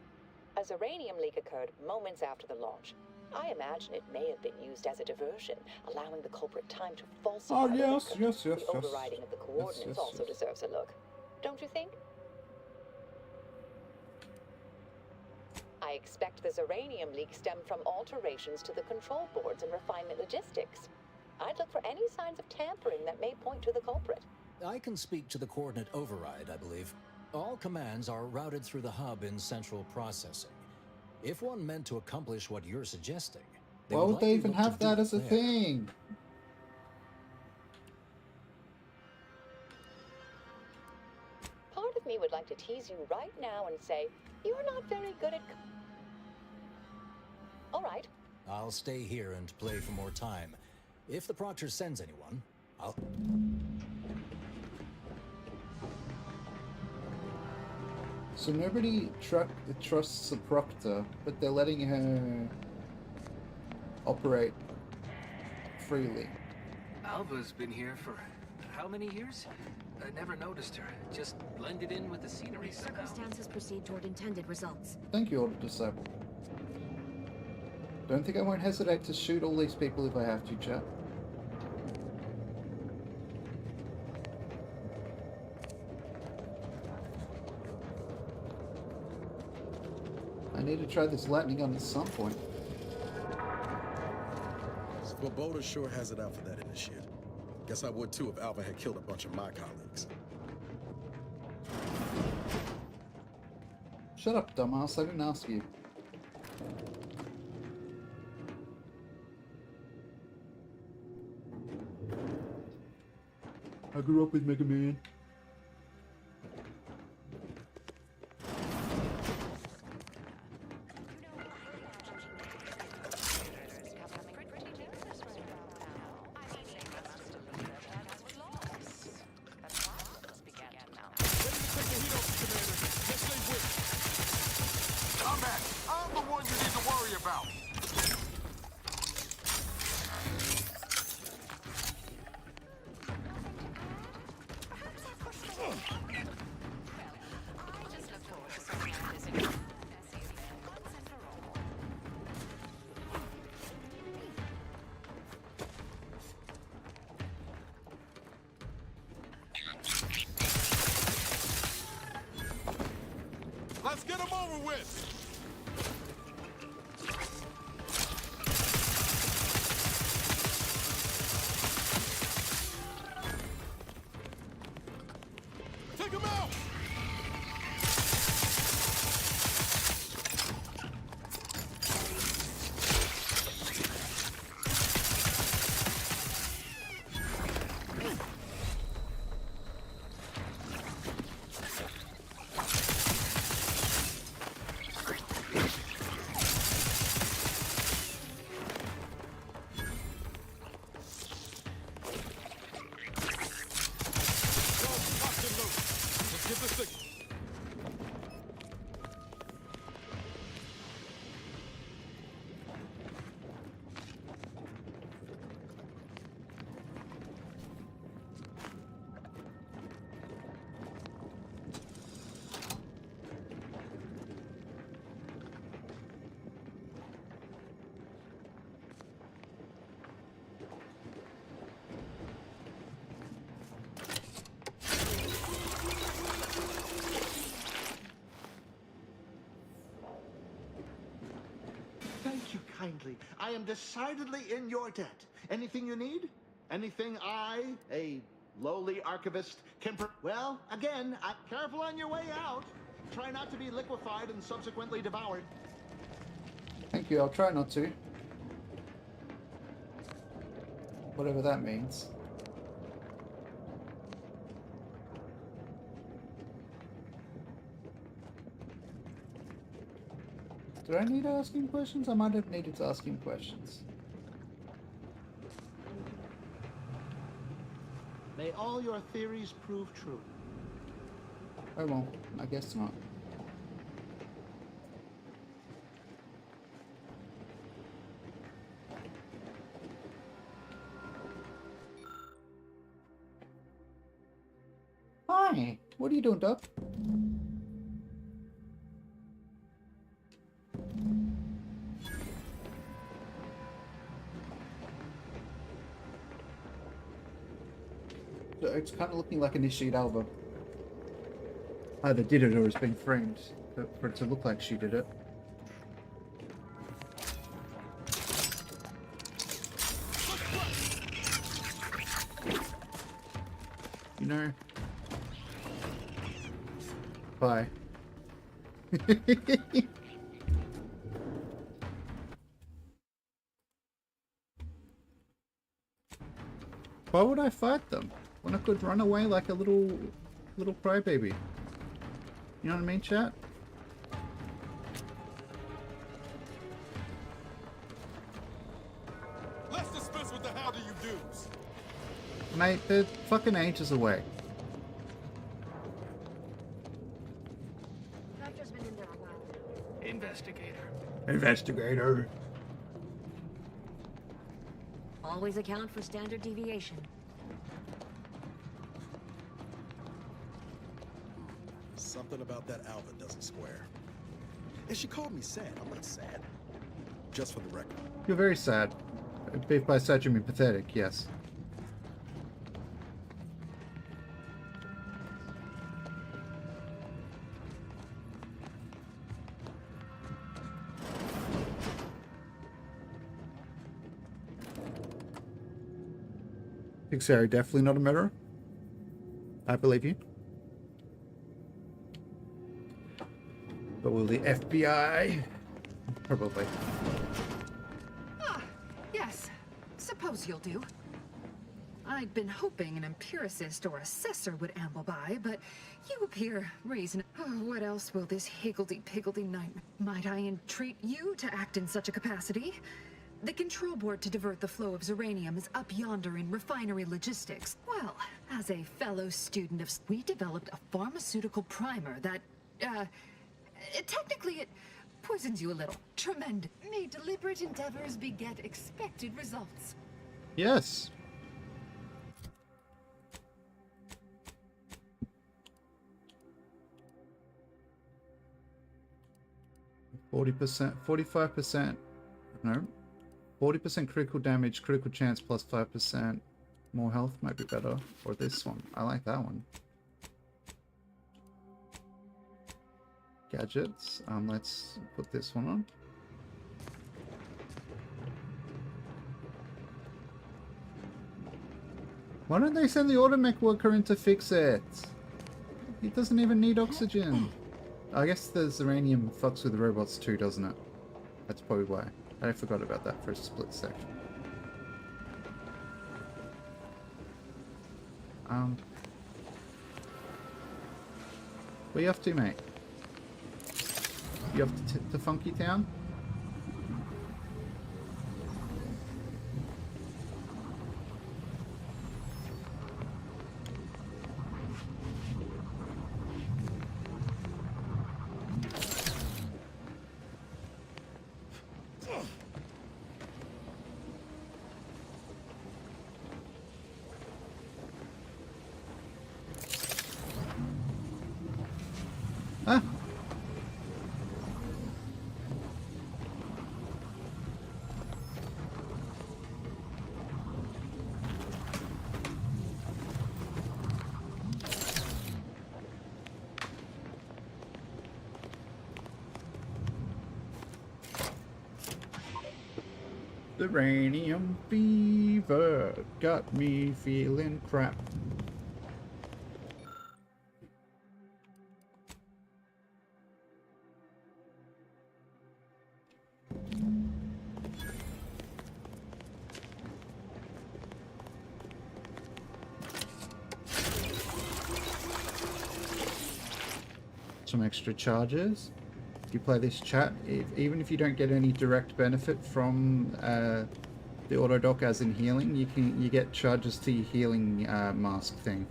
A Zeranium leak occurred moments after the launch. I imagine it may have been used as a diversion, allowing the culprit time to falsify Oh the yes, record. yes, yes, The yes. overriding of the coordinates yes, also yes. deserves a look. Don't you think? I expect the Zeranium leak stemmed from alterations to the control boards and refinement logistics. I'd look for any signs of tampering that may point to the culprit. I can speak to the coordinate override, I believe. All commands are routed through the hub in central processing. If one meant to accomplish what you're suggesting, Why would they even have that as a there. thing? Part of me would like to tease you right now and say, you're not very good at... All right. I'll stay here and play for more time. If the Proctor sends anyone, I'll... So nobody trusts the Proctor, but they're letting her operate freely. Alva's been here for how many years? I never noticed her. Just blended in with the scenery somehow. Circumstances proceed toward intended results. Thank you, Order Disciple. Don't think I won't hesitate to shoot all these people if I have to, chat. I need to try this lightning gun at some point. Svoboda sure has it out for that initiate. Guess I would too if Alva had killed a bunch of my colleagues. Shut up, dumbass. I didn't ask you. I grew up with Mega Man. Combat! I'm the one you need to worry about! Let's get him over with! Take him out! Let's get the signal. Thank you kindly. I am decidedly in your debt. Anything you need? Anything I, a lowly archivist, can well, again, careful on your way out. Try not to be liquefied and subsequently devoured. Thank you, I'll try not to. Whatever that means. Do I need to ask him questions? I might have needed to ask him questions. May all your theories prove true. Oh well, I guess not. Hi, what are you doing, Duck? So it's kind of looking like Initiate Alva. Either did it or it's been framed for it to look like she did it. You know. Bye. Why would I fight them when I could run away like a little crybaby? You know what I mean, chat? Let's dispense with the how do you do's. Mate, they're fucking ages away. Vector's been in there a while. Investigator. Investigator. Always account for standard deviation. Something about that Alva doesn't square. And she called me sad. I'm not sad. Just for the record. You're very sad. If by sad you mean pathetic, yes. Pixar, definitely not a murderer. I believe you. But will the FBI? Probably. Ah, yes. Suppose you'll do. I'd been hoping an empiricist or assessor would amble by, but you appear reasonable. Oh, what else will this higgledy-piggledy nightmare? Might I entreat you to act in such a capacity? The control board to divert the flow of Zeranium is up yonder in refinery logistics. Well, as a fellow student of... We developed a pharmaceutical primer that, technically it poisons you a little. Tremendous. May deliberate endeavors beget expected results. Yes. %, 45%, no, 40% critical damage, critical chance plus 5%. More health might be better. Or this one. I like that one. Gadgets. Let's put this one on. Why don't they send the automech worker in to fix it? He doesn't even need oxygen. I guess the Zeranium fucks with the robots too, doesn't it? That's probably why. I forgot about that for a split second. Where you off to, mate? You off to Funky Town? Ah. Uranium fever got me feeling crap. Some extra charges. If you play this chat, even if you don't get any direct benefit from the auto dock as in healing, you get charges to your healing mask thing.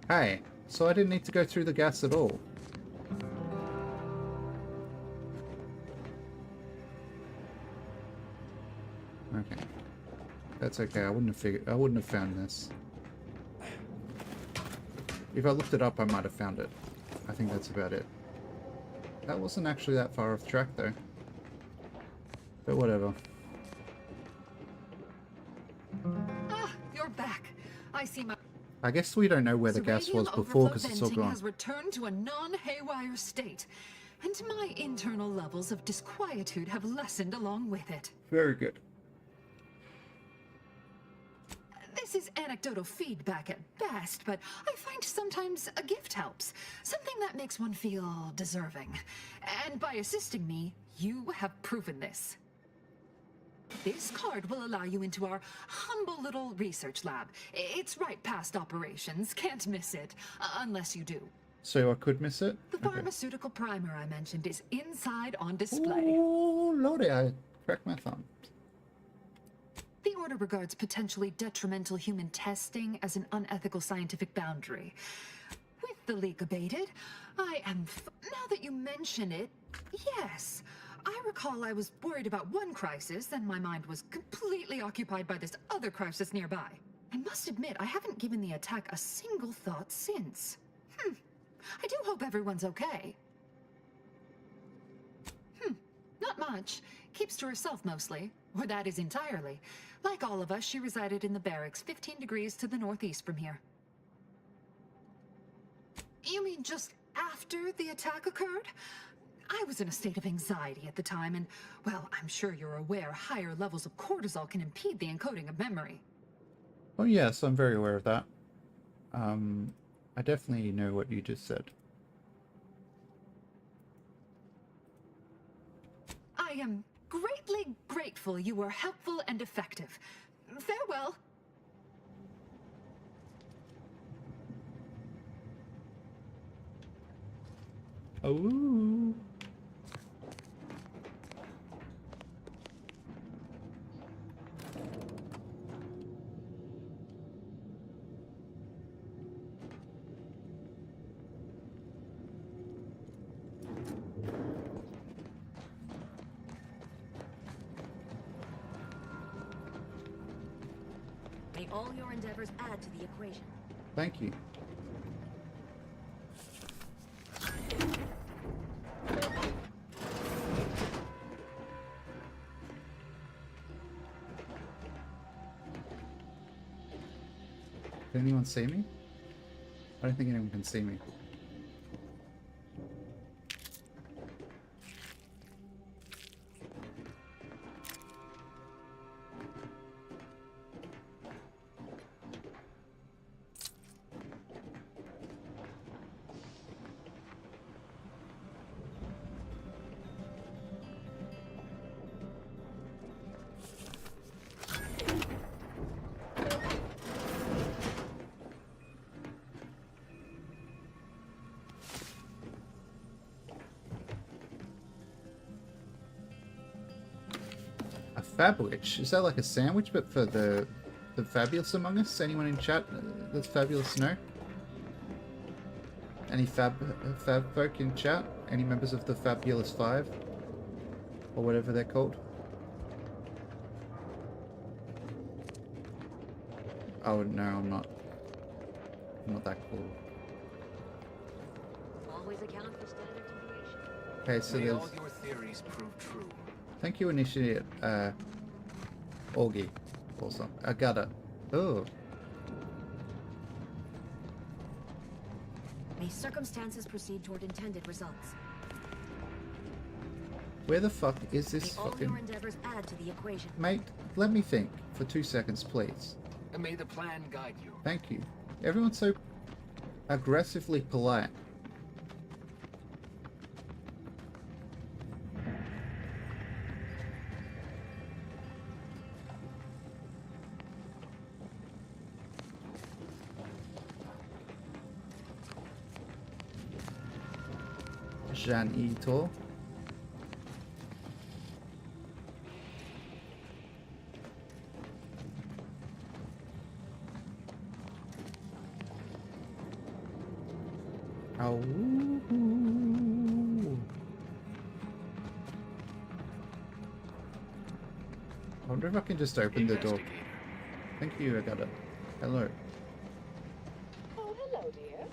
Hey, so I didn't need to go through the gas at all. Okay. That's okay. I wouldn't have found this. If I looked it up, I might have found it. I think that's about it. That wasn't actually that far off track though. But whatever. Ah, you're back. I see my... I guess we don't know where the gas was before because it's all venting gone. has returned to a non-haywire state. and my internal levels of disquietude have lessened along with it. Very good. This is anecdotal feedback at best, but I find sometimes a gift helps. Something that makes one feel deserving. And by assisting me, you have proven this. This card will allow you into our humble little research lab. It's right past operations. Can't miss it, unless you do. So I could miss it? The pharmaceutical primer I mentioned is inside on display. Oh, lordy, I cracked my thumb. The Order regards potentially detrimental human testing as an unethical scientific boundary. With the leak abated, I am... Now that you mention it, yes. I recall I was worried about one crisis, then my mind was completely occupied by this other crisis nearby. I must admit, I haven't given the attack a single thought since. I do hope everyone's okay. Not much. Keeps to herself mostly. Or that is entirely. Like all of us, she resided in the barracks 15 degrees to the northeast from here. You mean just after the attack occurred? I was in a state of anxiety at the time, and, well, I'm sure you're aware higher levels of cortisol can impede the encoding of memory. Oh yes, I'm very aware of that. I definitely know what you just said. I am greatly grateful you were helpful and effective. Farewell. Oh. May all your endeavors add to the equation. Thank you. Can anyone see me? I don't think anyone can see me. Fabwich? Is that like a sandwich, but for the fabulous among us? Anyone in chat that's fabulous know? Any fab folk in chat? Any members of the Fabulous Five? Or whatever they're called? Oh no, I'm not that cool. Always account for standard deviation. Okay, so May there's... all your theories prove true. Thank you, Initiate, Augie. Also, I got it. Oh. May circumstances proceed toward intended results. Where the fuck is this May all fucking... your endeavors add to the equation. Mate, let me think for 2 seconds, please. And may the plan guide you. Thank you. Everyone's so aggressively polite. Jean Ito. Oh. I wonder if I can just open the door. Thank you, I got it. Hello. Oh, hello, dear.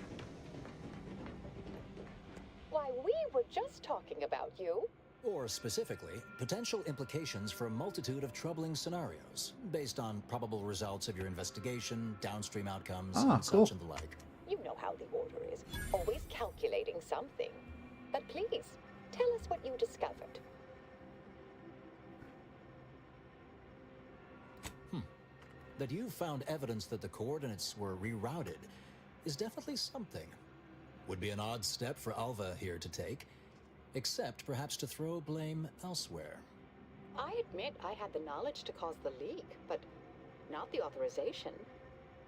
Why, we were just talking about you. Or specifically, potential implications for a multitude of troubling scenarios, based on probable results of your investigation, downstream outcomes, and such and the like. You know how the Order is. Always calculating something. But please, Tell us what you discovered. That you found evidence that the coordinates were rerouted is definitely something. Would be an odd step for Alva here to take, except perhaps to throw blame elsewhere. I admit I had the knowledge to cause the leak, but not the authorization.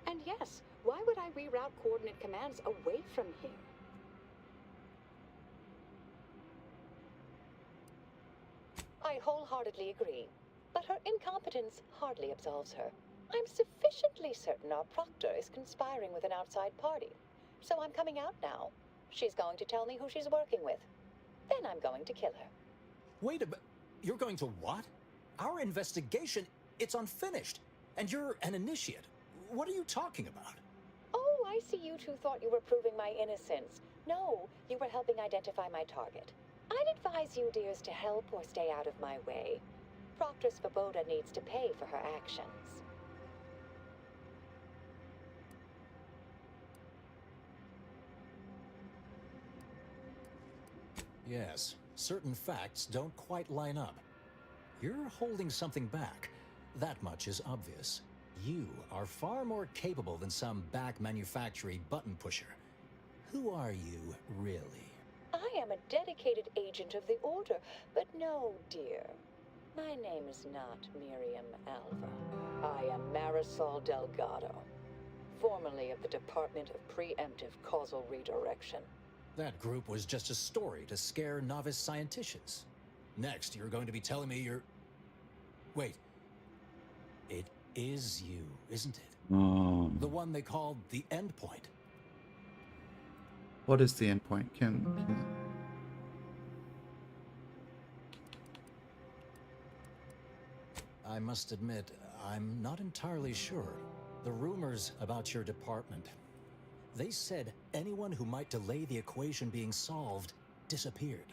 And yes, why would I reroute coordinate commands away from here? I wholeheartedly agree, but her incompetence hardly absolves her. I'm sufficiently certain our proctor is conspiring with an outside party, so I'm coming out now. She's going to tell me who she's working with. Then I'm going to kill her. Wait a minute. You're going to what? Our investigation, it's unfinished. And you're an initiate. What are you talking about? Oh, I see you two thought you were proving my innocence. No, you were helping identify my target. I'd advise you dears to help or stay out of my way. Proctor Svoboda needs to pay for her actions. Yes, certain facts don't quite line up. You're holding something back. That much is obvious. You are far more capable than some back manufacturing button pusher. Who are you, really? I am a dedicated agent of the Order, but no, dear. My name is not Miriam Alva. I am Marisol Delgado, formerly of the Department of Preemptive Causal Redirection. That group was just a story to scare novice scienticians. Next, you're going to be telling me you're... Wait. It is you, isn't it? The one they called the Endpoint. What is the endpoint? I must admit, I'm not entirely sure. The rumors about your department. They said anyone who might delay the equation being solved disappeared.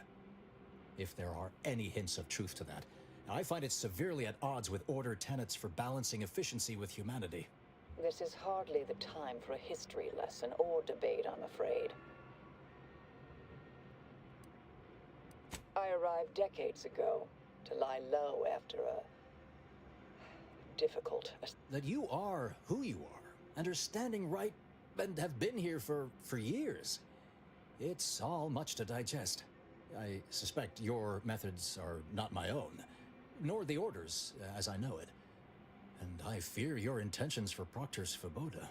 If there are any hints of truth to that, I find it severely at odds with Order tenets for balancing efficiency with humanity. This is hardly the time for a history lesson or debate, I'm afraid. I arrived decades ago to lie low after a difficult... That you are who you are, and are standing right, and have been here for years. It's all much to digest. I suspect your methods are not my own, nor the Order's, as I know it. And I fear your intentions for Proctor Svoboda.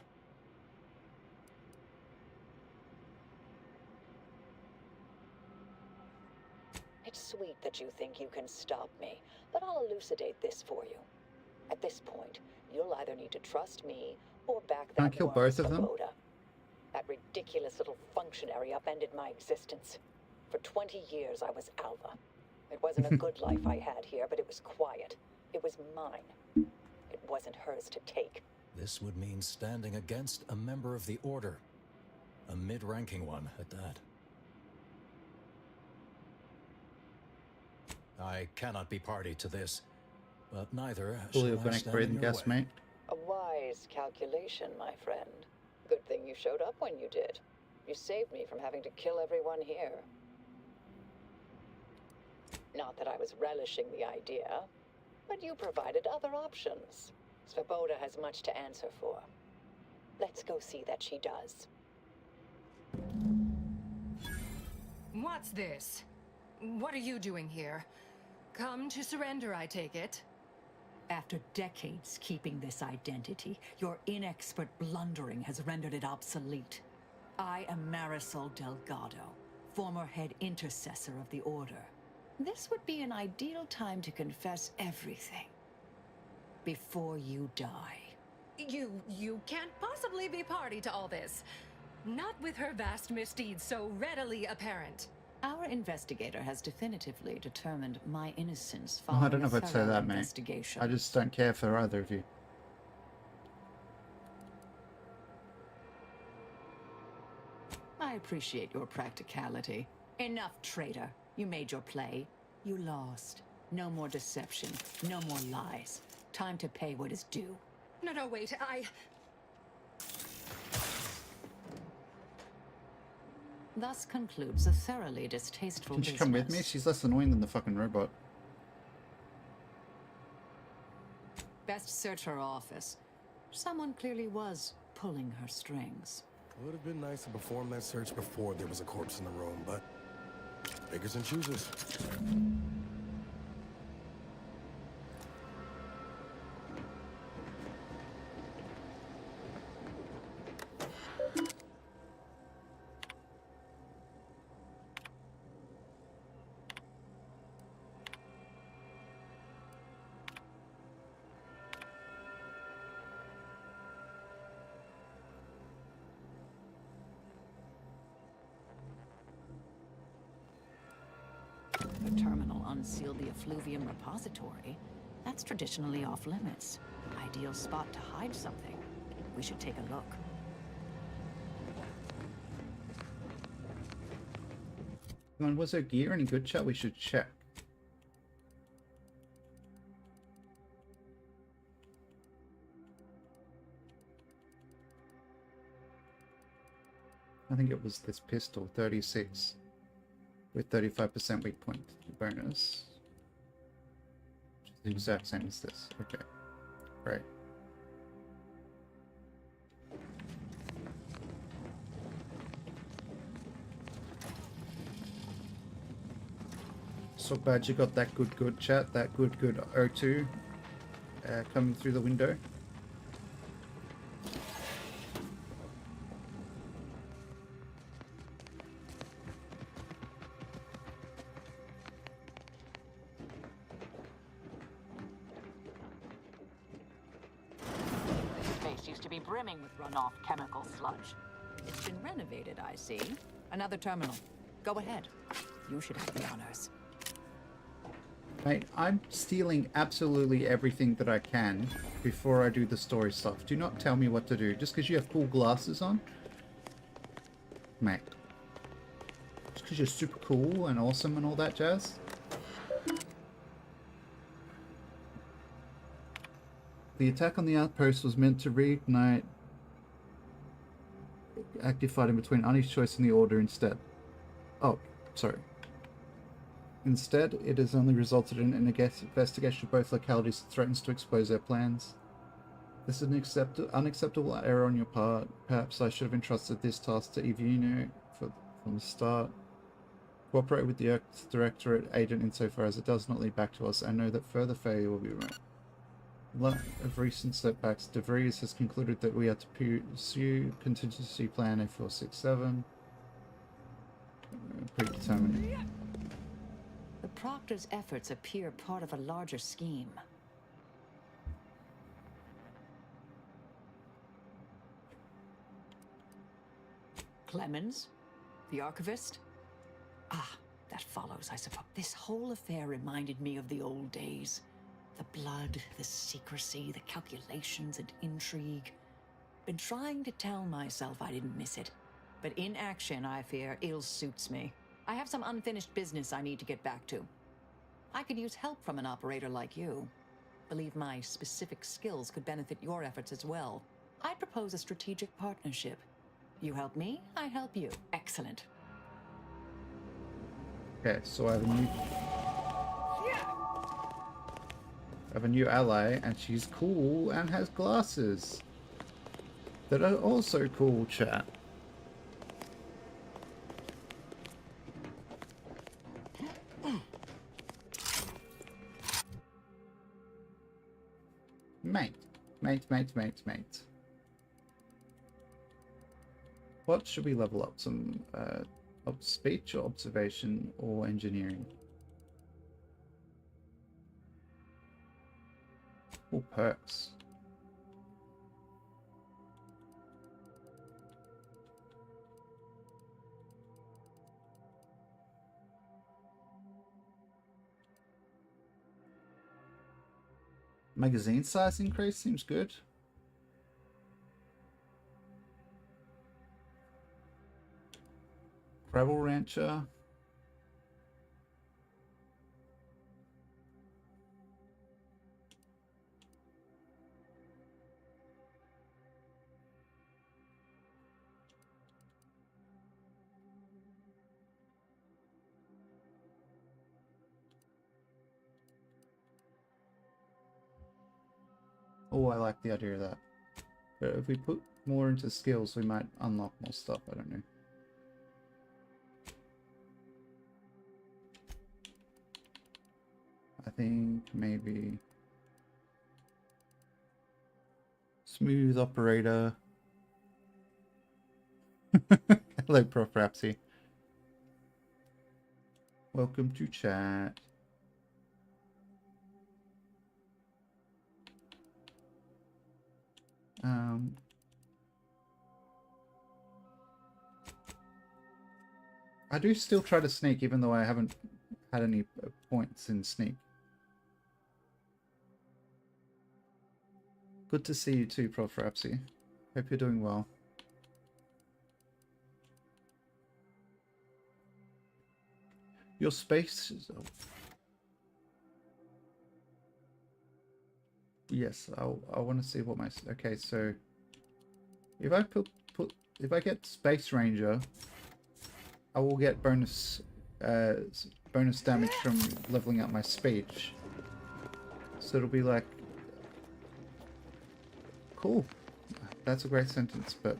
It's sweet that you think you can stop me, but I'll elucidate this for you. At this point, you'll either need to trust me or back that Can I kill both of them? Svoboda. That ridiculous little functionary upended my existence. For 20 years, I was Alva. It wasn't a good life I had here, but it was quiet. It was mine. It wasn't hers to take. This would mean standing against a member of the Order. A mid-ranking one, at that. I cannot be party to this, but neither Fully shall I organic stand breathing in your gas, way. mate. A wise calculation, my friend. Good thing you showed up when you did. You saved me from having to kill everyone here. Not that I was relishing the idea, but you provided other options. Svoboda has much to answer for. Let's go see that she does. What's this? What are you doing here? Come to surrender, I take it? After decades keeping this identity, your inexpert blundering has rendered it obsolete. I am Marisol Delgado, former head intercessor of the Order. This would be an ideal time to confess everything. Before you die. You can't possibly be party to all this. Not with her vast misdeeds so readily apparent. Our investigator has definitively determined my innocence Oh, following I don't know if a I'd say thorough that, mate. investigation. I just don't care for either of you. I appreciate your practicality. Enough, traitor. You made your play. You lost. No more deception. No more lies. Time to pay what is due. No, wait, Thus concludes a thoroughly distasteful Can she business. come with me? She's less annoying than the fucking robot. Best search her office. Someone clearly was pulling her strings. Would have been nice to perform that search before there was a corpse in the room, but beggars and choosers. The terminal unsealed the effluvium repository. That's traditionally off limits. Ideal spot to hide something. We should take a look. And was her gear any good, chat? We should check. I think it was this pistol, 36, with 35% weak point bonus. Which is the exact same as this. Okay, great. So glad you got that good chat, that good O2 coming through the window. This place used to be brimming with runoff chemical sludge. It's been renovated, I see. Another terminal. Go ahead. You should have the honors. Mate, I'm stealing absolutely everything that I can before I do the story stuff. Do not tell me what to do. Just because you have cool glasses on? Mate. Just because you're super cool and awesome and all that jazz? The attack on the outpost was meant to reignite active fighting between Ani's choice and the Order instead. Oh, sorry. Instead, it has only resulted in an investigation of both localities that threatens to expose their plans. This is an unacceptable error on your part. Perhaps I should have entrusted this task to Evino from the start. Cooperate with the Earth Directorate agent insofar as it does not lead back to us, and know that further failure will be right. In light of recent setbacks, De Vries has concluded that we are to pursue contingency plan A467. Predetermined. The Proctor's efforts appear part of a larger scheme. Clemens? The archivist? Ah, that follows, I suppose. This whole affair reminded me of the old days. The blood, the secrecy, the calculations and intrigue. Been trying to tell myself I didn't miss it. But in action, I fear, ill suits me. I have some unfinished business I need to get back to. I could use help from an operator like you. Believe my specific skills could benefit your efforts as well. I'd propose a strategic partnership. You help me, I help you. Excellent. Okay, so I have a new ally, and she's cool and has glasses that are also cool, chat. Mate. What should we level up? Some speech or observation or engineering? Or perks. Magazine size increase seems good. Gravel Rancher. Oh, I like the idea of that. But if we put more into skills, we might unlock more stuff. I don't know. I think maybe smooth operator. Hello, Prof. Rapsy. Welcome to chat. I do still try to sneak, even though I haven't had any points in sneak. Good to see you too, Prof. Rapsy. Hope you're doing well. Your space is... Yes, I want to see what my... Okay, so if I if I get Space Ranger, I will get bonus damage from leveling up my speech. So it'll be like, cool. That's a great sentence, but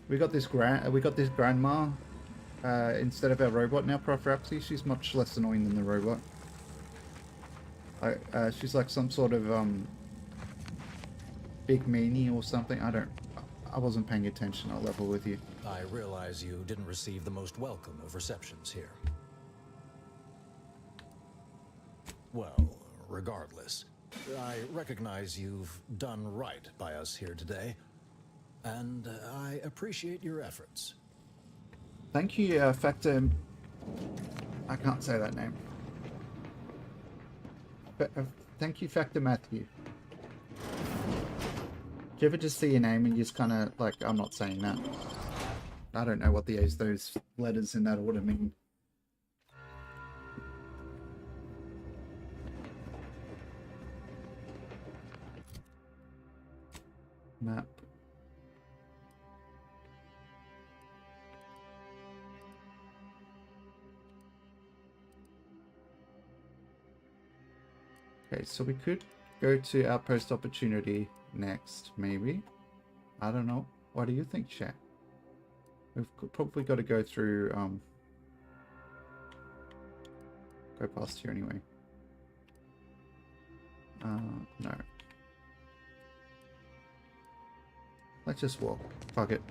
we got this grandma instead of our robot now, Prof. Rapsy. She's much less annoying than the robot. She's like some sort of big meanie or something. I wasn't paying attention. I'll level with you. I realize you didn't receive the most welcome of receptions here. Well, regardless, I recognize you've done right by us here today, and I appreciate your efforts. Thank you, Factor... I can't say that name. But, thank you, Factor Matthew. Do you ever just see your name and you just kind of like, I'm not saying that. I don't know what those letters in that order mean. Map. Okay, so we could go to Outpost Opportunity next, maybe. I don't know. What do you think, chat? We've probably got to go through, go past here anyway. No. Let's just walk. Fuck it.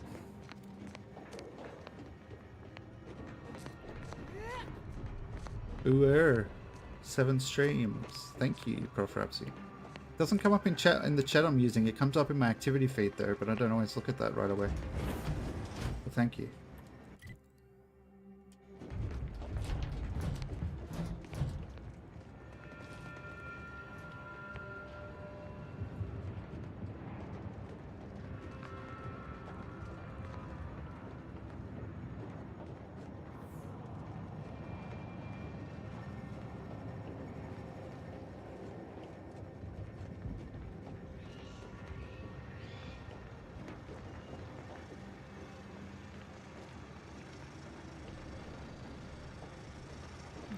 Ooh, 7 streams. Thank you, Prof. Rapsy. Doesn't come up in chat in the chat I'm using. It comes up in my activity feed though, but I don't always look at that right away. But thank you.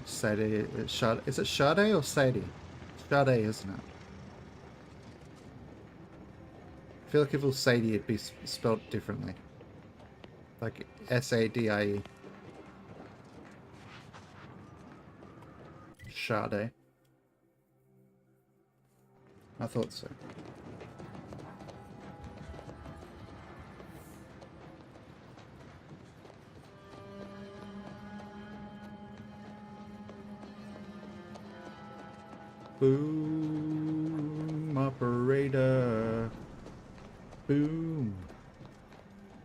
Sadie, is it Sade or Sadie? Sade, isn't it? I feel like if it was Sadie, it'd be spelled differently. Like S-A-D-I-E. Sade. I thought so. Boom, operator. Boom,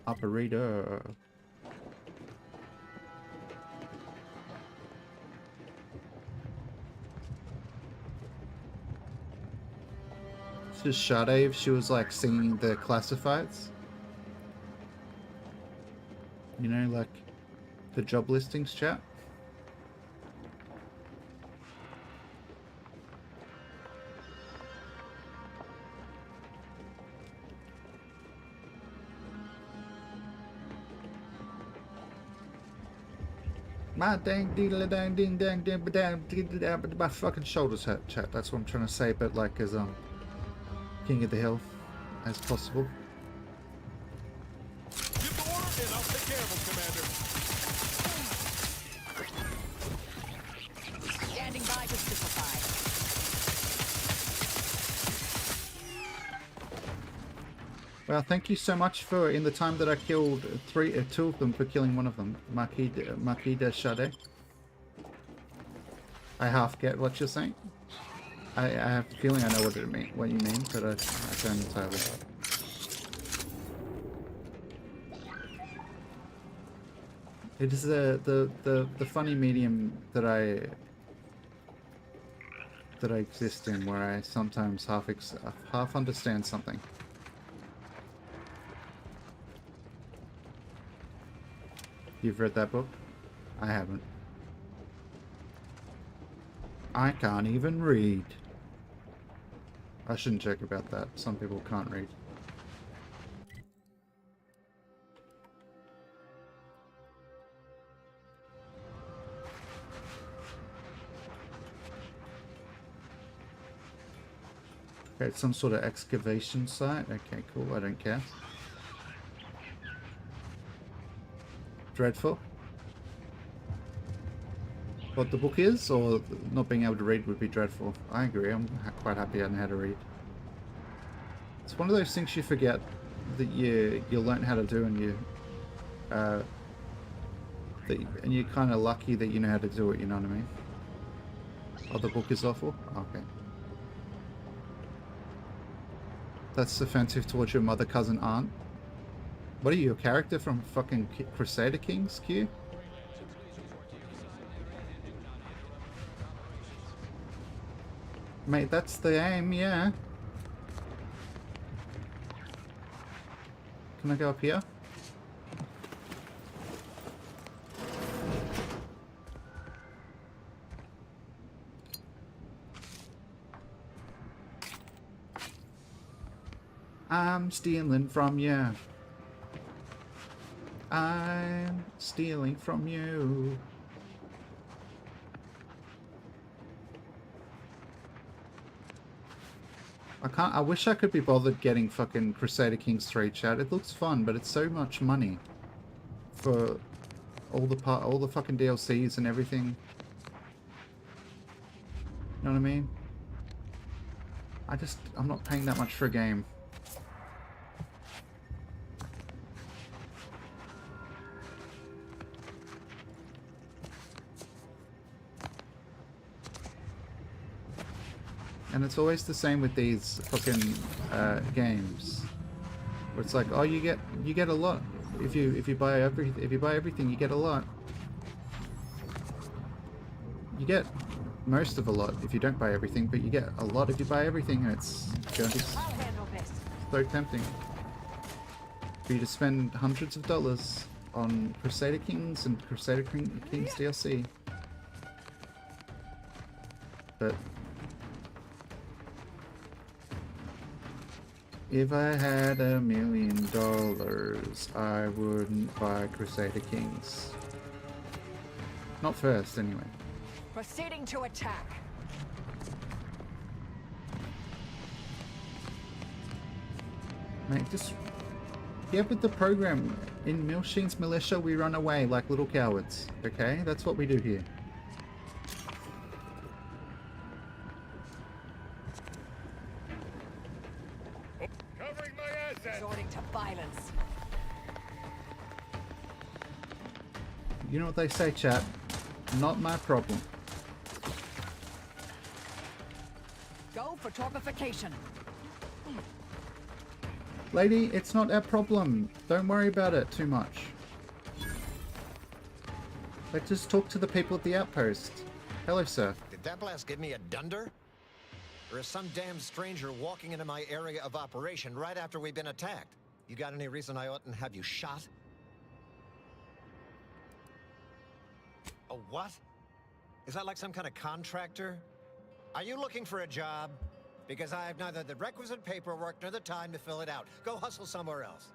operator. It's just Sade if she was like singing the classifieds. You know, like the job listings chat. My dang deedle dang ding dang ding dang my fucking shoulders hurt, chat. That's what I'm trying to say, but like as king of the hill as possible. Give the order and I'll take care of him, Commander. Standing by to simplify. Well, thank you so much for, in the time that I killed two of them, for killing one of them. Marquis de Chade. I half get what you're saying. I have a feeling I know what you mean, but I don't entirely. It is the funny medium that I exist in, where I sometimes half understand something. You've read that book? I haven't. I can't even read. I shouldn't joke about that. Some people can't read. Okay, it's some sort of excavation site. Okay, cool. I don't care. Dreadful. What the book is, or not being able to read would be dreadful. I agree. I'm quite happy I know how to read. It's one of those things you forget that you learn how to do, and you're kind of lucky that you know how to do it. You know what I mean? Oh, the book is awful. Okay. That's offensive towards your mother, cousin, aunt. What are you, a character from fucking Crusader Kings, Q? Mate, that's the aim, yeah. Can I go up here? I'm stealing from you. I'm stealing from you. I wish I could be bothered getting fucking Crusader Kings 3, chat. It looks fun, but it's so much money for all the fucking DLCs and everything. You know what I mean? I'm not paying that much for a game. And it's always the same with these fucking games, where it's like, oh, you get a lot if you buy everything, you get a lot. You get most of a lot if you don't buy everything, but you get a lot if you buy everything, and it's going to be so tempting for you to spend hundreds of dollars on Crusader Kings and Crusader Kings DLC. But if I had $1 million, I wouldn't buy Crusader Kings. Not first, anyway. Proceeding to attack. Mate, just get with the program. In Milshine's militia, we run away like little cowards. Okay? That's what we do here. Resorting to violence. You know what they say, chat? Not my problem. Go for torpification. Lady, it's not our problem. Don't worry about it too much. Let's just talk to the people at the outpost. Hello, sir. Did that blast give me a dunder? Or is some damn stranger walking into my area of operation right after we've been attacked? You got any reason I oughtn't have you shot? A what? Is that like some kind of contractor? Are you looking for a job? Because I have neither the requisite paperwork nor the time to fill it out. Go hustle somewhere else.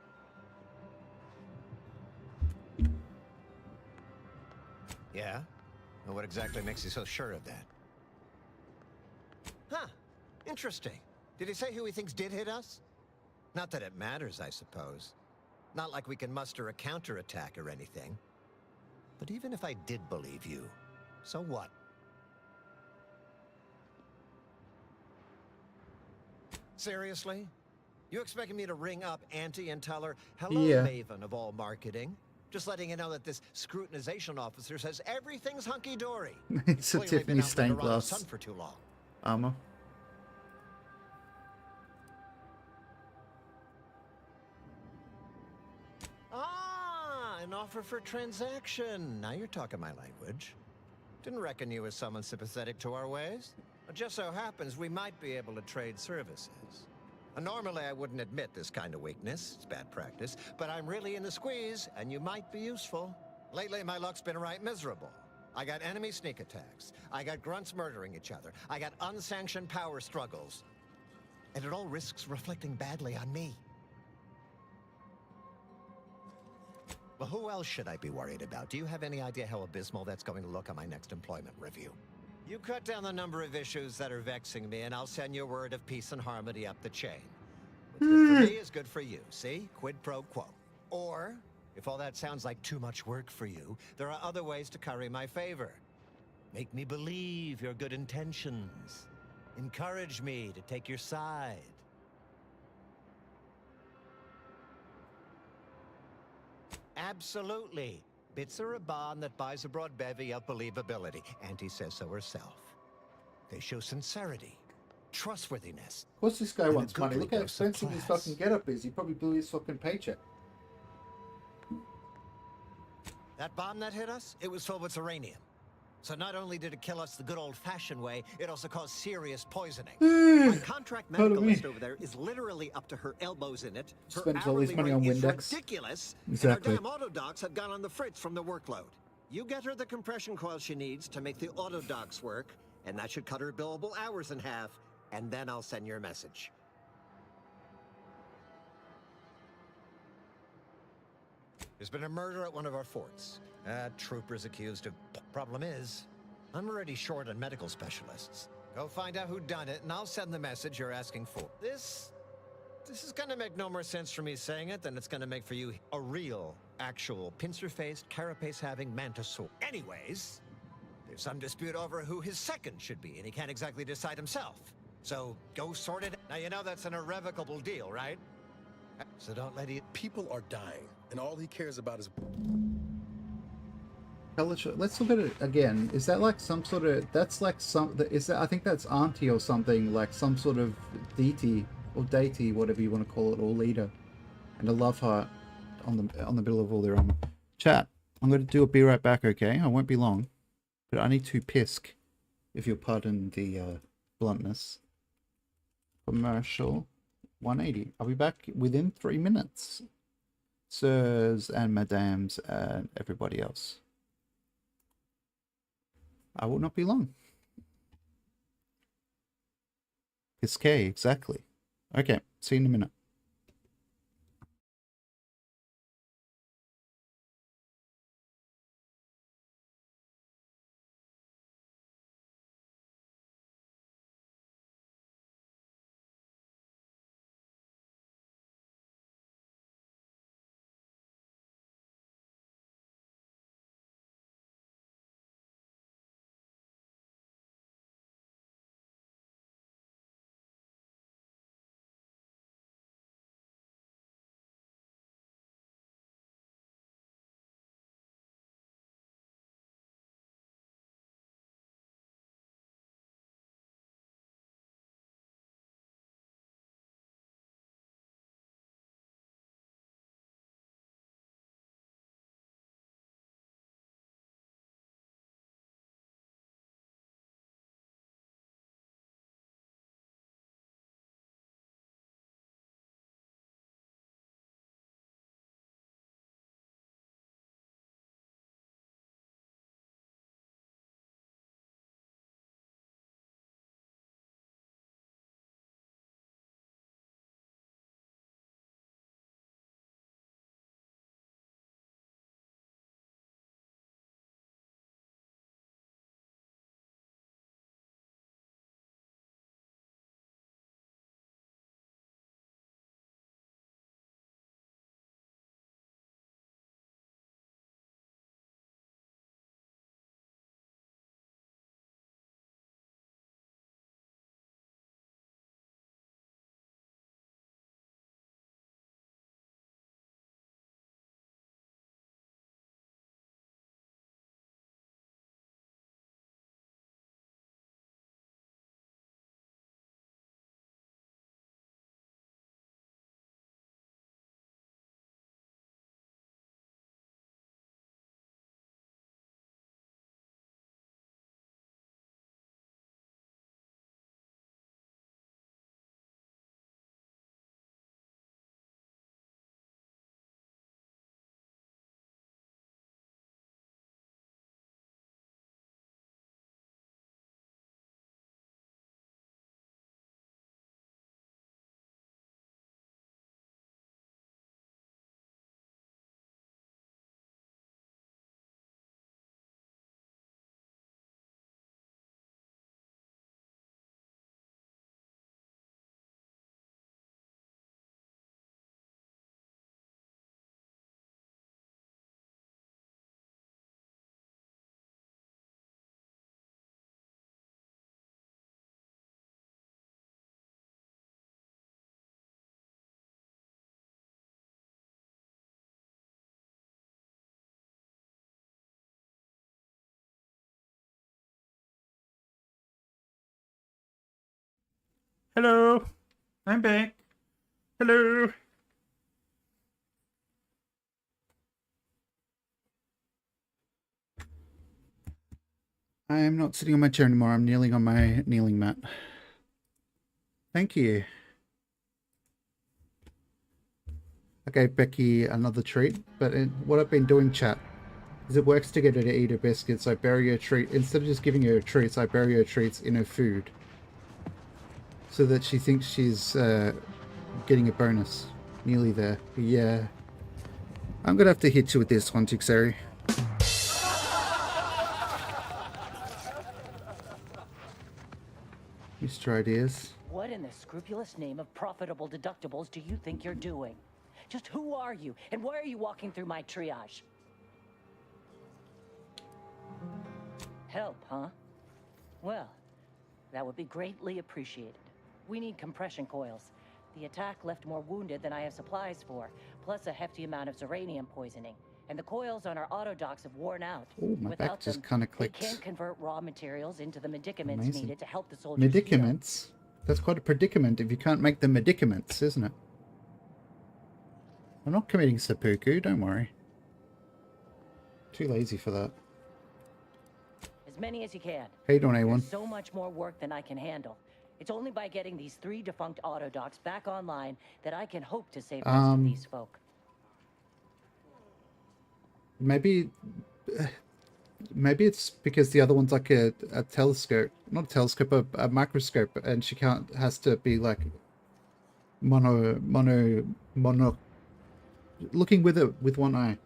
Yeah? Well, what exactly makes you so sure of that? Huh. Interesting. Did he say who he thinks did hit us? Not that it matters, I suppose. Not like we can muster a counterattack or anything. But even if I did believe you, so what? Seriously? You expecting me to ring up Auntie and tell her, hello, Yeah. Maven of all marketing? Just letting you know that this scrutinization officer says everything's hunky-dory. It's a Clearly been Tiffany out in the stained Dorado glass sun for too long. armor. Ah, an offer for transaction. Now you're talking my language. Didn't reckon you was someone sympathetic to our ways. It just so happens we might be able to trade services. Normally, I wouldn't admit this kind of weakness. It's bad practice. But I'm really in the squeeze, and you might be useful. Lately, my luck's been right miserable. I got enemy sneak attacks. I got grunts murdering each other. I got unsanctioned power struggles. And it all risks reflecting badly on me. Well, who else should I be worried about? Do you have any idea how abysmal that's going to look on my next employment review? You cut down the number of issues that are vexing me, and I'll send you word of peace and harmony up the chain. What's good for me is good for you, see? Quid pro quo. Or, if all that sounds like too much work for you, there are other ways to curry my favor. Make me believe your good intentions. Encourage me to take your side. Absolutely. Bits are a bond that buys a broad bevy of believability. Auntie says so herself. They show sincerity, trustworthiness. Of course, this guy and a wants money. goodly Look how dose of expensive his class. fucking getup is. He probably blew his fucking paycheck. That bomb that hit us, it was filled with uranium. So not only did it kill us the good old-fashioned way, it also caused serious poisoning. My contract Pardon medical me. list over there is literally up to her elbows in it. Her Spends all his hourly money rate on is Windex. ridiculous. Exactly. And our damn auto docks have gone on the fritz from the workload. You get her the compression coil she needs to make the auto docks work, and that should cut her billable hours in half, and then I'll send your message. There's been a murder at one of our forts. Troopers accused of... Problem is, I'm already short on medical specialists. Go find out who done it, and I'll send the message you're asking for. This is gonna make no more sense for me saying it than it's gonna make for you a real, actual, pincer-faced, carapace-having mantisaur. Anyways, there's some dispute over who his second should be, and he can't exactly decide himself. So, go sort it. Now, you know that's an irrevocable deal, right? So don't let it... People are dying, and all he cares about is... Let's look at it again. Is that like some sort of... That's like some... Is that? I think that's auntie or something, like some sort of deity or deity, whatever you want to call it, or leader, and a love heart on the middle of all their armor. Chat. I'm going to be right back. Okay, I won't be long, but I need to pisk, if you'll pardon the bluntness. Commercial 180. I'll be back within 3 minutes. Sirs and madams and everybody else. I will not be long. Piskay, exactly. Okay, see you in a minute. Hello. I'm back. Hello. I am not sitting on my chair anymore. I'm kneeling on my kneeling mat. Thank you. I gave Becky another treat, but what I've been doing, chat, is it works to get her to eat her biscuits. I bury her treat. Instead of just giving her treats, I bury her treats in her food. So that she thinks she's getting a bonus. Nearly there. But yeah. I'm going to have to hit you with this one, Tixeri. Mr. Ideas. What in the scrupulous name of profitable deductibles do you think you're doing? Just who are you, and why are you walking through my triage? Help, huh? Well, that would be greatly appreciated. We need compression coils. The attack left more wounded than I have supplies for, plus a hefty amount of Zeranium poisoning. And the coils on our autodocs have worn out. Oh, my back just kind of clicked. They can't convert raw materials into the medicaments Amazing. needed to help the soldiers heal. Medicaments? That's quite a predicament if you can't make the medicaments, isn't it? I'm not committing seppuku, don't worry. Too lazy for that. As many as you can. How you doing, A1? There's so much more work than I can handle. It's only by getting these 3 defunct autodocs back online that I can hope to save most of these folk. Maybe it's because the other one's like a telescope. Not a telescope, a microscope, and she has to be like mono looking with one eye.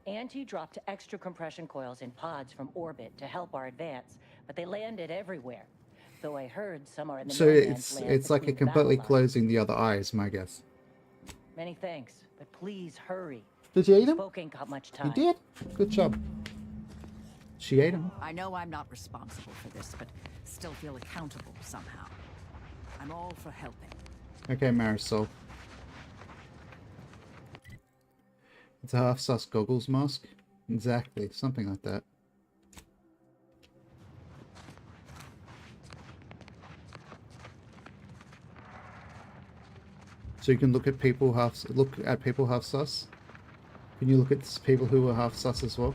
Auntie dropped extra compression coils in pods from orbit to help our advance, but they landed everywhere. Though I heard some are in the So it's like a completely closing the other eye is my guess. Many thanks, but please hurry. Did you eat him? Folk ain't got much time. You did? Good job. She ate him. I know I'm not responsible for this, but still feel accountable somehow. I'm all for helping. Okay, Marisol. It's a half-sus goggles mask? Exactly, something like that. So you can look at people half sus. Can you look at people who are half sus as well?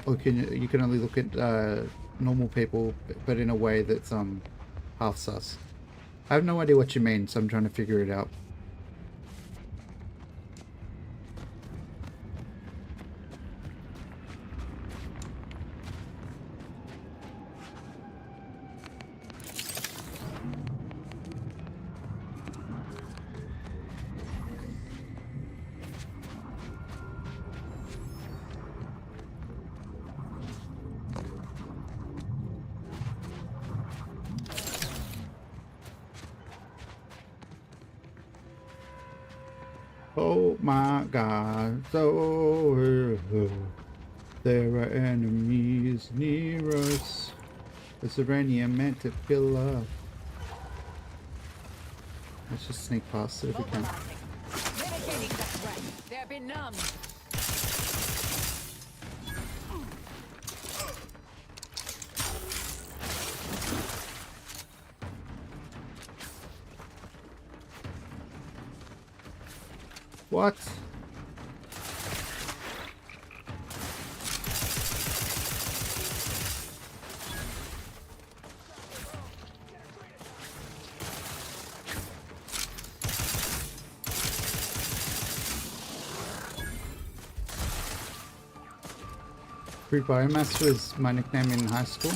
Or you can only look at normal people, but in a way that's half sus. I have no idea what you mean, so I'm trying to figure it out. Oh my God, so there are enemies near us. The Zeranium meant to fill up. Let's just sneak past it if we can. Mitigating the threat. They're benumbed. What? Crude Biomass was my nickname in high school.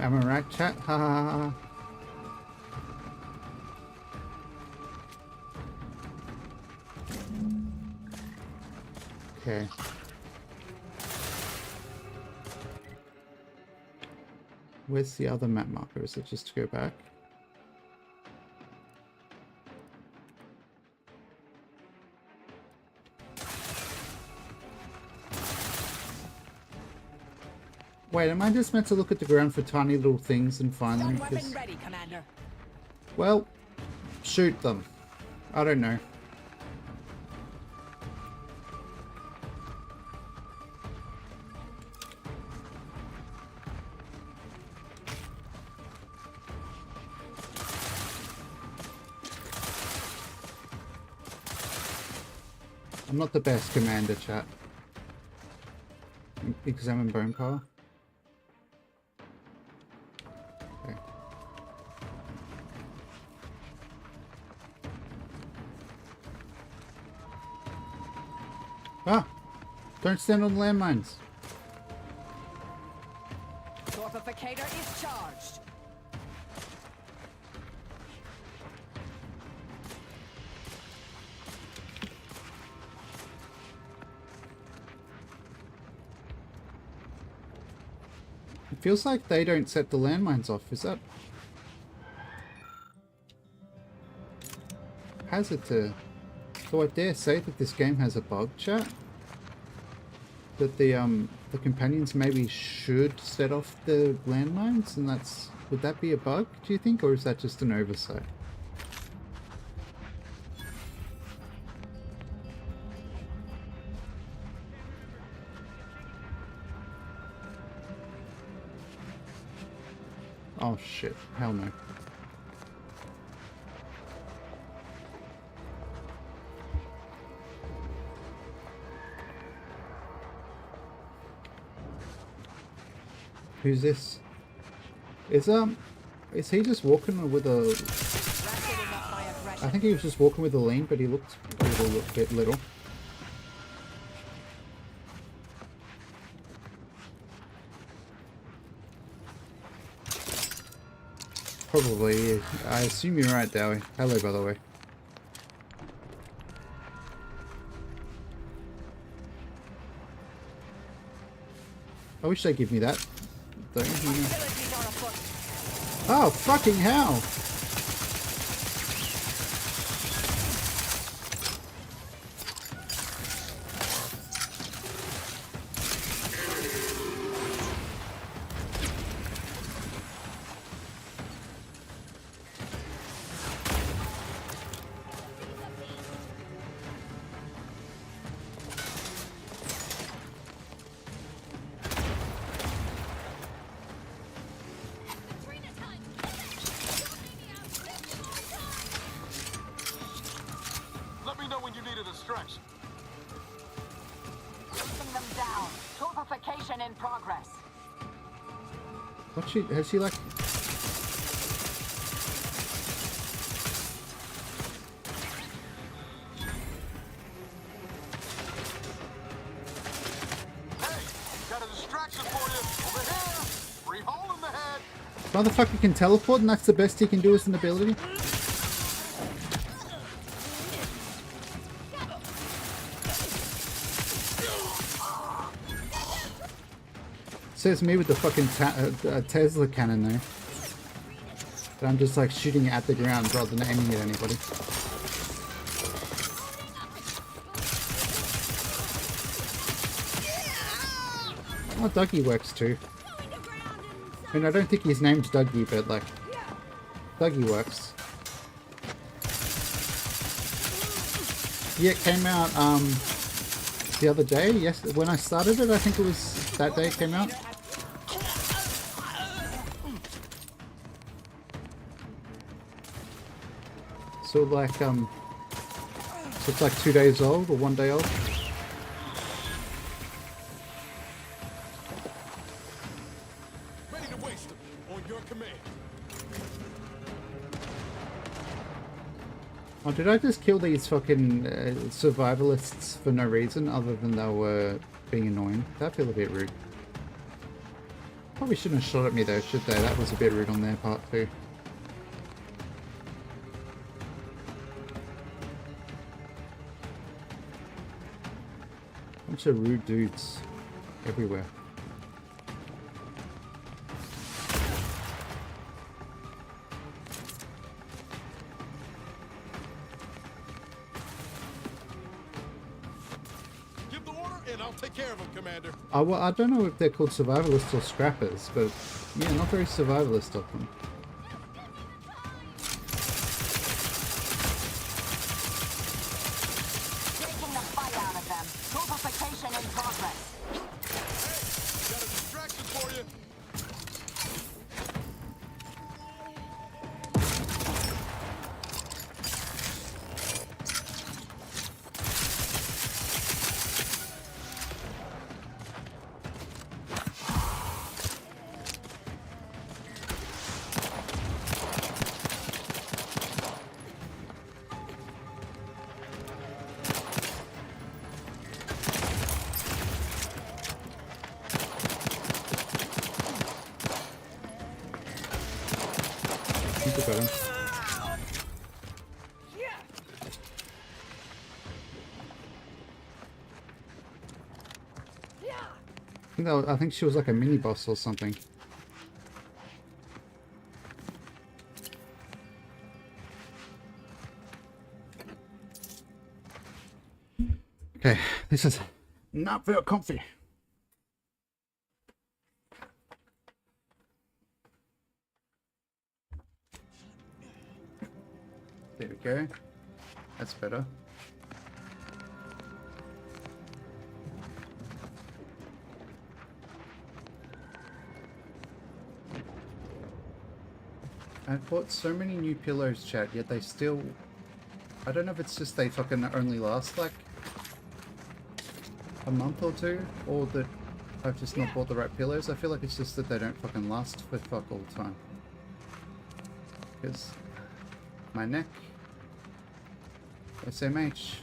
Am I right, chat? Ha ha ha. Okay. Where's the other map marker? Is it just to go back? Wait, am I just meant to look at the ground for tiny little things and find them? Weapon ready, Commander. Well, shoot them. I don't know. I'm not the best commander, chat. Examine bone power. Okay. Ah! Don't stand on landmines. Torpificator is charged. It feels like they don't set the landmines off. Is that hazard to? So I dare say that this game has a bug, chat. That the companions maybe should set off the landmines, and would that be a bug? Do you think, or is that just an oversight? Oh shit, hell no. Who's this? Is he just walking with a... I think he was just walking with a lean, but he looked a bit little. Probably. I assume you're right, Dowie. Hello, by the way. I wish they'd give me that. Oh, fucking hell! Let me know when you need a distraction. Taking them down. Torpification in progress. What has she like? Hey, got a distraction for you. Over here. Free hole in the head. Motherfucker can teleport, and that's the best he can do as an ability? Says me with the fucking Tesla cannon there. But I'm just like shooting at the ground rather than aiming at anybody. Oh, Dougie works too. I mean, I don't think his name's Dougie, but like, Dougie works. Yeah, it came out the other day. Yes, when I started it, I think it was that day it came out. So like, so it's like 2 days old or 1 day old. Ready to waste them on your command. Oh, did I just kill these fucking survivalists for no reason other than they were being annoying? That feel a bit rude. Probably shouldn't have shot at me though, should they? That was a bit rude on their part too. Bunch of rude dudes everywhere. Give the order and I'll take care of them, Commander. Well, I don't know if they're called survivalists or scrappers, but yeah, not very survivalist of them. Taking the fight out of them. Torpification in progress. Got a distraction for you. Look at him. I think she was like a mini boss or something. Okay, this is not very comfy. There we go. That's better. I bought so many new pillows, chat, yet they still... I don't know if it's just they fucking only last like a month or two, or that I've just not bought the right pillows. I feel like it's just that they don't fucking last for fuck all the time. Because my neck... SMH.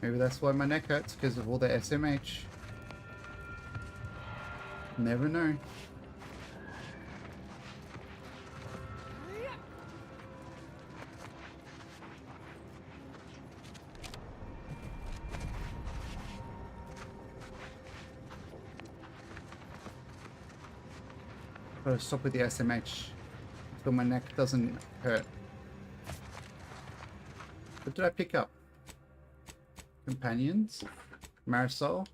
Maybe that's why my neck hurts, because of all the SMH. Never know. Gotta stop with the SMH so my neck doesn't hurt. What did I pick up? Companions? Marisol?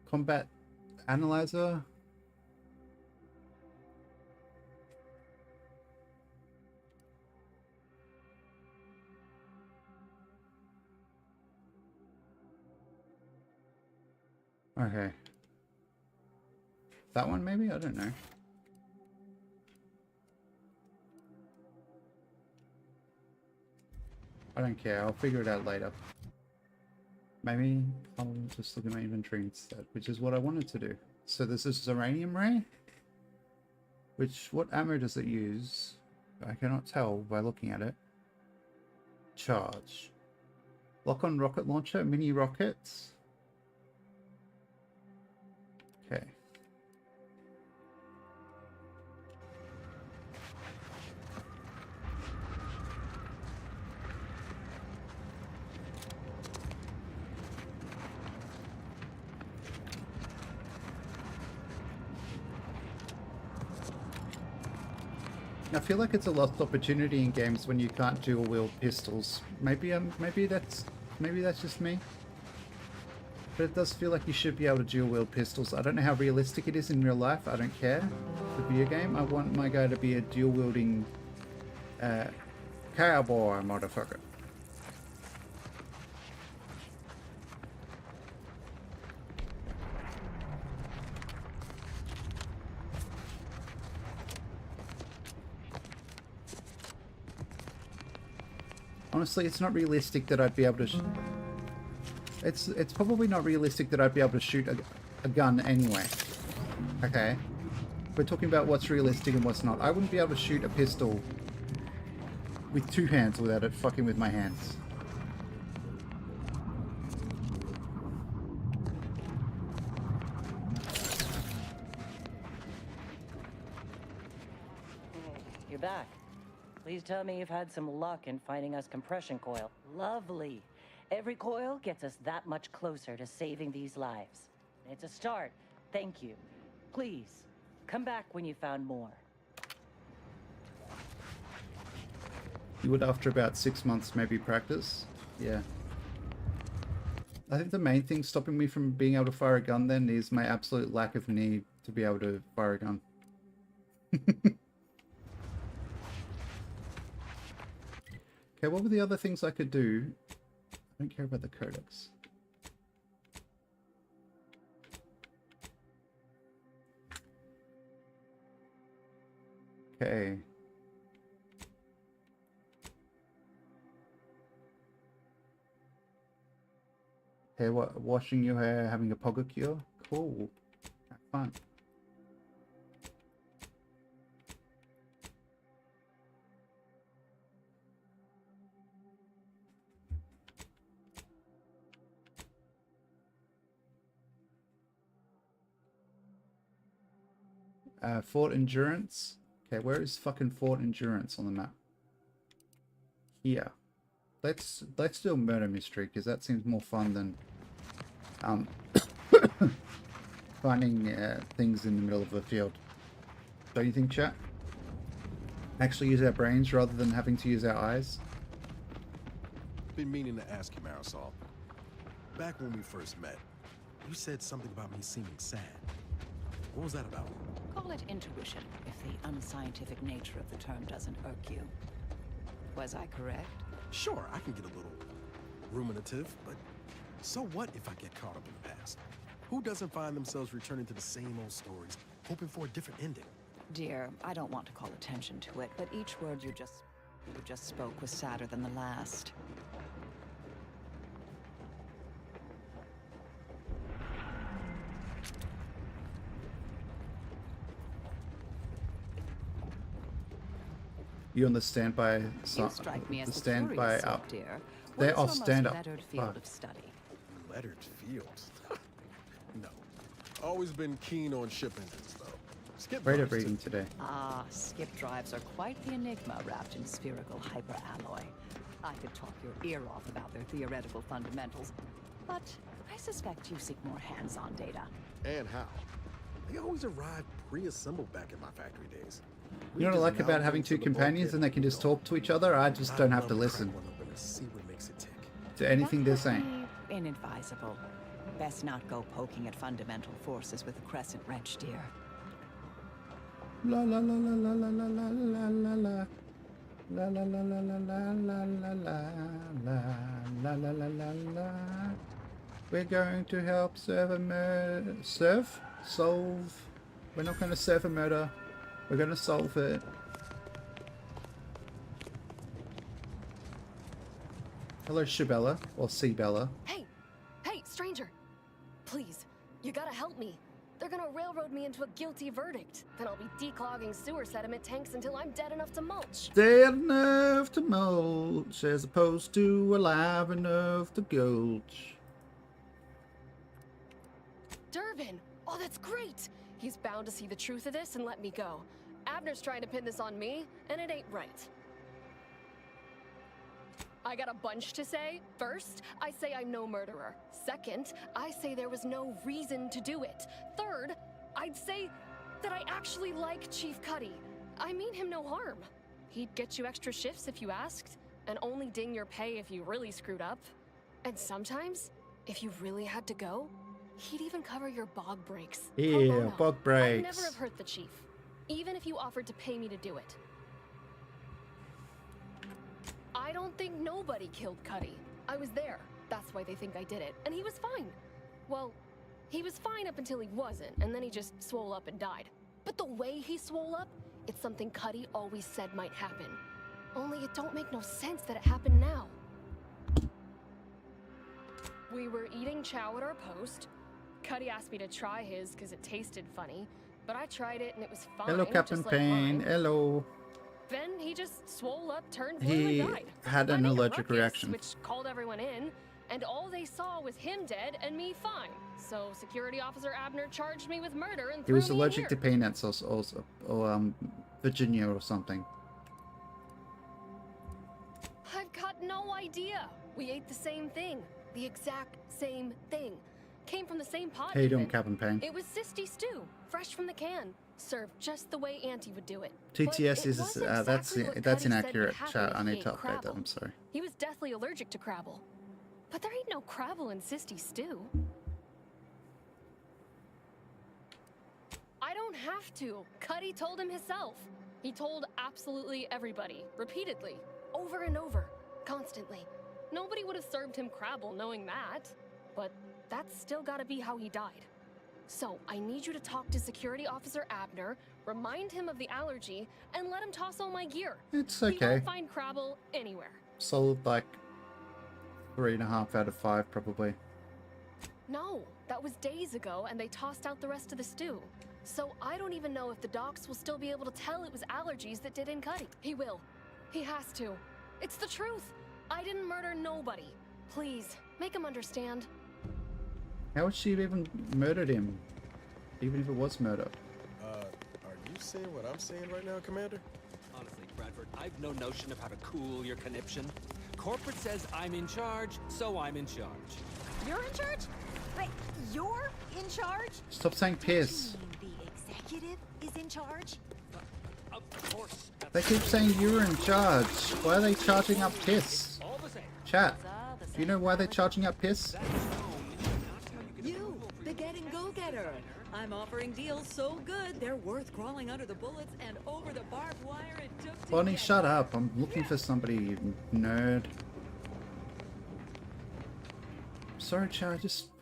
Combat Analyzer? Okay. That one maybe? I don't know. I don't care, I'll figure it out later. Maybe I'll just look at my inventory instead, which is what I wanted to do. So this is Zeranium Ray? Which, what ammo does it use? I cannot tell by looking at it. Charge. Lock on rocket launcher, mini rockets. Okay. I feel like it's a lost opportunity in games when you can't dual wield pistols. Maybe that's just me. But it does feel like you should be able to dual wield pistols. I don't know how realistic it is in real life. I don't care. The video game, I want my guy to be a dual wielding cowboy motherfucker. Honestly, it's not realistic that I'd be able to... It's probably not realistic that I'd be able to shoot a gun anyway. Okay. We're talking about what's realistic and what's not. I wouldn't be able to shoot a pistol with two hands without it fucking with my hands. You're back. Please tell me you've had some luck in finding us compression coil. Lovely. Every coil gets us that much closer to saving these lives. It's a start. Thank you. Please, come back when you found more. You would after about 6 months maybe practice? Yeah. I think the main thing stopping me from being able to fire a gun then is my absolute lack of need to be able to fire a gun. Okay, what were the other things I could do? I don't care about the codex. Okay. Hair washing your hair, having a pedicure? Cool. Have fun. Fort Endurance. Okay, where is fucking Fort Endurance on the map? Here. Let's do a murder mystery, because that seems more fun than finding things in the middle of the field. Don't you think, chat? Actually use our brains rather than having to use our eyes. Been meaning to ask you, Marisol. Back when we first met, you said something about me seeming sad. What was that about? Call it intuition, if the unscientific nature of the term doesn't irk you. Was I correct? Sure, I can get a little ruminative, but so what if I get caught up in the past? Who doesn't find themselves returning to the same old stories, hoping for a different ending? Dear, I don't want to call attention to it, but each word you just spoke was sadder than the last. You on the standby? You strike me as the the standby curious sort, up. dear. They're What off is your stand most up. lettered field of study? Lettered fields? No. Always been keen on ship engines, though. Skip Great at drives, too. reading today. Ah, skip drives are quite the enigma wrapped in spherical hyperalloy. I could talk your ear off about their theoretical fundamentals, but I suspect you seek more hands-on data. And how? They always arrived pre-assembled back in my factory days. You know what I like about having two companions and they can just talk to each other? I just don't have to listen See what makes it tick. to anything they're saying. That would be inadvisable. Best not go poking at fundamental forces with a crescent wrench, dear. La la la la la la la la la la. La la la la la la la la la la la la la la. We're going to help serve a murder. Solve. We're not going to serve a murder. We're going to solve it. Hello, Shabella, or Cbella. Hey! Hey, stranger! Please, you gotta help me. They're gonna railroad me into a guilty verdict. Then I'll be declogging sewer sediment tanks until I'm dead enough to mulch. Dead enough to mulch, as opposed to alive enough to gulch. Durbin! Oh, that's great! He's bound to see the truth of this and let me go. Abner's trying to pin this on me, and it ain't right. I got a bunch to say. First, I say I'm no murderer. Second, I say there was no reason to do it. Third, I'd say that I actually like Chief Cuddy. I mean him no harm. He'd get you extra shifts if you asked, and only ding your pay if you really screwed up. And sometimes, if you really had to go, he'd even cover your bog breaks. Yeah, bog I'd breaks. never have hurt the chief, even if you offered to pay me to do it. I don't think nobody killed Cuddy. I was there. That's why they think I did it. And he was fine. Well, he was fine up until he wasn't, and then he just swole up and died. But the way he swole up, it's something Cuddy always said might happen. Only it don't make no sense that it happened now. We were eating chow at our post. Cuddy asked me to try his because it tasted funny, but I tried it and it was fine. Hello, Captain just like Payne. mine. Hello. Then he just swole up, turned blue, He and died. had an I made a allergic ruckus, reaction. which called everyone in, and all they saw was him dead and me fine. So Security Officer Abner charged me with murder and He threw was me in allergic to here. peanuts also, or Virginia or something. I've got no idea. We ate the same thing. The exact same thing. Came from the same pot. How you doing, even. Captain Payne? It was Sisty stew, fresh from the can. Served just the way Auntie would do it. TTS But it is wasn't that's exactly what that's Cuddy said inaccurate, would happen chat. if I he need ate to update that. Crabble. I'm sorry. He was deathly allergic to Crabble. But there ain't no Crabble in Sisty stew. I don't have to. Cuddy told him himself. He told absolutely everybody, repeatedly, over and over, constantly. Nobody would have served him Crabble knowing that. But that's still gotta be how he died. So, I need you to talk to Security Officer Abner, remind him of the allergy, and let him toss all my gear. It's He okay. won't find Crabble anywhere. Solid like 3.5 out of 5 probably. No, that was days ago, and they tossed out the rest of the stew. So I don't even know if the docs will still be able to tell it was allergies that did in Cuddy. He will. He has to. It's the truth. I didn't murder nobody. Please, make him understand. How would she have even murdered him? Even if it was murder. Are you you seeing what I'm seeing right now, Commander? Honestly, Bradford, I've no notion of how to cool your conniption. Corporate says I'm in charge, so I'm in charge. You're in charge? Wait, you're in charge? Stop saying piss. The executive is in charge? Of course. They keep saying you're in charge. Why are they charging up piss? Chat, do you know why they're charging up piss? You, the getting go-getter. I'm offering deals so good, they're worth crawling under the bullets and over the barbed wire it took to Bonnie, get. shut up. I'm looking for somebody, you nerd. Sorry, chat,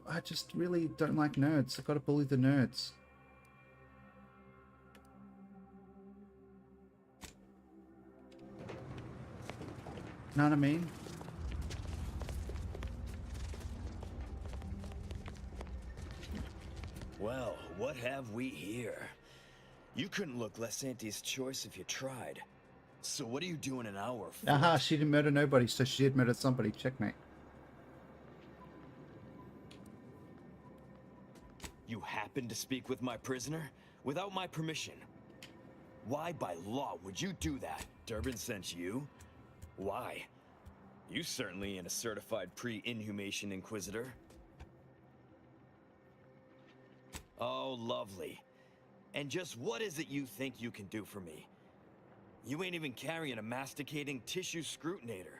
I just really don't like nerds. I've got to bully the nerds. Know what I mean? Well, what have we here? You couldn't look less Auntie's choice if you tried. So what are you doing an hour for? Aha, she didn't murder nobody, so she did murder somebody. Checkmate. You happened to speak with my prisoner? Without my permission? Why by law would you do that? Durbin sent you? Why? You certainly ain't a certified pre-inhumation inquisitor. Oh, lovely. And just what is it you think you can do for me? You ain't even carrying a masticating tissue scrutinator.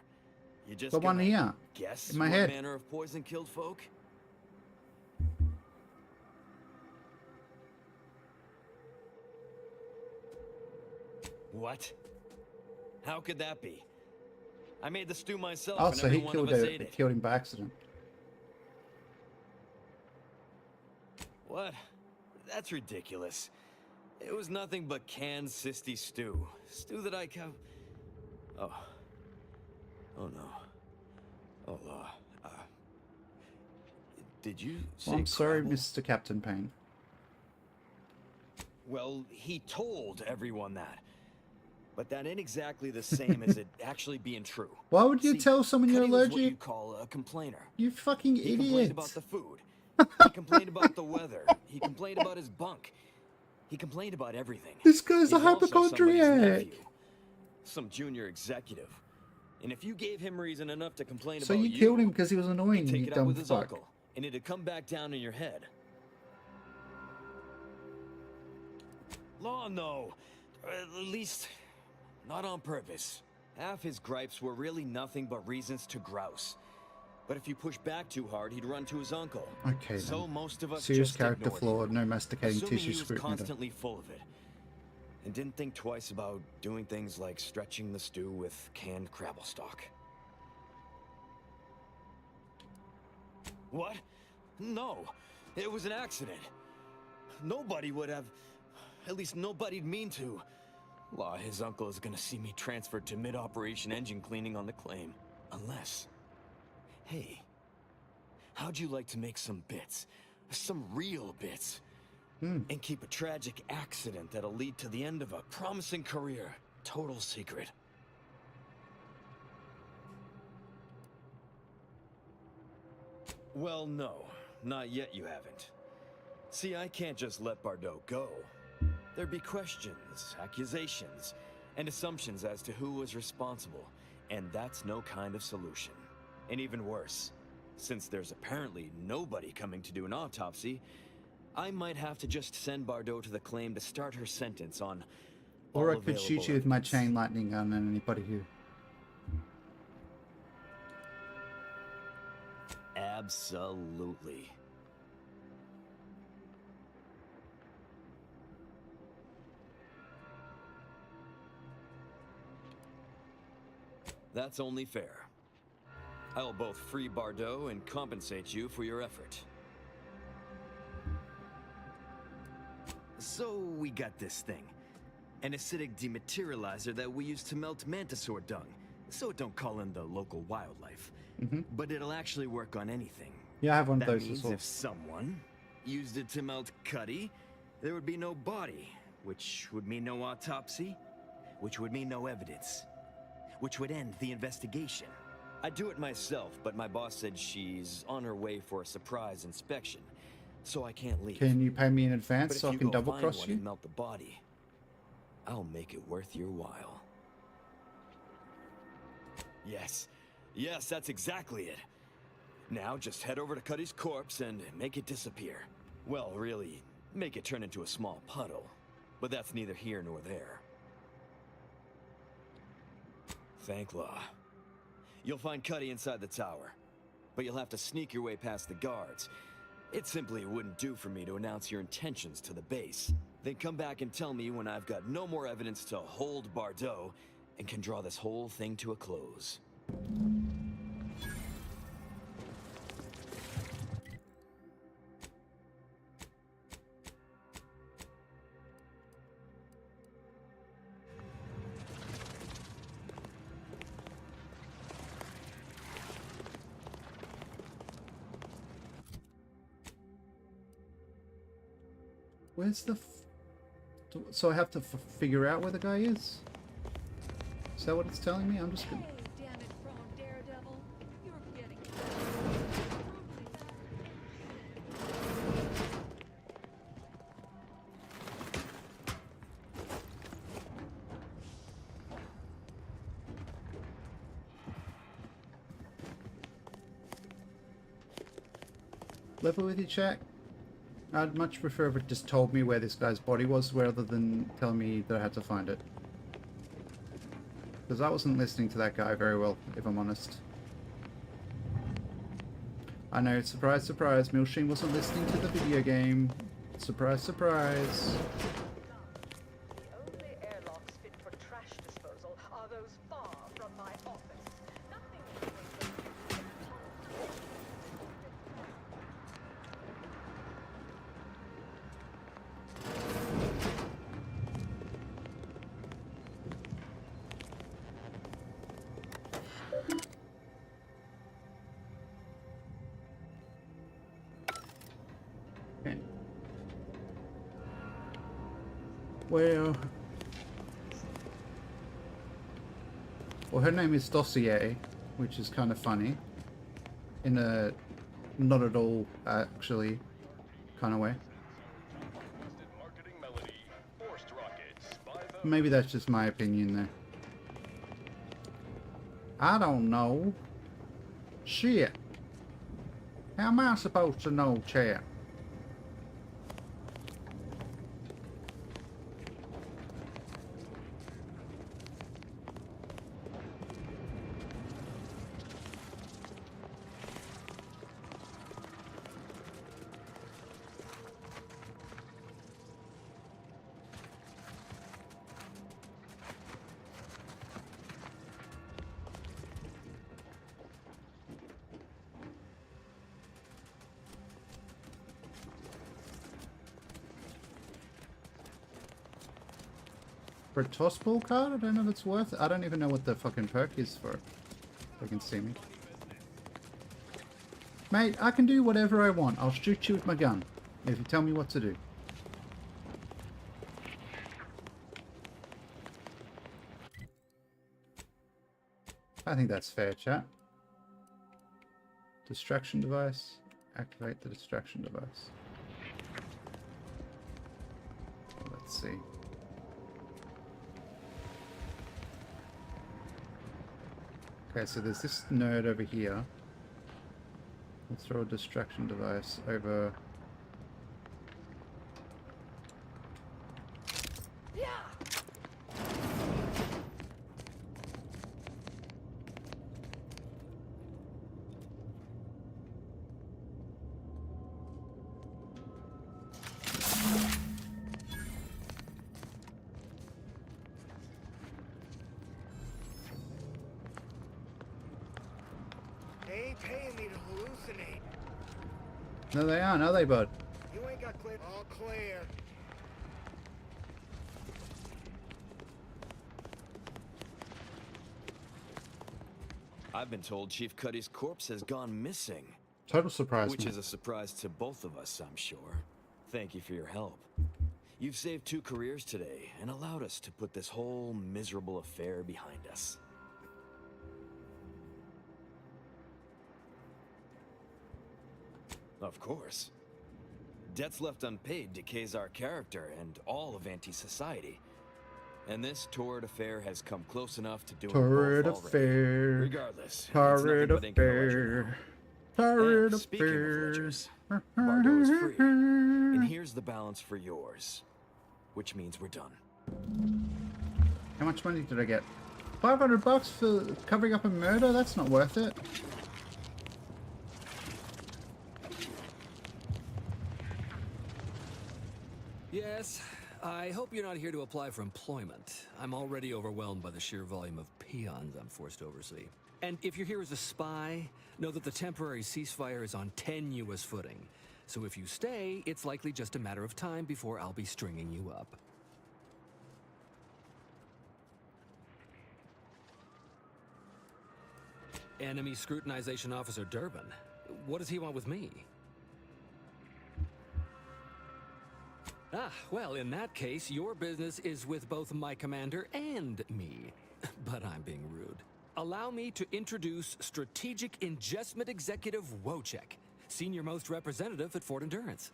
You just The one gonna here, guess in my what head. manner of poison killed folk? What? How could that be? I made the stew myself, Oh, and so every he one killed of us it, ate it. killed him by accident. What? That's ridiculous. It was nothing but canned cysty stew. Stew that I Oh. Oh no. Oh, did you say Well, I'm sorry, Crabble? Mr. Captain Payne. Well, he told everyone that. But that ain't exactly the same as it actually being true. Why would you See, tell someone you're Cuddy was what you allergic? call a complainer. You fucking He complained idiot. about the food. He complained about the weather. He complained about his bunk. He complained about everything. This guy's a He's also somebody's hypochondriac. nephew, some junior executive. And if you gave him reason enough to complain So about you killed him because he was annoying, he'd take you it out dumb with his fuck. uncle, and it'd come back down in your head. Law, no. Or at least, not on purpose. Half his gripes were really nothing but reasons to grouse. But if you push back too hard, he'd run to his uncle. Okay, So then. most of us Serious just character ignored flaw, him, no masticating assuming tissue he was scrutinator. constantly full of it, and didn't think twice about doing things like stretching the stew with canned crabble stock. What? No, it was an accident. Nobody would have. At least nobody'd mean to. Law, his uncle is gonna see me transferred to mid-operation engine cleaning on the claim. Unless... Hey, how'd you like to make some bits? Some real bits? And keep a tragic accident that'll lead to the end of a promising career. Total secret. Well, no. Not yet you haven't. See, I can't just let Bardot go. There'd be questions, accusations, and assumptions as to who was responsible, and that's no kind of solution. And even worse, since there's apparently nobody coming to do an autopsy, I might have to just send Bardot to the claim to start her sentence on Or I all could shoot available you with my evidence. chain lightning gun and anybody who... Absolutely. That's only fair. I'll both free Bardot and compensate you for your effort. So we got this thing. An acidic dematerializer that we use to melt mantisaur dung, so it don't call in the local wildlife. But it'll actually work on anything. Yeah, I have one of That those as means well. if someone used it to melt Cuddy, there would be no body, which would mean no autopsy, which would mean no evidence, which would end the investigation. I'd do it myself, but my boss said she's on her way for a surprise inspection, so I can't leave. Can you pay me in advance But so if I you can go double find cross one you? and melt the body, I'll make it worth your while. Yes. Yes, that's exactly it. Now just head over to Cuddy's corpse and make it disappear. Well, really, make it turn into a small puddle. But that's neither here nor there. Thanklaw. You'll find Cuddy inside the tower. But you'll have to sneak your way past the guards. It simply wouldn't do for me to announce your intentions to the base. Then come back and tell me when I've got no more evidence to hold Bardot and can draw this whole thing to a close. Where's the... So I have to figure out where the guy is? Is that what it's telling me? I'm just gonna... Damn it, Frog Daredevil. You're getting Level with you, chat. I'd much prefer if it just told me where this guy's body was rather than telling me that I had to find it. Because I wasn't listening to that guy very well, if I'm honest. I know, surprise, surprise, Milsheen wasn't listening to the video game. Surprise, surprise. The only airlocks fit for trash disposal are those far from my office. Okay. Well, her name is Dossier, which is kind of funny, in a not at all actually kind of way. Maybe that's just my opinion there. I don't know. Shit. How am I supposed to know, chat? For a toss ball card? I don't know if it's worth it. I don't even know what the fucking perk is for it. If they can see me. Mate, I can do whatever I want. I'll shoot you with my gun. If you tell me what to do. I think that's fair, chat. Distraction device. Activate the distraction device. Let's see. Okay, so there's this nerd over here. Let's throw a distraction device over... They ain't paying me to hallucinate. No, they aren't, are they, bud? You ain't got clear. All clear. I've been told Chief Cuddy's corpse has gone missing. Total surprise, Which man. is a surprise to both of us, I'm sure. Thank you for your help. You've saved 2 careers today and allowed us to put this whole miserable affair behind us. Of course. Debts left unpaid decays our character and all of anti-society. And this torrid affair has come close enough to doing Torrid both already. affair. Regardless, it's Torrid nothing but encouragement. affair. Torrid And speaking of affairs. Bardo is free. And here's the balance for yours. Which means we're done. How much money did I get? $500 for covering up a murder? That's not worth it. Yes, I hope you're not here to apply for employment. I'm already overwhelmed by the sheer volume of peons I'm forced to oversee. And if you're here as a spy, know that the temporary ceasefire is on tenuous footing. So if you stay, it's likely just a matter of time before I'll be stringing you up. Enemy Scrutinization Officer Durbin. What does he want with me? Ah, well, in that case, your business is with both my commander and me. But I'm being rude. Allow me to introduce Strategic Ingestment Executive Wojciech, senior-most representative at Fort Endurance.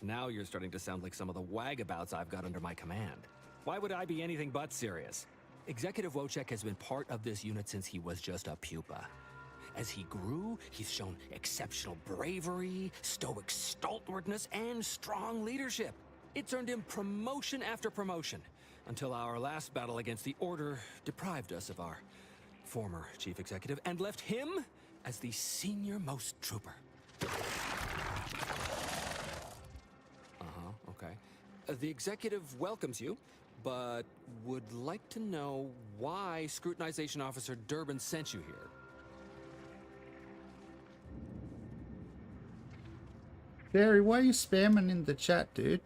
Now you're starting to sound like some of the wagabouts I've got under my command. Why would I be anything but serious? Executive Wojciech has been part of this unit since he was just a pupa. As he grew, he's shown exceptional bravery, stoic stalwartness, and strong leadership. It's earned him promotion after promotion, until our last battle against the Order deprived us of our former chief executive and left him as the senior-most trooper. Okay. The executive welcomes you, but would like to know why Scrutinization Officer Durbin sent you here. Gary, why are you spamming in the chat, dude?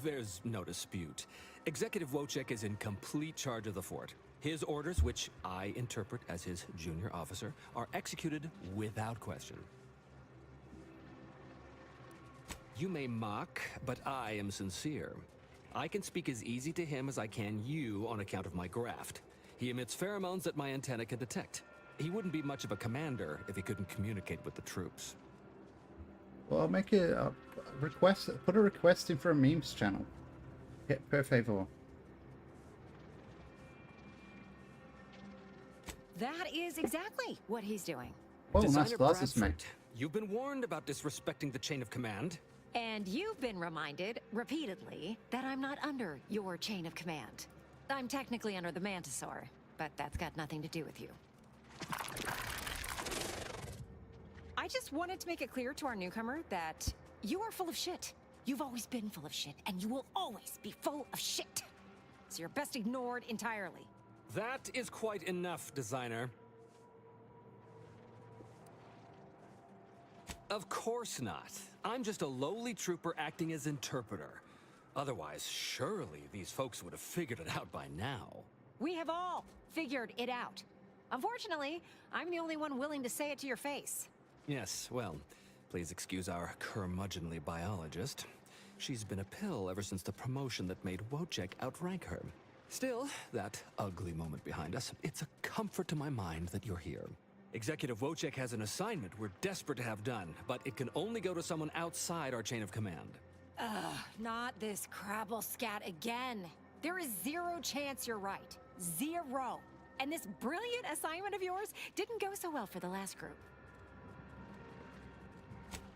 There's no dispute. Executive Wojciech is in complete charge of the fort. His orders, which I interpret as his junior officer, are executed without question. You may mock, but I am sincere. I can speak as easy to him as I can you on account of my graft. He emits pheromones that my antenna can detect. He wouldn't be much of a commander if he couldn't communicate with the troops. Well, I'll make a request. Put a request in for a memes channel. Per favor. That is exactly what he's doing. Oh, nice Designer glasses, Bradford, mate. You've been warned about disrespecting the chain of command. And you've been reminded, repeatedly, that I'm not under your chain of command. I'm technically under the Mantisaur, but that's got nothing to do with you. I just wanted to make it clear to our newcomer that you are full of shit. You've always been full of shit, and you will always be full of shit. So you're best ignored entirely. That is quite enough, designer. Of course not. I'm just a lowly trooper acting as interpreter. Otherwise, surely these folks would have figured it out by now. We have all figured it out. Unfortunately, I'm the only one willing to say it to your face. Yes, well, please excuse our curmudgeonly biologist. She's been a pill ever since the promotion that made Wojciech outrank her. Still, that ugly moment behind us, it's a comfort to my mind that you're here. Executive Wojciech has an assignment we're desperate to have done, but it can only go to someone outside our chain of command. Ugh, not this crabble scat again. There is zero chance you're right. Zero. And this brilliant assignment of yours didn't go so well for the last group.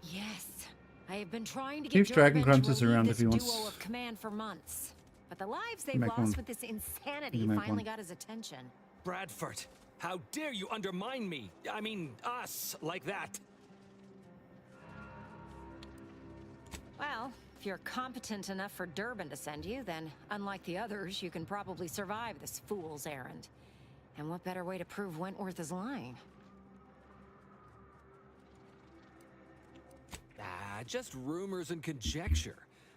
Yes, I have been trying to get Keep Dragon Durbin Crumbs to relieve around this if he wants. duo of command for months. But the lives they've Make lost one. with this insanity You make finally one. got his attention. Bradford, how dare you undermine me? I mean, us, like that. Well, if you're competent enough for Durbin to send you, then unlike the others, you can probably survive this fool's errand. And what better way to prove Wentworth is lying? Ah, just rumors and conjecture.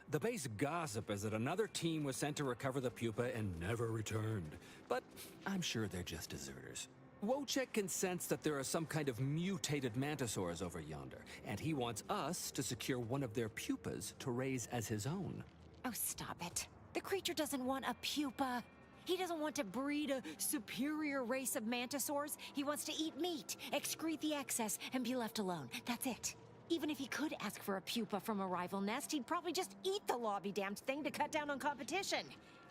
The base gossip is that another team was sent to recover the pupa and never returned. But I'm sure they're just deserters. Wojciech can sense that there are some kind of mutated mantisaurs over yonder, and he wants us to secure one of their pupas to raise as his own. Oh, stop it. The creature doesn't want a pupa. He doesn't want to breed a superior race of mantisaurs. He wants to eat meat, excrete the excess, and be left alone. That's it. Even if he could ask for a pupa from a rival nest, he'd probably just eat the lobby damned thing to cut down on competition.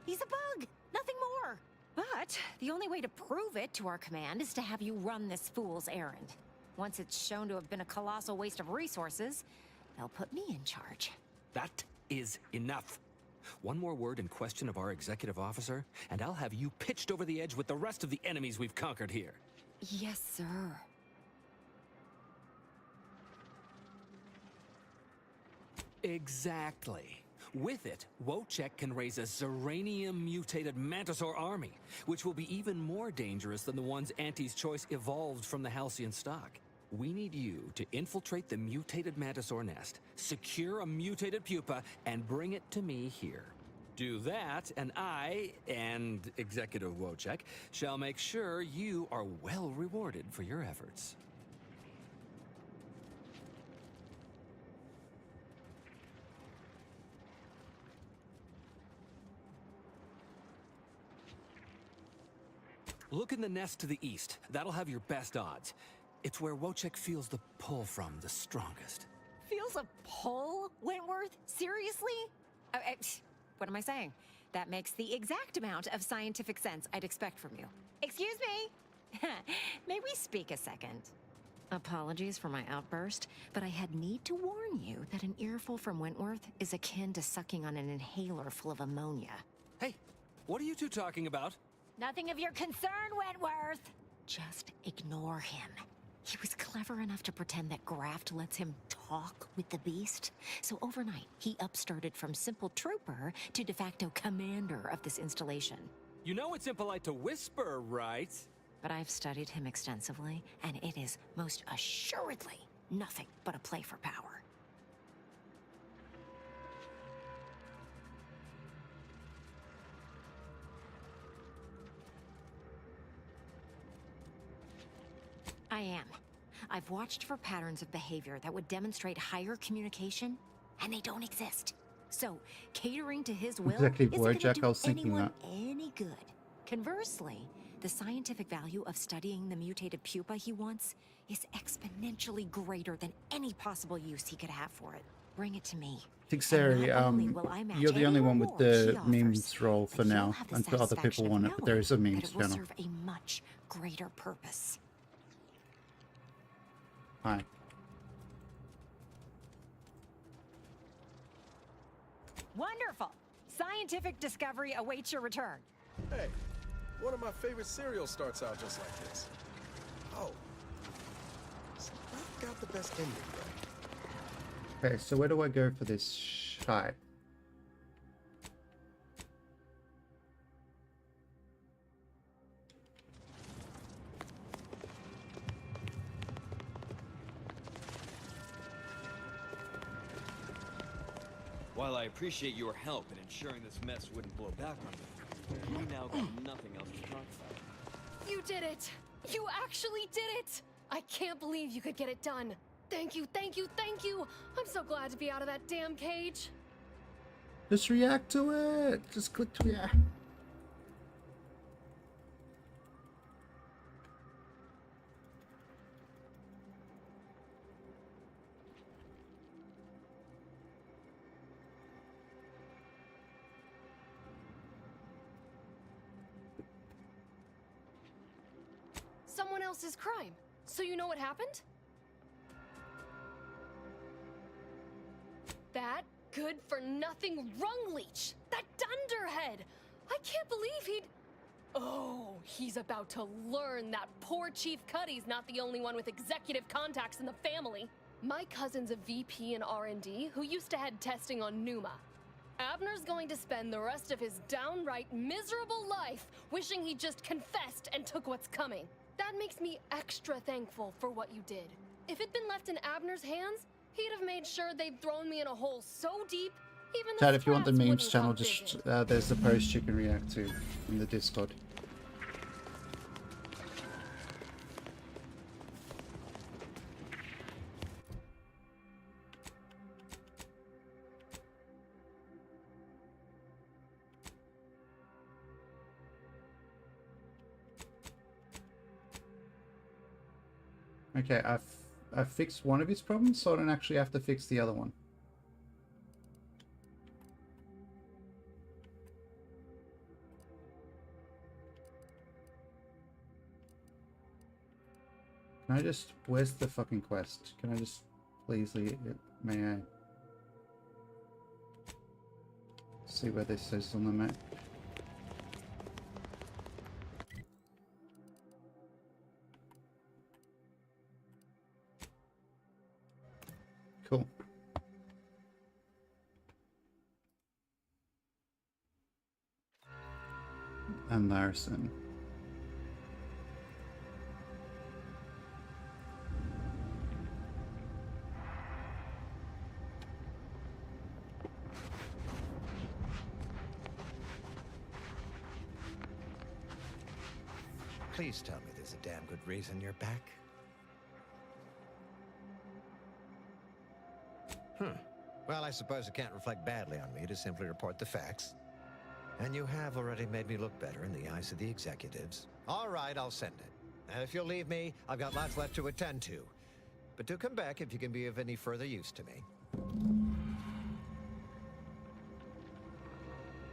He's a bug, nothing more. But the only way to prove it to our command is to have you run this fool's errand. Once it's shown to have been a colossal waste of resources, they'll put me in charge. That is enough. One more word in question of our executive officer, and I'll have you pitched over the edge with the rest of the enemies we've conquered here. Yes, sir. Exactly. With it, Wojciech can raise a Zeranium-mutated Mantisaur army, which will be even more dangerous than the ones Auntie's Choice evolved from the Halcyon stock. We need you to infiltrate the mutated Mantisaur nest, secure a mutated pupa, and bring it to me here. Do that, and I, and Executive Wojciech, shall make sure you are well rewarded for your efforts. Look in the nest to the east. That'll have your best odds. It's where Wojciech feels the pull from the strongest. Feels a pull, Wentworth? Seriously? What am I saying? That makes the exact amount of scientific sense I'd expect from you. Excuse me? May we speak a second? Apologies for my outburst, but I had need to warn you that an earful from Wentworth is akin to sucking on an inhaler full of ammonia. Hey, what are you two talking about? Nothing of your concern, Wentworth! Just ignore him. He was clever enough to pretend that Graft lets him talk with the beast. So overnight, he upstarted from simple trooper to de facto commander of this installation. You know it's impolite to whisper, right? But I've studied him extensively, and it is most assuredly nothing but a play for power. I am. I've watched for patterns of behavior that would demonstrate higher communication, and they don't exist. So, catering to his will Exactly, isn't going Wojciech, to I do was thinking anyone that. any good. Conversely, the scientific value of studying the mutated pupa he wants is exponentially greater than any possible use he could have for it. Bring it to me. I think, Sari, you're the only one with the memes role for now, until other people want it, but there is a That memes it will channel. serve a much greater purpose. Hi. Wonderful! Scientific discovery awaits your return. Hey, one of my favorite cereals starts out just like this. Oh. It's not got the best ending, though. Okay, so where do I go for this shite? While I appreciate your help in ensuring this mess wouldn't blow back on me, we now got nothing else to talk about. You did it! You actually did it! I can't believe you could get it done. Thank you, thank you, thank you! I'm so glad to be out of that damn cage. Just react to it! Just click to react. Someone else's crime. So you know what happened? That good-for-nothing rung leech! That dunderhead! I can't believe he'd... Oh, he's about to learn that poor Chief Cuddy's not the only one with executive contacts in the family. My cousin's a VP in R&D who used to head testing on Numa. Abner's going to spend the rest of his downright miserable life wishing he just confessed and took what's coming. That makes me extra thankful for what you did. If it'd been left in Abner's hands, he'd have made sure they'd thrown me in a hole so deep, even the Chad, if you want the sprats memes wouldn't channel, come just visit. there's the post you can react to in the Discord. Okay, I've fixed one of his problems, so I don't actually have to fix the other one. Can I just... Where's the fucking quest? Can I just please leave it? May I... See where this says on the map. Cool. And Larson. Please tell me there's a damn good reason you're back. Well, I suppose it can't reflect badly on me to simply report the facts. And you have already made me look better in the eyes of the executives. All right, I'll send it. And if you'll leave me, I've got lots left to attend to. But do come back if you can be of any further use to me.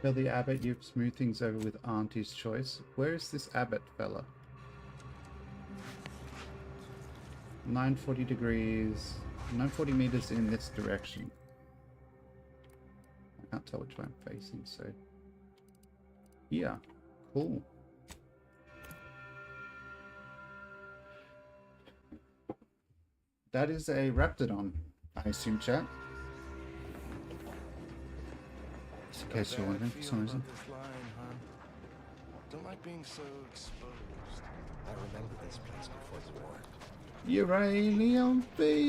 Tell the abbot you've smoothed things over with Auntie's choice. Where is this abbot fella? 940 degrees. 940 meters in this direction. I can't tell which way I'm facing, so... Yeah, cool. That is a Raptidon, I assume, chat. Just in case you're wondering for some reason. Don't like being so exposed. I remember this place before the war. Uranium fever.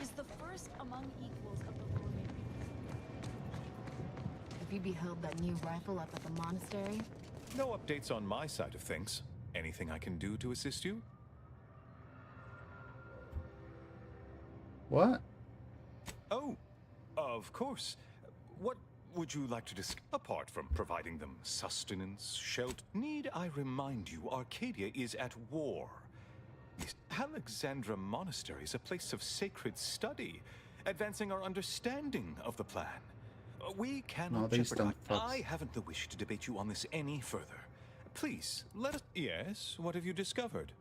Is the first among equals of the Lord. Have you beheld that new rifle up at the monastery? No updates on my side of things. Anything I can do to assist you? What? Oh, of course. What would you like to discuss? Apart from providing them sustenance, shelter, need I remind you, Arcadia is at war. This Alexandra Monastery is a place of sacred study, advancing our understanding of the plan. We cannot jeopardize. I haven't the wish to debate you on this any further. Please, let us... Yes, what have you discovered?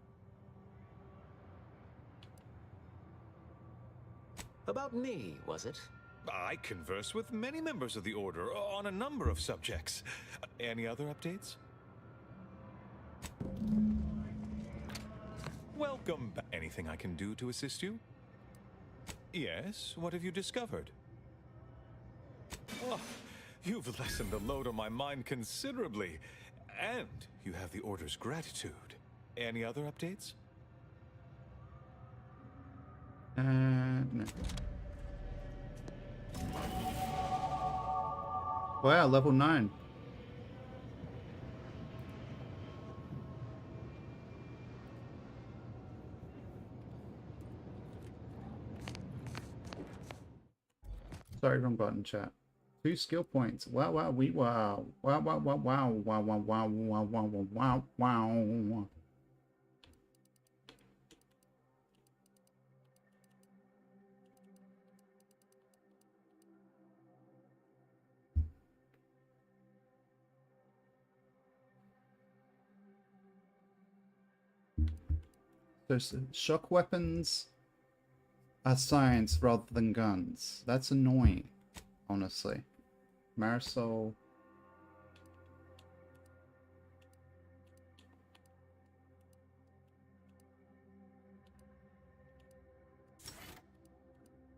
About me, was it? I converse with many members of the Order on a number of subjects. Any other updates? Welcome back. Anything I can do to assist you? Yes, what have you discovered? Oh, you've lessened the load on my mind considerably. And you have the Order's gratitude. Any other updates? No. Wow, level 9. Sorry, wrong button, chat. 2 skill points. Wow, wow, we wow. Wow, wow, wow, wow, wow, wow, wow, wow, wow, wow, wow. So shock weapons are science rather than guns. That's annoying, honestly. Marisol.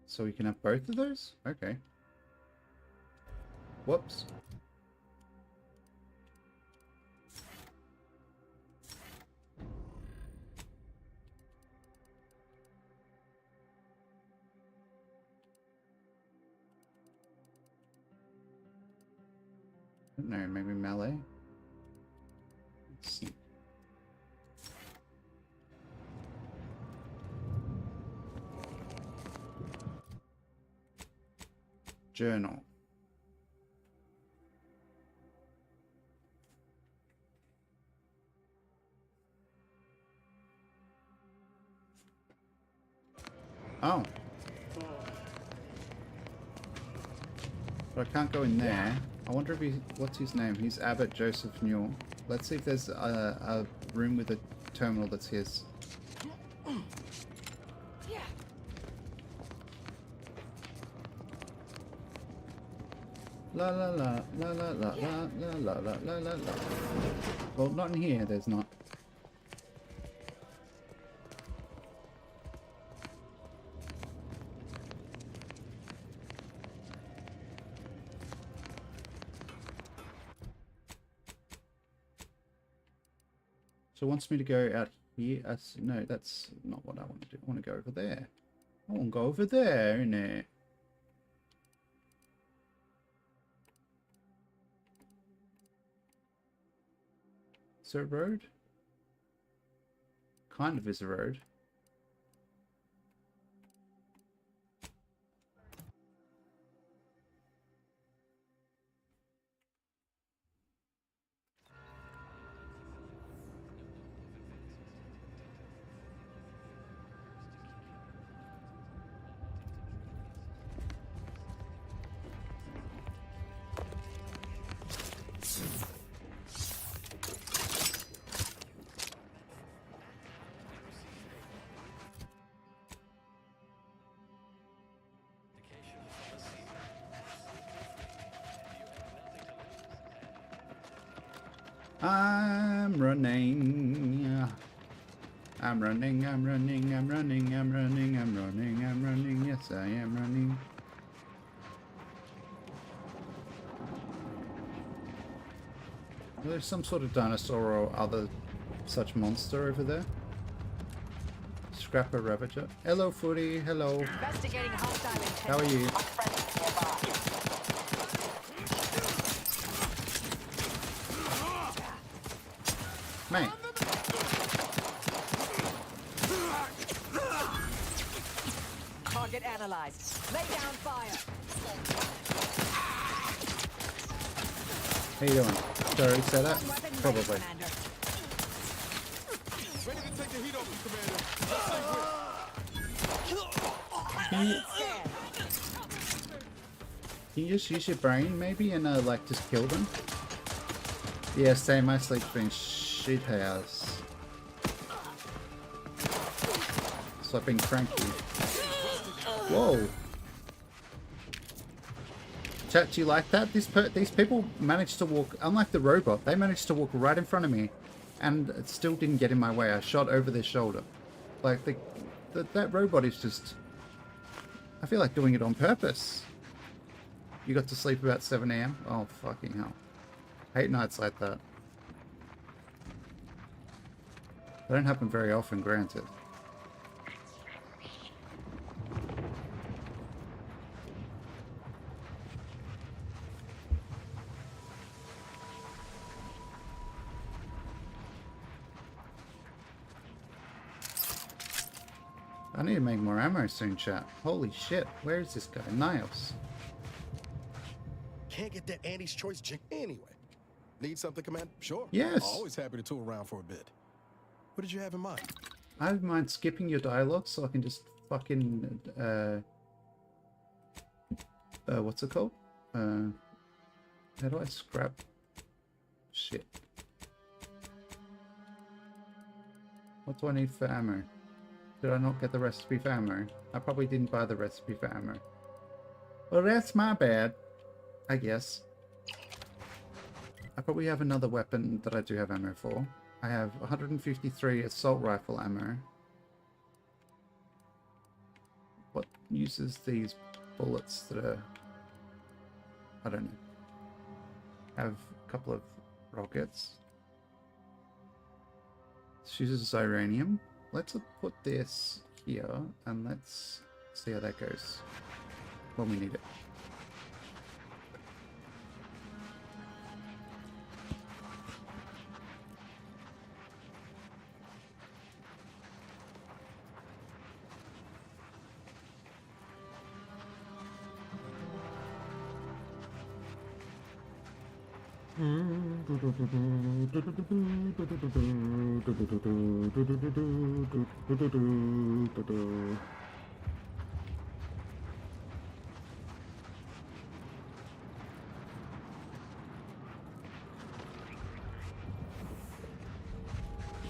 So we can have both of those? Okay. Whoops. I don't know, maybe melee? Let's see. Journal. Oh. But I can't go in there. I wonder if he... What's his name? He's Abbot Joseph Newell. Let's see if there's a room with a terminal that's his. La la la la la la la la la la la la. Well, not in here, there's not. So it wants me to go out here. No, that's not what I want to do. I want to go over there. I want to go over there, innit? Is there a road? Kind of is a road. I'm running. I'm running, I'm running, I'm running, I'm running, I'm running, I'm running. Yes, I am running. There's some sort of dinosaur or other such monster over there. Scrapper Ravager. Hello, Footy. Hello. Investigating hostile intent. How are you? Mate. Target analyzed. Lay down fire. How you doing? Sorry, set up? Probably. Ready to take the heat off, Commander. Can you just use your brain, maybe, and like just kill them? Yeah, same. My sleep's been shit house. So I've been cranky. Whoa. Chat, do you like that? These people managed to walk, unlike the robot, they managed to walk right in front of me, and it still didn't get in my way. I shot over their shoulder. Like that robot is just. I feel like doing it on purpose. You got to sleep about 7 AM? Oh fucking hell! Hate nights like that. They don't happen very often, granted. I need to make more ammo soon, chat. Holy shit, where is this guy? Niles. Can't get that Andy's Choice jink anyway. Need something, Commander? Sure. Yes. Always happy to tool around for a bit. What did you have in mind? I don't mind skipping your dialogue so I can just fucking, what's it called? How do I scrap? Shit. What do I need for ammo? Did I not get the recipe for ammo? I probably didn't buy the recipe for ammo. Well, that's my bad, I guess. I probably have another weapon that I do have ammo for. I have 153 assault rifle ammo. What uses these bullets that are... I don't know. Have a couple of rockets. This uses Ziranium. Let's put this here and let's see how that goes when we need it.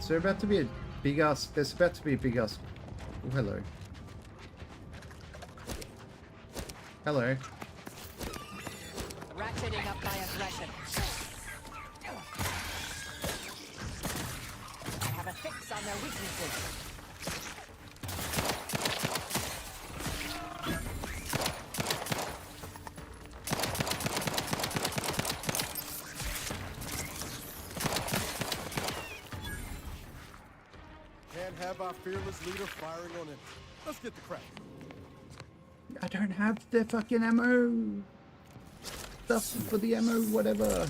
Is there about to be a big ass? There's about to be a big ass. Oh, hello. Hello. Ratcheting up my aggression. I have a fix on their weaknesses. Can't have our fearless leader firing on him. Let's get the crap. I don't have the fucking ammo. Stuff for the ammo, whatever.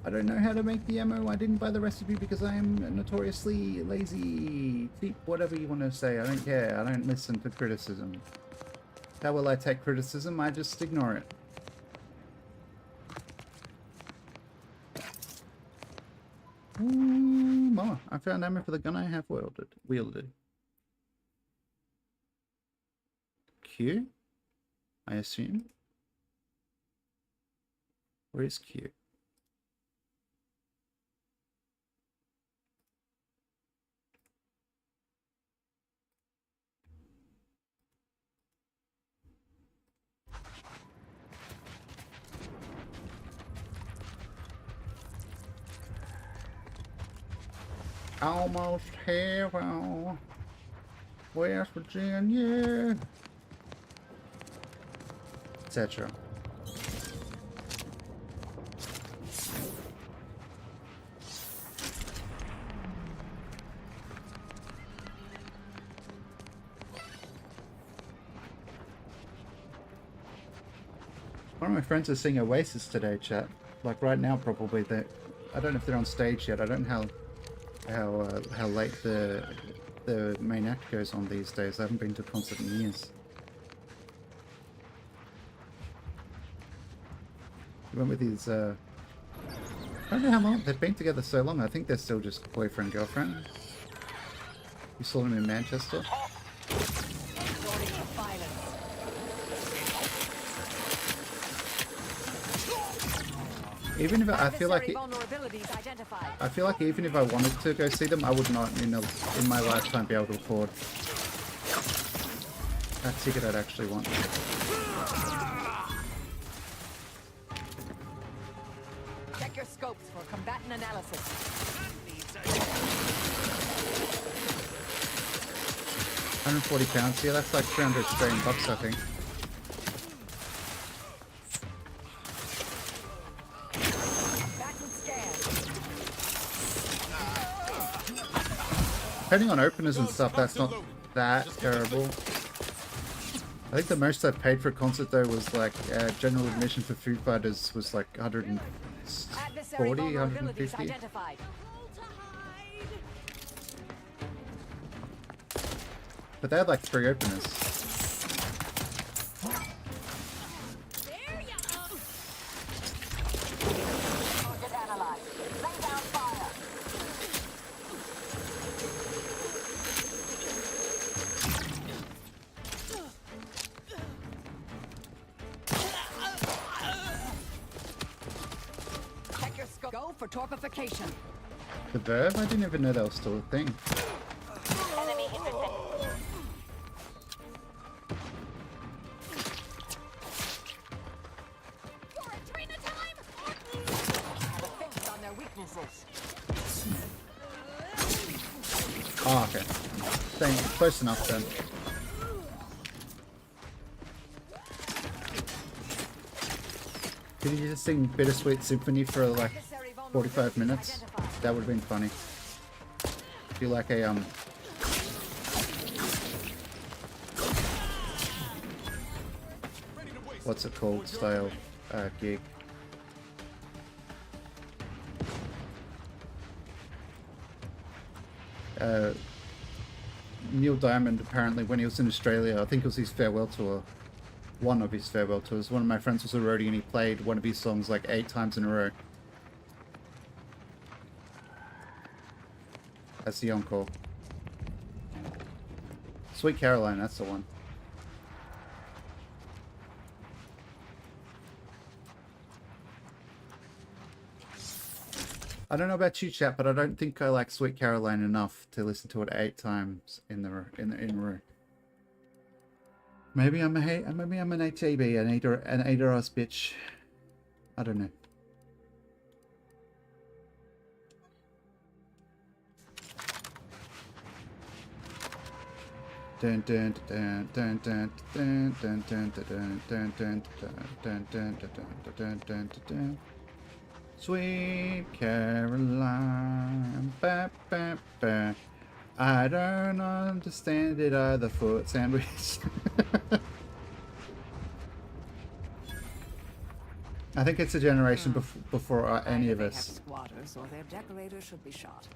I don't know how to make the ammo. I didn't buy the recipe because I am notoriously lazy. Whatever you want to say, I don't care. I don't listen to criticism. How will I take criticism? I just ignore it. Ooh, mama, I found ammo for the gun I have wielded. Q? I assume? Where is Q? Almost heaven, West Virginia, etc. One of my friends is seeing Oasis today, chat. Like right now, probably. I don't know if they're on stage yet. I don't know how late the main act goes on these days. I haven't been to a concert in years. He went with his I don't know how long they've been together so long. I think they're still just boyfriend girlfriend. You saw them in Manchester. Even if I feel like even if I wanted to go see them, I would not in my lifetime be able to afford a ticket I'd actually want. Check your scopes for combatant analysis. 140 pounds, yeah, that's like 300 Australian bucks, I think. Depending on openers and stuff, that's not that terrible. I think the most I've paid for a concert though was like general admission for Foo Fighters was like 140, 150. But they had like 3 openers. For torpification. The Verve? I didn't even know that was still a thing. Enemy intercepted. Fix on their weaknesses. Oh, okay. Same, close enough then. Did you just sing Bittersweet Symphony for like 45 minutes? That would have been funny. Be like a what's it called style gig. Neil Diamond apparently when he was in Australia, I think it was his farewell tour. One of his farewell tours. One of my friends was a roadie and he played one of his songs like 8 times in a row. That's the encore. Sweet Caroline, that's the one. I don't know about you, chat, but I don't think I like Sweet Caroline enough to listen to it 8 times in a row. Maybe I'm an HAB, an Adoros bitch. I don't know. Dun dun dun dun dun dun dun dun dun dun dun dun dun dun dun dun. Sweet Caroline, ba ba ba. I don't understand it either. Foot sandwich. I think it's a generation before any of us. Squatters or their decorators should be shot.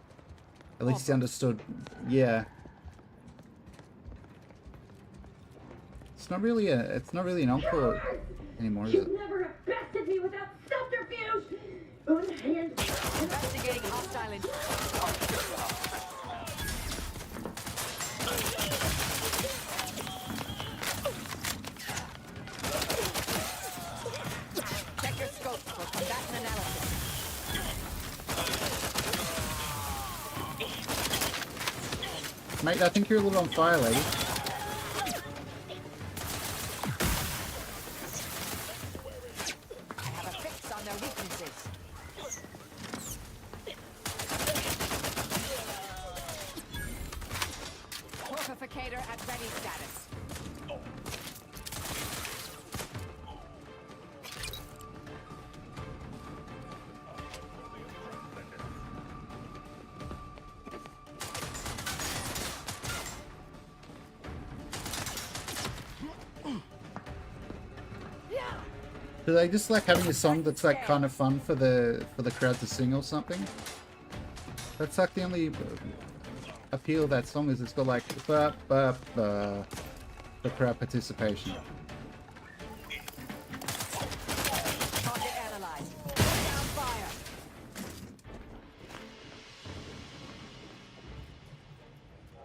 At least he understood. Yeah. It's not really an encore anymore, is it? You never have bested me without subterfuge! Unhand. Investigating hostile Check your scopes for combatant analysis. Mate, I think you're a little on fire, lady. I have a fix on their weaknesses. Mortificator at ready status. Do they just like having a song that's like kind of fun for the crowd to sing or something? That's like the only appeal of that song is it's got like ba ba ba, the crowd participation. Target analyzed. Down fire.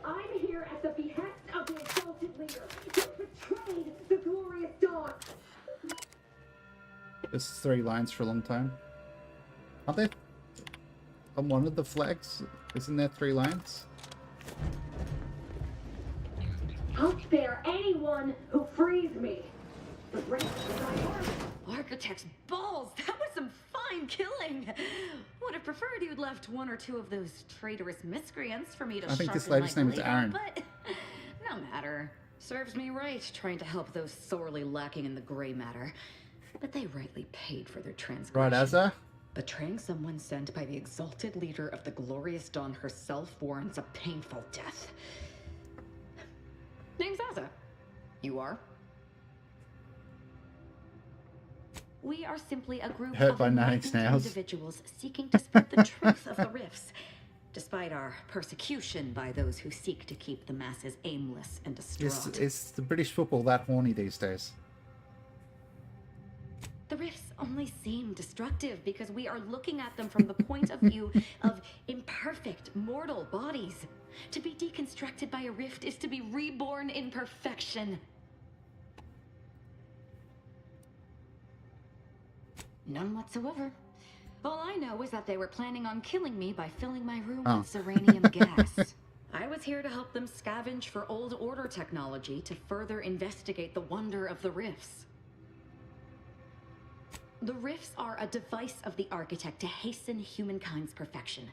I'm here at the behest of the exalted leader. You betrayed the glorious dawn. This is 3 lines for a long time. Aren't there? On one of the flags, isn't there 3 lines? I'll spare anyone who frees me. The rest of my work. Architect's balls! That was some fine killing! Would have preferred you'd left 1 or 2 of those traitorous miscreants for me to I think this sharpen lady's my name is blade Aaron. on, but no matter. Serves me right trying to help those sorely lacking in the gray matter. But they rightly paid for their transgression. Right, Azza? Betraying someone sent by the exalted leader of the glorious dawn herself warrants a painful death. Name's Azza. You are? We are simply a group Hurt of by 9 enlightened snails. individuals seeking to spread the truth of the rifts, despite our persecution by those who seek to keep the masses aimless and distraught. Is the British football that horny these days? The rifts only seem destructive because we are looking at them from the point of view of imperfect mortal bodies. To be deconstructed by a rift is to be reborn in perfection. None whatsoever. All I know is that they were planning on killing me by filling my room with Serenium gas. I was here to help them scavenge for old order technology to further investigate the wonder of the rifts. The rifts are a device of the architect to hasten humankind's perfection.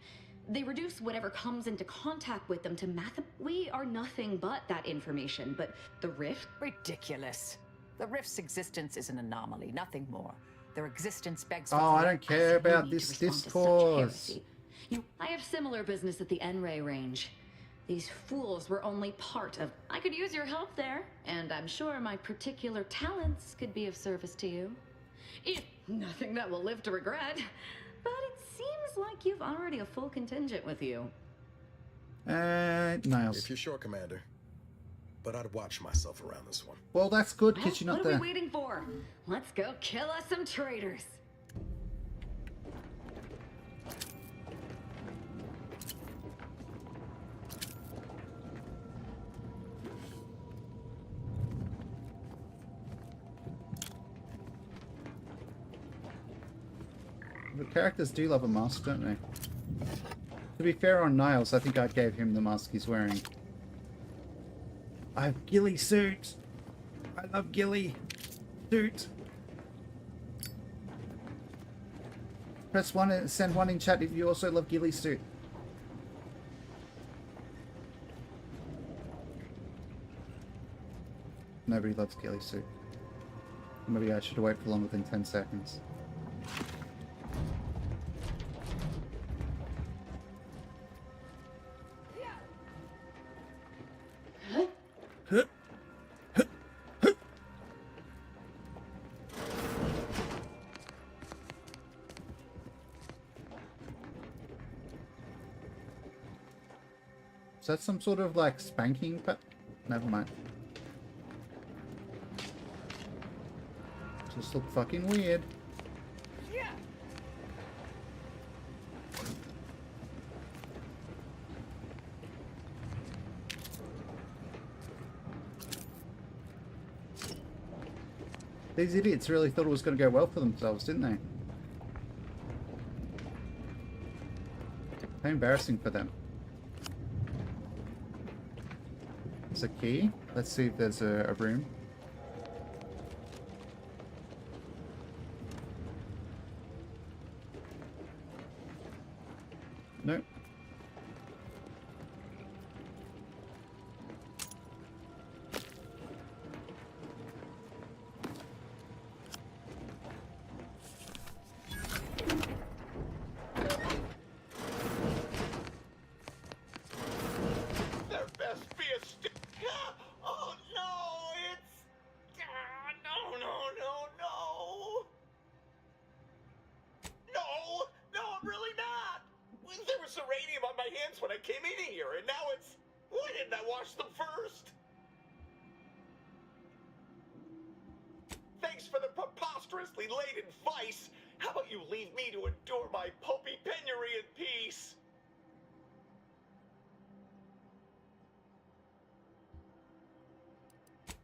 They reduce whatever comes into contact with them to math. We are nothing but that information, but the rift? Ridiculous. The rift's existence is an anomaly, nothing more. Their existence begs Oh, for I don't care about this discourse. I have similar business at the N-Ray range. These fools were only part of... I could use your help there, and I'm sure my particular talents could be of service to you. Nothing that will live to regret. But it seems like you've already a full contingent with you. Niles. If you're sure, Commander. But I'd watch myself around this one. Well, that's good because you're not What are there. we waiting for? Let's go kill us some traitors. The characters do love a mask, don't they? To be fair on Niles, I think I gave him the mask he's wearing. I have ghillie suit! I love ghillie suit! Press 1 and send 1 in chat if you also love ghillie suit. Nobody loves ghillie suit. Maybe I should have waited for longer than 10 seconds. Is that some sort of like spanking? But never mind. Just look fucking weird. These idiots really thought it was going to go well for themselves, didn't they? How embarrassing for them. There's a key. Let's see if there's a room. Nope. There best be a Oh no, it's no. No, I'm really not. There was uranium on my hands when I came in here, and now it's. Why didn't I wash them first? Thanks for the preposterously late advice. How about you leave me to endure my pulpy penury in peace?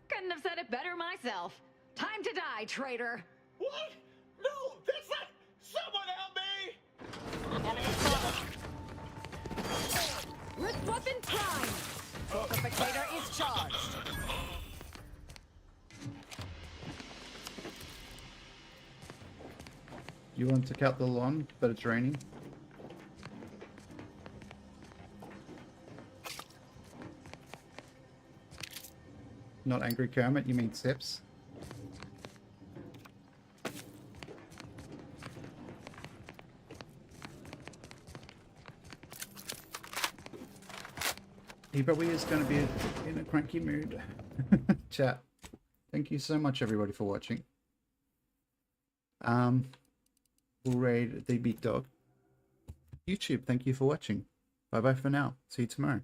Couldn't have said it better myself. Time to die, traitor. What? No, that's not. Someone help me! Wrist weapon prime. Fortificator is charged. You want to cut the lawn, but it's raining. Not Angry Kermit, you mean Sips? He probably is going to be in a cranky mood. Chat. Thank you so much, everybody, for watching. We'll raid the big dog. YouTube, thank you for watching. Bye bye for now. See you tomorrow.